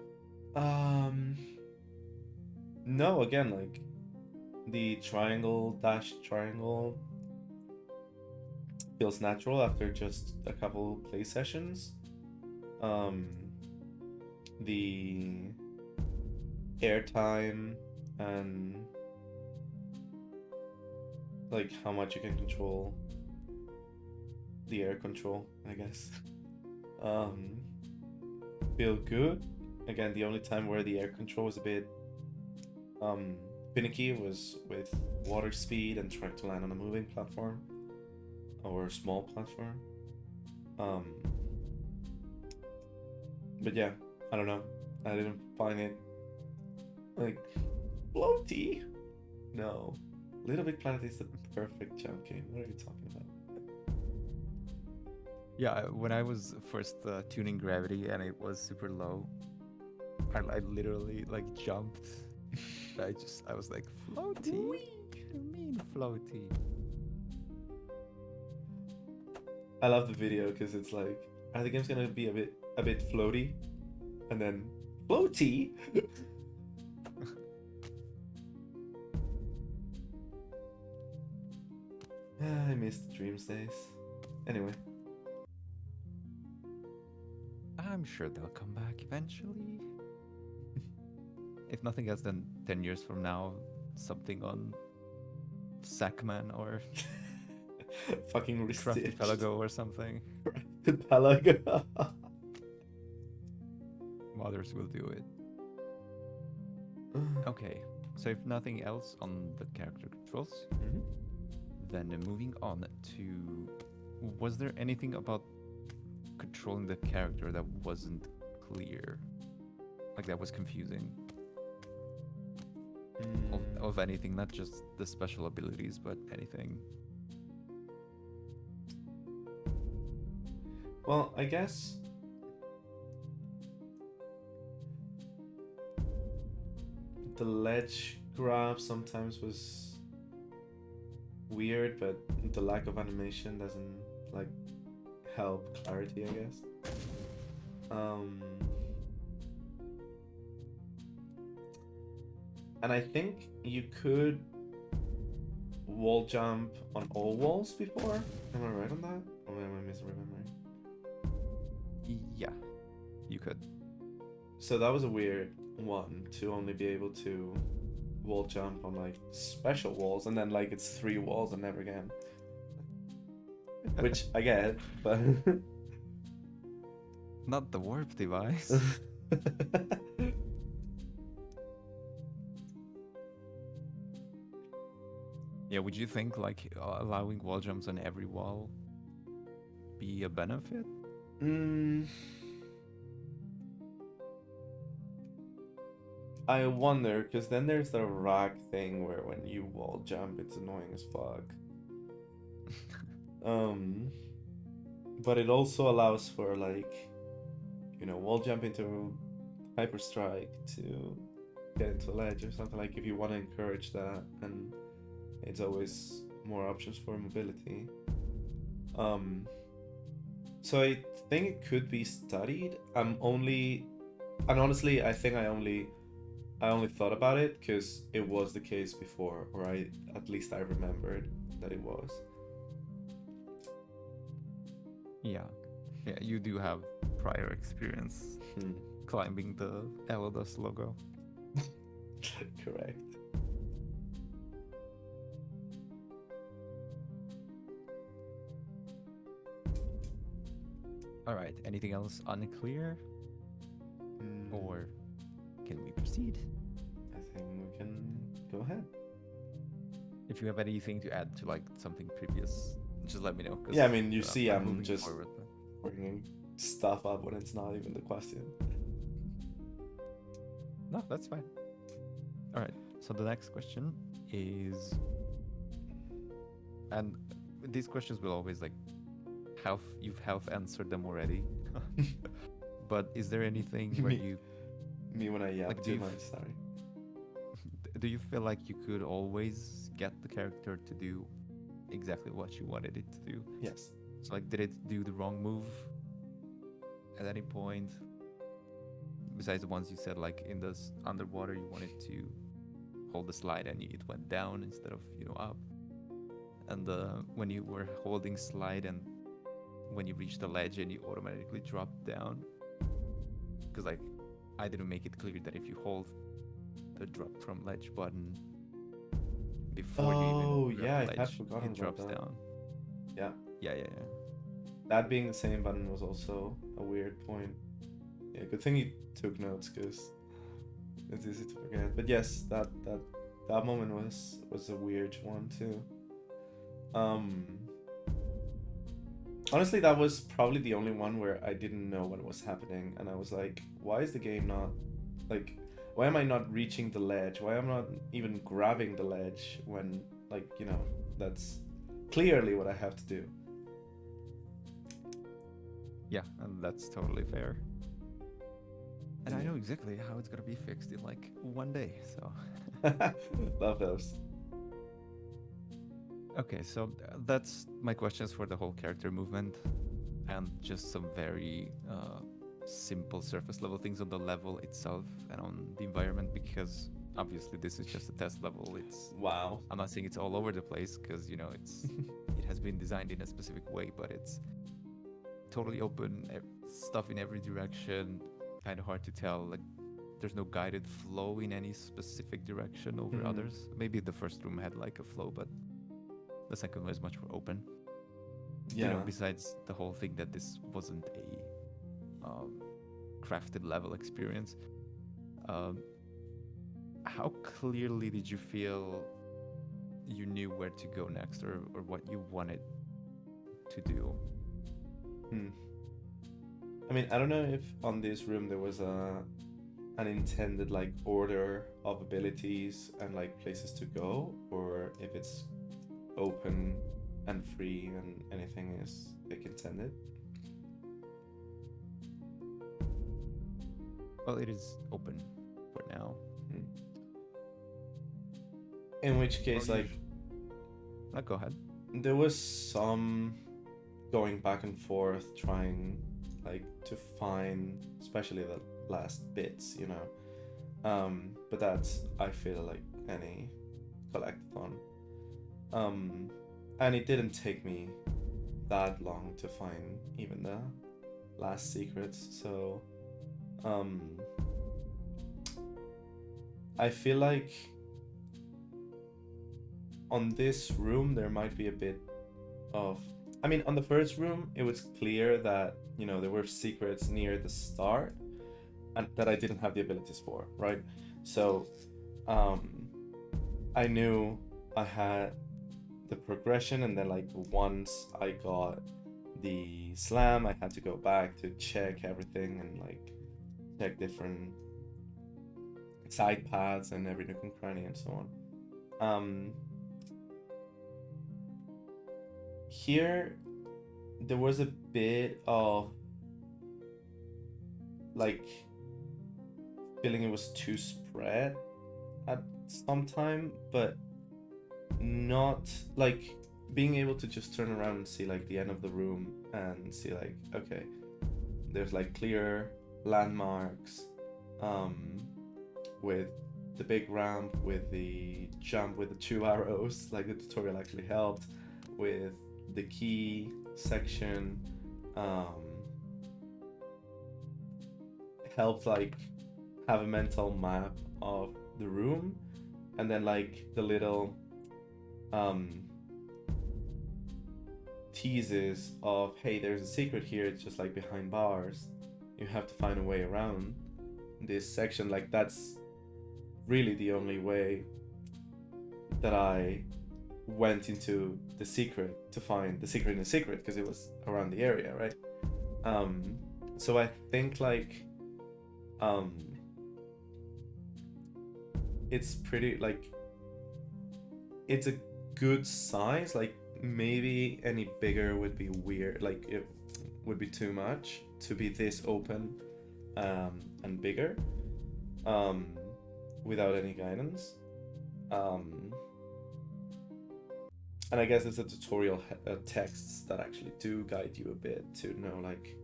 No, again, like the triangle dash triangle feels natural after just a couple play sessions. The airtime and like how much you can control the air control, I guess, feel good. Again, the only time where the air control was a bit finicky was with water speed and trying to land on a moving platform or a small platform. But yeah, I don't know. I didn't find it like floaty. No, Little Big Planet is the perfect jump game. What are you talking about? Yeah, when I was first tuning gravity and it was super low, I literally like jumped. I was like, floaty? What do you mean floaty? I love the video because it's like, are the games gonna be a bit a bit floaty, and then floaty. I missed Dreams days. Anyway. I'm sure they'll come back eventually. If nothing else, then 10 years from now, something on Sackman or Fucking Crafty Restitched. Pelago or something. The Pelago. Mothers will do it. Okay, so if nothing else on the character controls, Mhm. then moving on to, was there anything about controlling the character that wasn't clear? Like that was confusing? Of anything, not just the special abilities, but anything. Well, I guess the ledge grab sometimes was weird, but the lack of animation doesn't like help clarity, I guess. And I think you could wall jump on all walls before. Am I right on that? Or am I misremembering? Yeah, you could. So that was a weird one, to only be able to wall jump on like special walls, and then like it's 3 walls and never again. Which I get, but Not the warp device. Yeah, would you think like allowing wall jumps on every wall be a benefit? I wonder, because then there's the rack thing where when you wall jump, it's annoying as fuck. But it also allows for like, you know, wall jump into hyper strike to get into a ledge or something, like if you want to encourage that, and it's always more options for mobility. So I think it could be studied. And honestly, I think I only thought about it because it was the case before, or at least I remembered that it was. Yeah, you do have prior experience climbing the Elodos logo. Correct. All right, anything else unclear? Or can we proceed? I think we can go ahead. If you have anything to add to like something previous, just let me know. Yeah, I mean, you see, I'm moving just forward, bringing stuff up when it's not even the question. No, that's fine. All right, so the next question is, and these questions will always like you've half answered them already. But is there anything where you me when I yap like, too much? Sorry. Do you feel like you could always get the character to do exactly what you wanted it to do? Yes. So like, did it do the wrong move at any point? Besides the ones you said, like in the underwater, you wanted to hold the slide and it went down instead of, you know, up. And when you were holding slide and when you reached the ledge and you automatically dropped down, because like I didn't make it clear that if you hold the drop from ledge button before you even yeah, ledge, I had forgotten it drops about that. down. Yeah. Yeah. That being the same button was also a weird point. Yeah, good thing you took notes, because it's easy to forget. But yes, that moment was a weird one too. Honestly, that was probably the only one where I didn't know what was happening, and I was like, why is the game not, like, why am I not reaching the ledge? Why am I not even grabbing the ledge when, like, you know, that's clearly what I have to do. Yeah, and that's totally fair. And I know exactly how it's gonna be fixed in like one day, so. Love those. Okay, so that's my questions for the whole character movement, and just some very simple surface level things on the level itself and on the environment, because obviously this is just a test level. Wow. I'm not saying it's all over the place, because you know it has been designed in a specific way, but it's totally open, stuff in every direction, kind of hard to tell. Like there's no guided flow in any specific direction over others. Maybe the first room had like a flow, but the second one is much more open. Yeah. You know, besides the whole thing that this wasn't a crafted level experience, how clearly did you feel you knew where to go next, or what you wanted to do? I mean, I don't know if on this room there was an intended like order of abilities and like places to go, or if it's open and free and anything is like intended. Well, it is open for now. In which case, like, go ahead. there was some going back and forth trying like to find especially the last bits, you know, but that's, I feel like, any collectathon, and it didn't take me that long to find even the last secrets, so I feel like on this room there might be a bit of, I mean, on the first room it was clear that, you know, there were secrets near the start and that I didn't have the abilities for, right? So I knew I had the progression, and then like once I got the slam I had to go back to check everything and like check different side paths and every nook and cranny and so on. Here there was a bit of like feeling it was too spread at some time, but not like being able to just turn around and see like the end of the room and see like, okay, there's like clear landmarks with the big ramp, with the jump with the 2 arrows, like the tutorial actually helped with the key section, helped like have a mental map of the room, and then like the little teases of, hey, there's a secret here, it's just like behind bars, you have to find a way around this section. Like that's really the only way that I went into the secret to find the secret in the secret, because it was around the area, right? So I think like it's pretty like, it's a good size. Like maybe any bigger would be weird, like it would be too much to be this open and bigger without any guidance. And I guess it's a tutorial texts that actually do guide you a bit to know, like,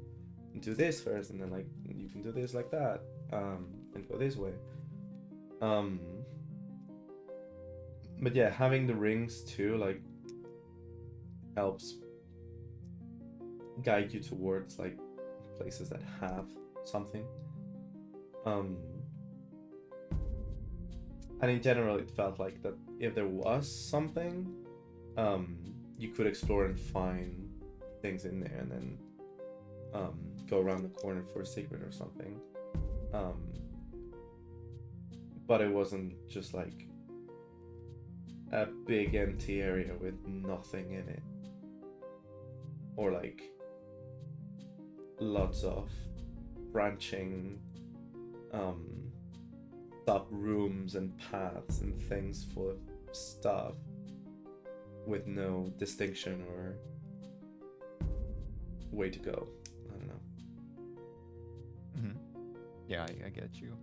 do this first and then like you can do this like that, and go this way. But yeah, having the rings too like helps guide you towards like places that have something. And in general it felt like that if there was something, you could explore and find things in there and then go around the corner for a secret or something. But it wasn't just like a big empty area with nothing in it, or like lots of branching sub rooms and paths and things full of stuff with no distinction or way to go. I don't know. Yeah, I get you.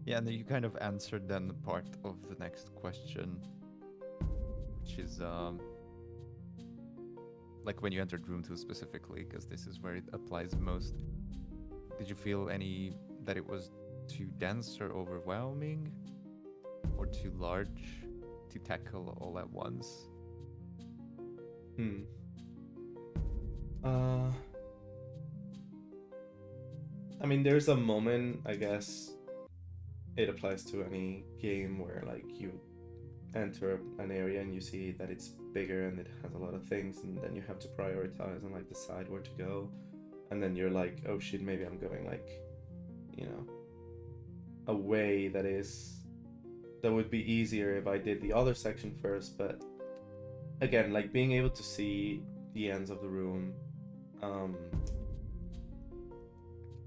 Yeah, and you kind of answered then the part of the next question, which is like when you entered room 2 specifically, because this is where it applies most, did you feel any that it was too dense or overwhelming, or too large to tackle all at once? I mean, there's a moment, I guess it applies to any game, where like you enter an area and you see that it's bigger and it has a lot of things, and then you have to prioritize and like decide where to go, and then you're like, oh shit, maybe I'm going like, you know, a way that would be easier if I did the other section first. But again, like being able to see the ends of the room,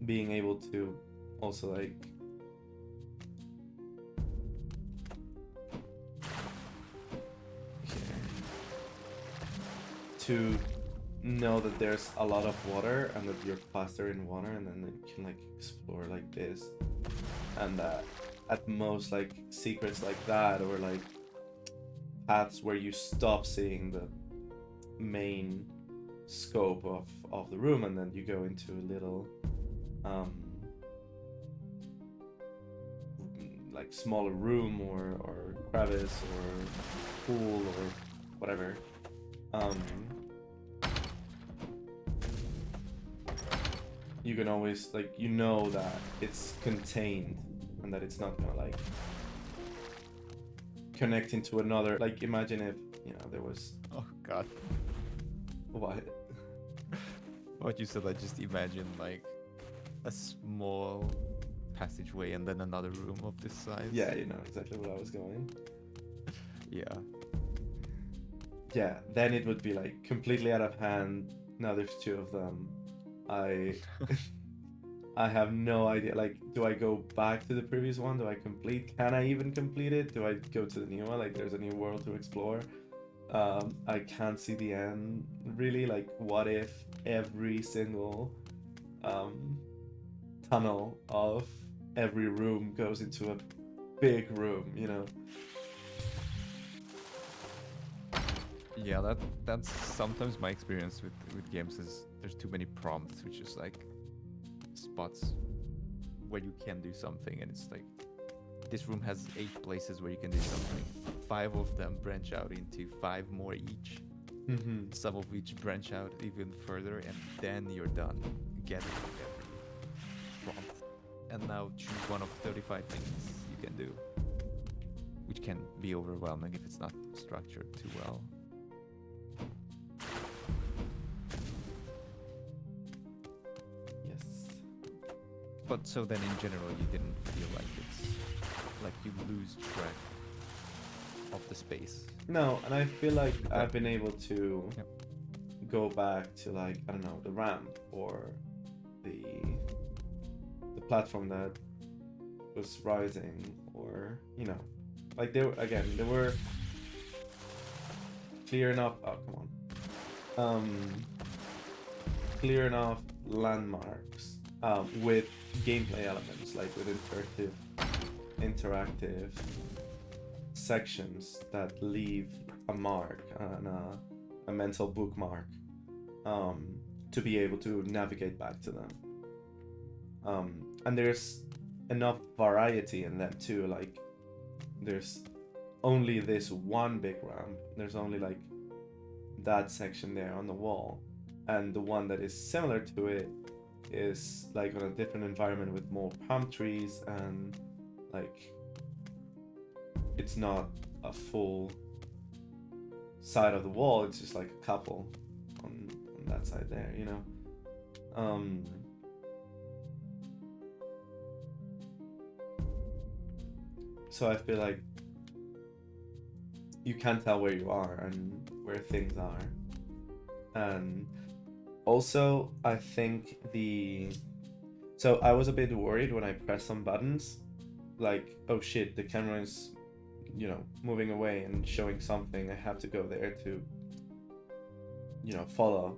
being able to also like to know that there's a lot of water and that you're faster in water, and then you can like explore like this, and at most like secrets like that, or like paths where you stop seeing the main scope of the room, and then you go into a little like smaller room or crevice or pool or whatever. You can always like, you know that it's contained and that it's not gonna like connect into another. Like imagine if, you know, there was, Oh god. what? What you said, I just imagine like a small passageway and then another room of this size. Yeah, you know exactly where I was going. Yeah. Yeah, then it would be like completely out of hand. Now there's two of them. I have no idea. Like, do I go back to the previous one? Do I complete? Can I even complete it? Do I go to the new one? Like, there's a new world to explore. I can't see the end really. Like, what if every single tunnel of every room goes into a big room, you know? Yeah, that's sometimes my experience with games is there's too many prompts, which is like spots where you can do something, and it's like this room has 8 places where you can do something. 5 of them branch out into 5 more each. Mm-hmm. Some of which branch out even further, and then you're done getting every prompt. And now choose one of 35 things you can do, which can be overwhelming if it's not structured too well. Yes. But so then in general you didn't feel like it's like you lose track of the space. No, and I feel like I've been able to Yep. go back to like, I don't know, the ramp or the platform that was rising, or you know, like there were clear enough. Oh, come on. Clear enough landmarks with gameplay elements, like with interactive sections that leave a mark and a mental bookmark, to be able to navigate back to them. And there's enough variety in them too. Like there's only this one big ramp. There's only like that section there on the wall, and the one that is similar to it is like on a different environment with more palm trees, and like it's not a full side of the wall, it's just like a couple on that side there, you know. So I feel like you can tell where you are and where things are. And also I think so I was a bit worried when I pressed some buttons, like, oh shit, the camera is, you know, moving away and showing something. I have to go there to, you know, follow.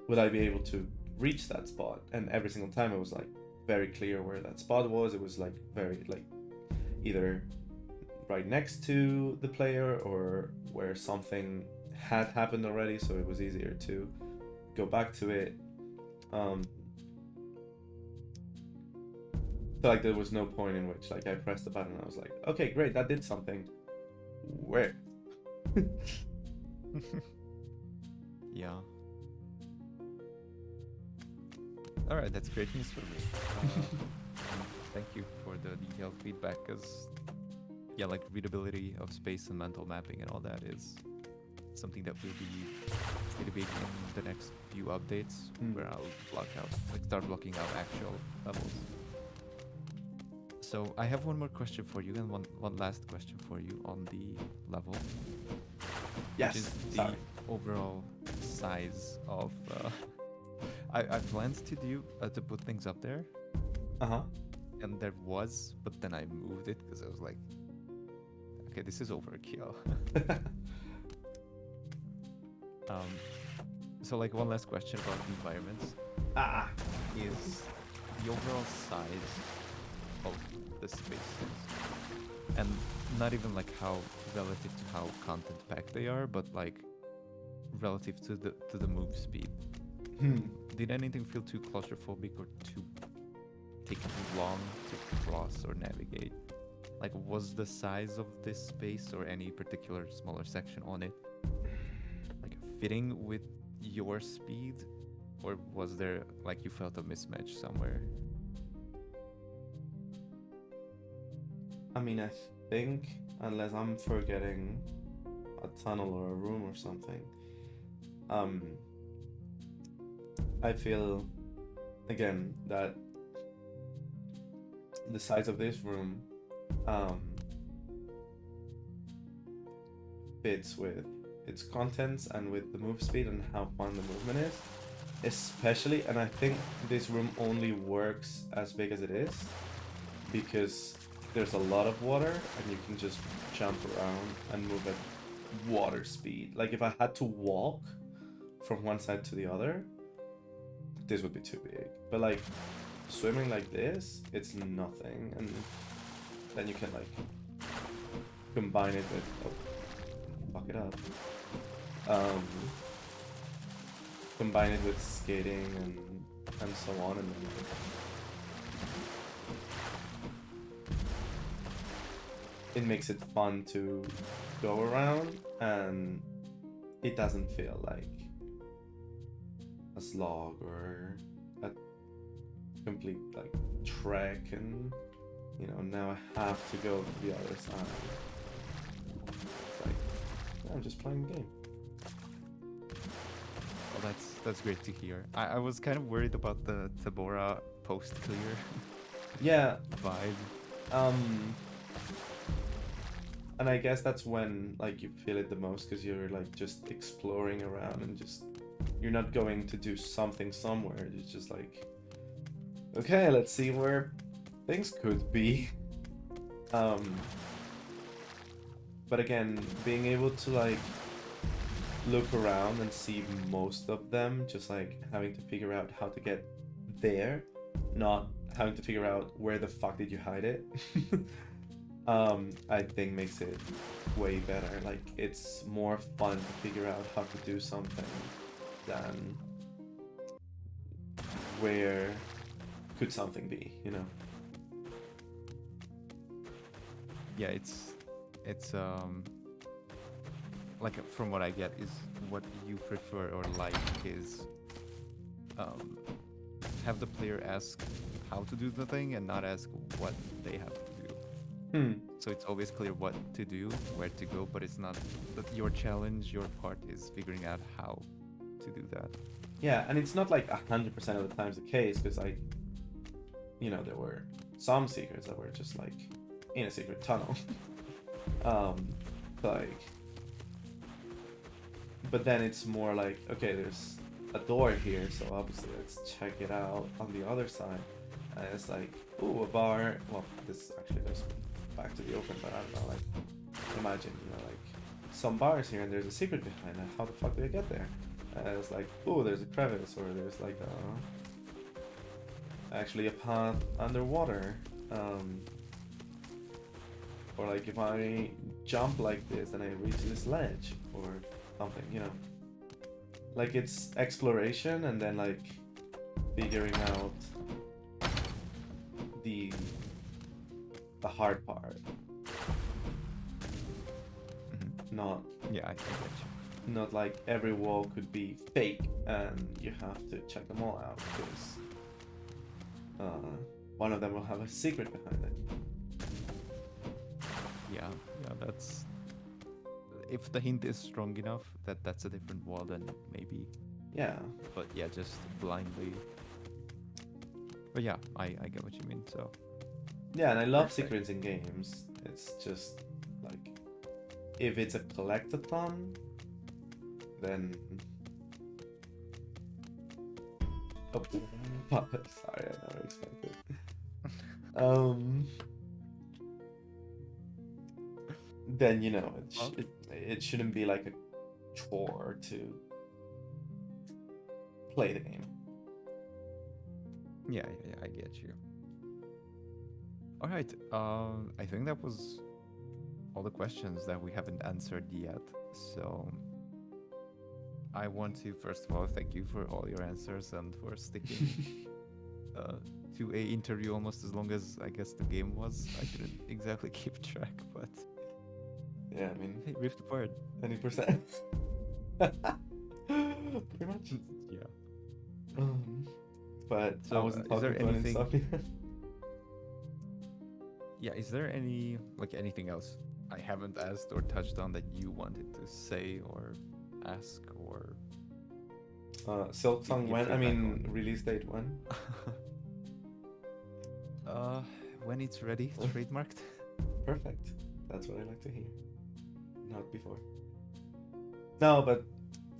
Would I be able to reach that spot? And every single time it was like very clear where that spot was. It was like very like either right next to the player or where something had happened already, so it was easier to go back to it. So like there was no point in which like I pressed the button and I was like, okay, great, that did something. Where? Yeah. All right, that's great news for me. Thank you for the detailed feedback, because yeah, like readability of space and mental mapping and all that is something that will be pretty big in the next few updates, where I'll start blocking out actual levels. So I have one more question for you, and one last question for you on the level. Yes. Which is the Sorry. overall size of. I planned to put things up there, and there was, but then I moved it because I was like, okay, this is overkill. So like one last question about the environments is the overall size of the spaces, and not even like how relative to how content packed they are, but like relative to the move speed. Did anything feel too claustrophobic or too taking too long to cross or navigate? Like, was the size of this space or any particular smaller section on it like fitting with your speed, or was there like you felt a mismatch somewhere? I mean, I think, unless I'm forgetting a tunnel or a room or something, I feel, again, that the size of this room fits with its contents and with the move speed and how fun the movement is. Especially, and I think this room only works as big as it is because there's a lot of water and you can just jump around and move at water speed. Like if I had to walk from one side to the other, this would be too big. But like swimming like this, it's nothing. And then you can like combine it with, oh, fuck it up. Combine it with skating and so on, and then it makes it fun to go around, and it doesn't feel like a slog or a complete like trek, and you know, now I have to go to the other side. It's like, I'm just playing the game. Well, that's great to hear. I was kind of worried about the Tabora post clear Yeah. vibe. And I guess that's when like you feel it the most, because you're like just exploring around and just you're not going to do something somewhere. It's just like, okay, let's see where things could be. But again, being able to like look around and see most of them, just like having to figure out how to get there, not having to figure out where the fuck did you hide it. I think makes it way better. Like it's more fun to figure out how to do something than where could something be, you know? Yeah, it's like from what I get is what you prefer or like is have the player ask how to do the thing and not ask what they have to do. So it's always clear what to do, where to go, but it's not that your challenge, your part is figuring out how to do that. Yeah, and it's not like 100% of the times the case, because like, you know, there were some secrets that were just like in a secret tunnel. Like, but then it's more like, okay, there's a door here, so obviously let's check it out on the other side. And it's like, ooh, a bar. Well, this actually goes back to the open, but I don't know, like, imagine, you know, like some bars here and there's a secret behind it. How the fuck did I get there? And it's like, ooh, there's a crevice, or there's like actually a path underwater. Or like if I jump like this and I reach this ledge, or something, you know. Like it's exploration and then like figuring out the hard part. Not Yeah, I get you. not like every wall could be fake and you have to check them all out because one of them will have a secret behind it. Yeah, that's if the hint is strong enough that's a different wall, then maybe. Yeah. But yeah, just blindly. But yeah, I get what you mean. So Yeah, and I love Perfect. secrets in games. It's just like if it's a collectathon, then oh, sorry, I never expected. Then you know it shouldn't be like a chore to play the game. yeah, I get you. All right, I think that was all the questions that we haven't answered yet. So I want to first of all thank you for all your answers and for sticking to a interview almost as long as I guess the game was. I didn't exactly keep track, but Yeah, I mean, hey, Rift Apart. 20%. Pretty much. Yeah. But I So, wasn't is there talking to an anything- insomnia. Yeah, is there anything else I haven't asked or touched on that you wanted to say or ask or Silk Song give when? I feedback mean, on? release date when? when it's ready, trademarked? Perfect. That's what I like to hear. Not before. No, but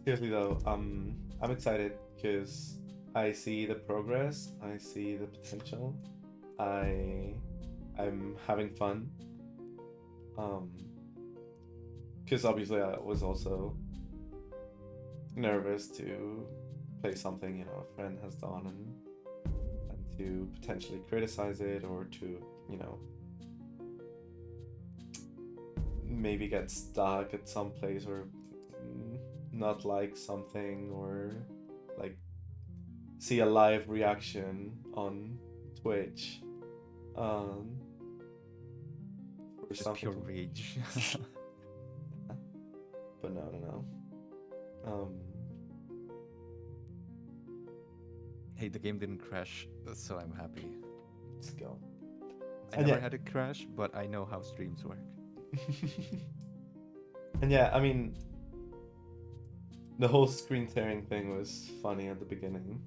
seriously though, I'm excited because I see the progress. I see the potential. I'm having fun. Because obviously I was also nervous to play something, you know, a friend has done and to potentially criticize it or to, you know, maybe get stuck at some place or not like something or like see a live reaction on Twitch. For Just something pure to- rage. But no. Hey, the game didn't crash, so I'm happy. Let's go. I And never yeah- had a crash, but I know how streams work. And yeah, I mean, the whole screen tearing thing was funny at the beginning.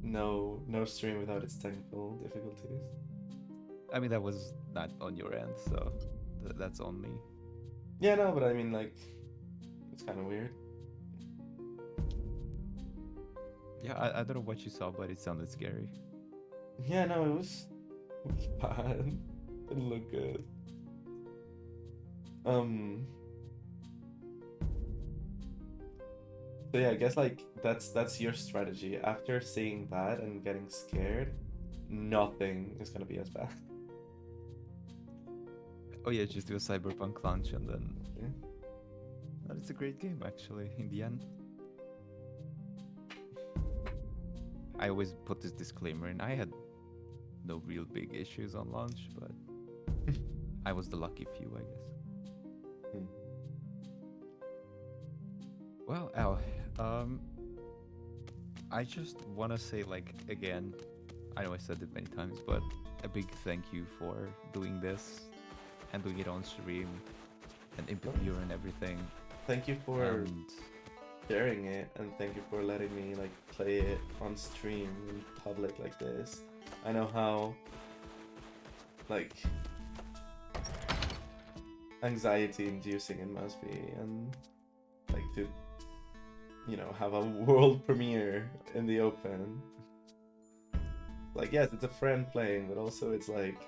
No stream without its technical difficulties. I mean, that was not on your end, so that's on me. Yeah, no, but I mean, like, it's kind of weird. Yeah, I don't know what you saw, but it sounded scary. Yeah, no, it was bad. Didn't look good. So yeah, I guess like that's your strategy. After seeing that and getting scared, nothing is gonna be as bad. Oh yeah, just do a Cyberpunk launch and then... Yeah. But it's a great game, actually, in the end. I always put this disclaimer in. I had no real big issues on launch, but I was the lucky few, I guess. Hmm. Well, Al, I just want to say, like, again, I know I said it many times, but a big thank you for doing this and doing it on stream and input viewer and everything. Thank you for And sharing it, and thank you for letting me like play it on stream in public like this. I know how like anxiety inducing it must be, and like to, you know, have a world premiere in the open. Like, yes, it's a friend playing, but also it's like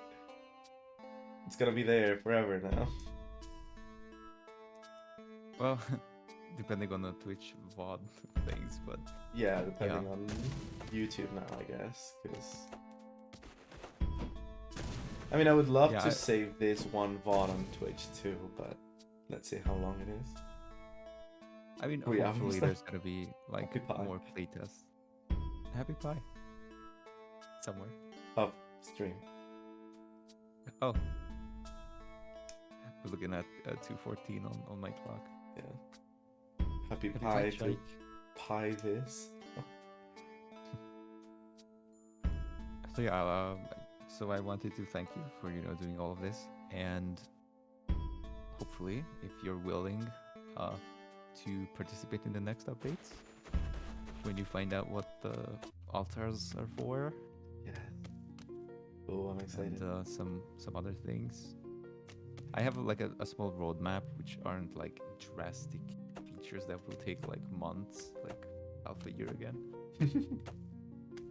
it's gonna be there forever now. well, depending on the Twitch VOD things, but Yeah, depending Yeah. on YouTube now, I guess. Because I mean, I would love Yeah, to I- save this one VOD on Twitch too, but let's see how long it is. I mean, Three hopefully hours. there's gonna be like Happy pie. more playtests. Happy pie. Somewhere. Off stream. Oh. We're looking at 2:14 on my clock. Yeah. Happy Happy pie to Chike. pie this. So yeah, so I wanted to thank you for doing all of this, and hopefully, if you're willing to participate in the next updates, when you find out what the altars are for, Yeah. Oh, I'm excited. and some other things. I have like a small roadmap, which aren't like drastic features that will take like months, like half a year again.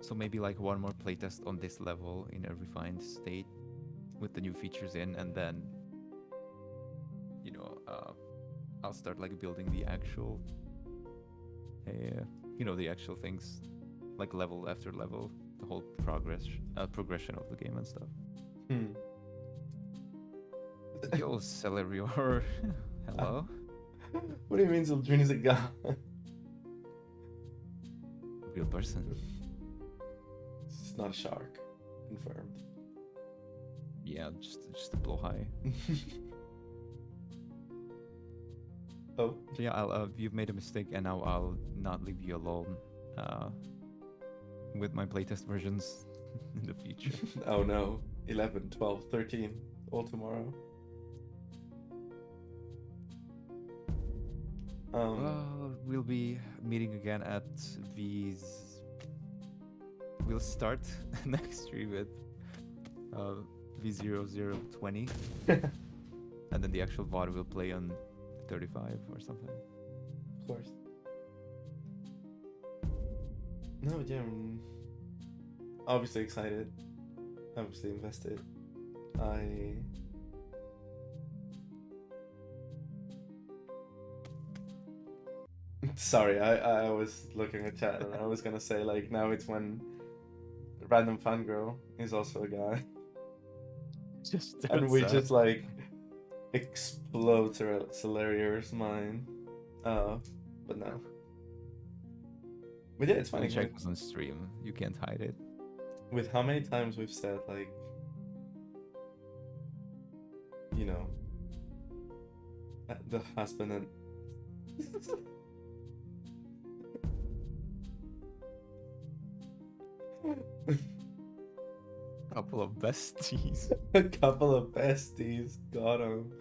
So maybe like one more playtest on this level in a refined state with the new features in, and then I'll start like building the actual the actual things, like level after level, the whole progression of the game and stuff. Yo, Celerior. Hello. What do you mean Zildren is a god? Real person. It's not a shark. Confirmed. Yeah, just to blow high. Oh. So yeah, you've made a mistake, and now I'll not leave you alone with my playtest versions in the future. Oh no. 11, 12, 13. All tomorrow. We'll be meeting again at V's. We'll start next stream with V0020, and then the actual VOD will play on 35 or something. Of course. No, yeah, I'm obviously excited. Obviously invested. Sorry, I was looking at chat and I was gonna say like now it's when random fangirl is also a guy. Just And we just like explode Celerior's mind. But no. But yeah, it's funny. Check was on stream. You can't hide it. With how many times we've said like, the husband and Couple of besties. a couple of besties got him.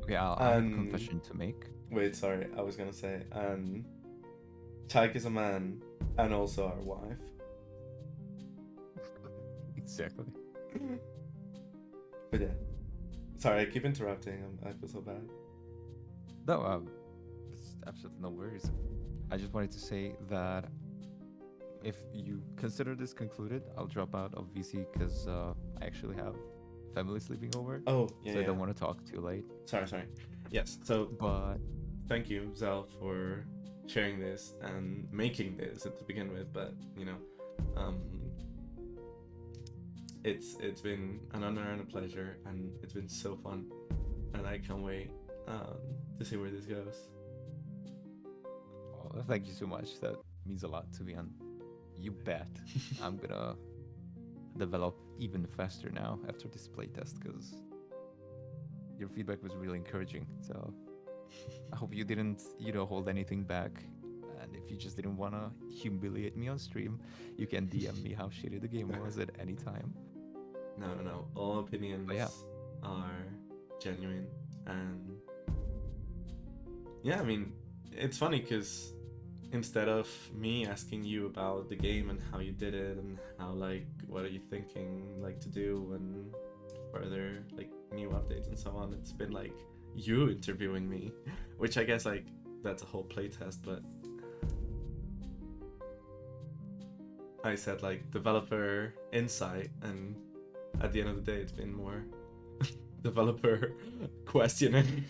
Okay, I have a confession to make. Wait, sorry, I was gonna say, Tyke is a man and also our wife. Exactly. But yeah, sorry, I keep interrupting. I feel so bad. No, it's absolutely no worries. I just wanted to say that if you consider this concluded, I'll drop out of VC because I actually have family sleeping over. Oh, yeah. So I don't want to talk too late. Sorry. Yes. So, But thank you, Zal, for sharing this and making this to begin with. But it's been an honor and a pleasure, and it's been so fun, and I can't wait to see where this goes. oh, thank you so much. That means a lot to me, and you bet I'm gonna develop even faster now after this playtest because your feedback was really encouraging. So I hope you didn't, hold anything back. And if you just didn't want to humiliate me on stream, you can DM me how shitty the game was at any time. No. All opinions are genuine, and yeah, I mean, it's funny because instead of me asking you about the game and how you did it and how like what are you thinking like to do and further like new updates and so on, it's been like you interviewing me, which I guess like that's a whole playtest, but I said like developer insight, and at the end of the day it's been more developer questioning.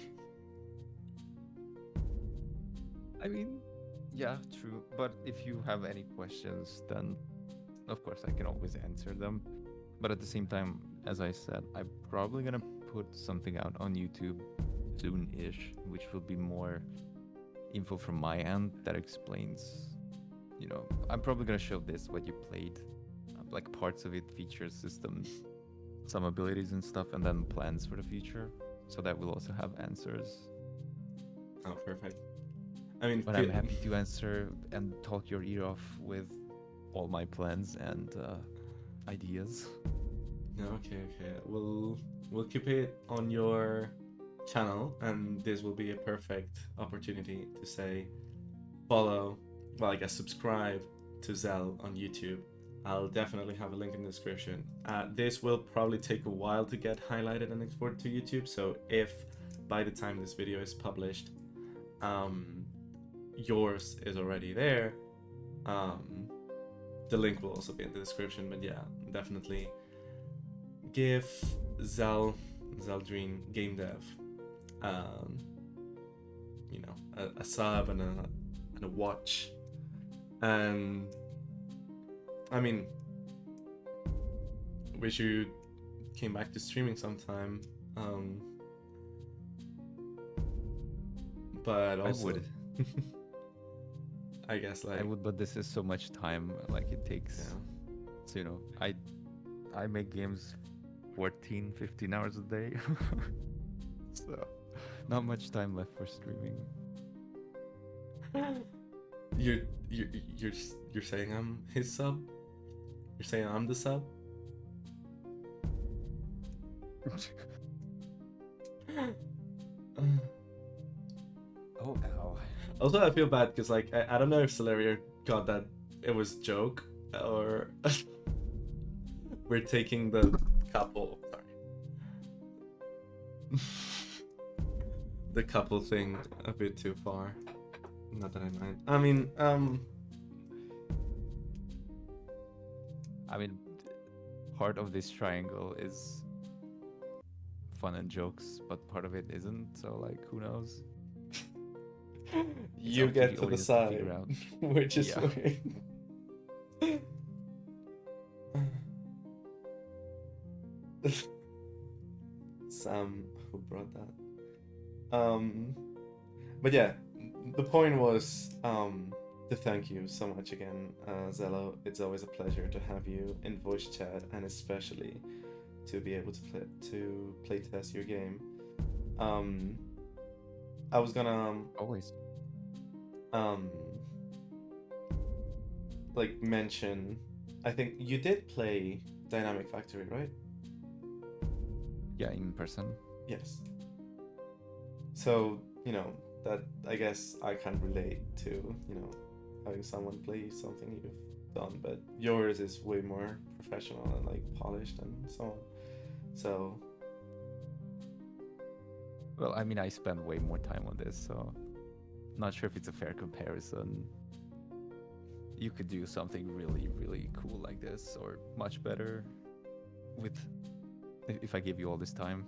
I mean, yeah, true. But if you have any questions, then of course, I can always answer them. But at the same time, as I said, I'm probably gonna put something out on YouTube soon-ish, which will be more info from my end that explains, I'm probably gonna show this what you played, like parts of it, features, systems, some abilities and stuff, and then plans for the future. So that will also have answers. Oh, perfect. I mean, But I'm happy to answer and talk your ear off with all my plans and ideas. Okay. We'll keep it on your channel, and this will be a perfect opportunity to say follow. Well, I guess subscribe to Zel on YouTube. I'll definitely have a link in the description. This will probably take a while to get highlighted and exported to YouTube, so if by the time this video is published, yours is already there, the link will also be in the description. But yeah, definitely give Zeldrene Game Dev, a sub and a watch. And I mean, wish you came back to streaming sometime. But also, I would. I guess I would, but this is so much time. Like it takes. Yeah. So I make games 14, 15 hours a day. So not much time left for streaming. You're saying I'm his sub? You're saying I'm the sub? Oh, ow. Also, I feel bad because I don't know if Celeria got that it was joke or we're taking the couple. Sorry. The couple thing a bit too far. Not that I mind. I mean, part of this triangle is fun and jokes, but part of it isn't. So, like, who knows? You get to decide which is weird. Sam, who brought that? But yeah, the point was to thank you so much again, Zello. It's always a pleasure to have you in voice chat, and especially to be able to play test your game. I was gonna always mention, I think you did play Dynamic Factory, right? Yeah, in person. Yes. So, that I guess I can relate to, having someone play something you've done, but yours is way more professional and polished and so on. So, well, I spend way more time on this, so not sure if it's a fair comparison. You could do something really, really cool like this, or much better if I give you all this time.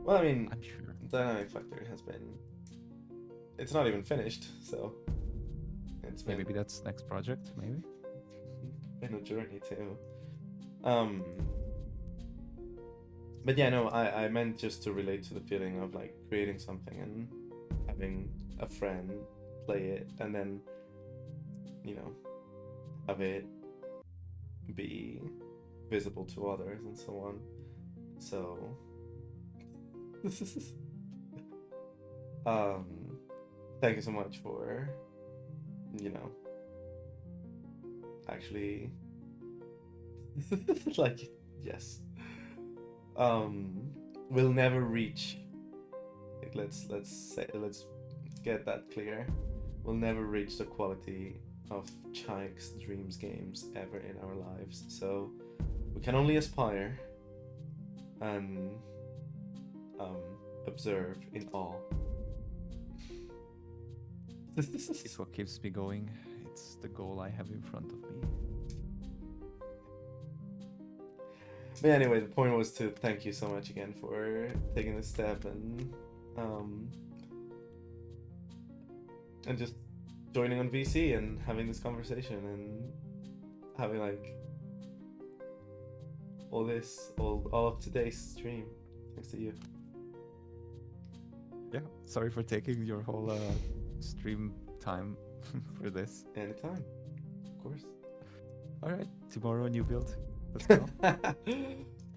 Well, I'm sure Dynamic Factory it's not even finished, so it's been, maybe that's next project, maybe. Been a journey too. But yeah, no, I meant just to relate to the feeling of creating something and having a friend play it, and then have it be visible to others and so on. So thank you so much for actually yes, we'll never reach, let's get that clear, we'll never reach the quality of Chike's Dreams games ever in our lives, so we can only aspire and observe in awe. It's what keeps me going. It's the goal I have in front of me. But anyway, the point was to thank you so much again for taking this step and just joining on VC and having this conversation, and having like all of today's stream. Thanks to you. Yeah, sorry for taking your whole stream time for this. Anytime, of course. All right, tomorrow new build. Let's go.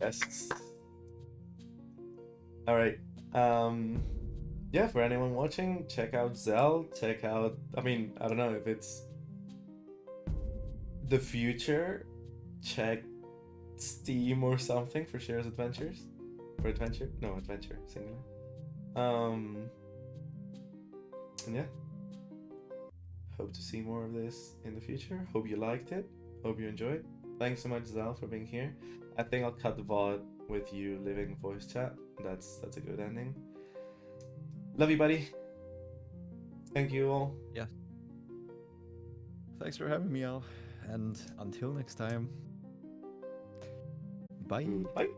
Yes. All right. Yeah, for anyone watching, check out Zell. Check out. I mean, I don't know if it's the future. Check Steam or something for Shira's Adventures. For adventure? No, adventure singular. And yeah. Hope to see more of this in the future. Hope you liked it. Hope you enjoyed. Thanks so much, Zal, for being here. I think I'll cut the VOD with you living voice chat. That's a good ending. Love you, buddy. Thank you all. Yeah. Thanks for having me, Al. And until next time. Bye. Bye.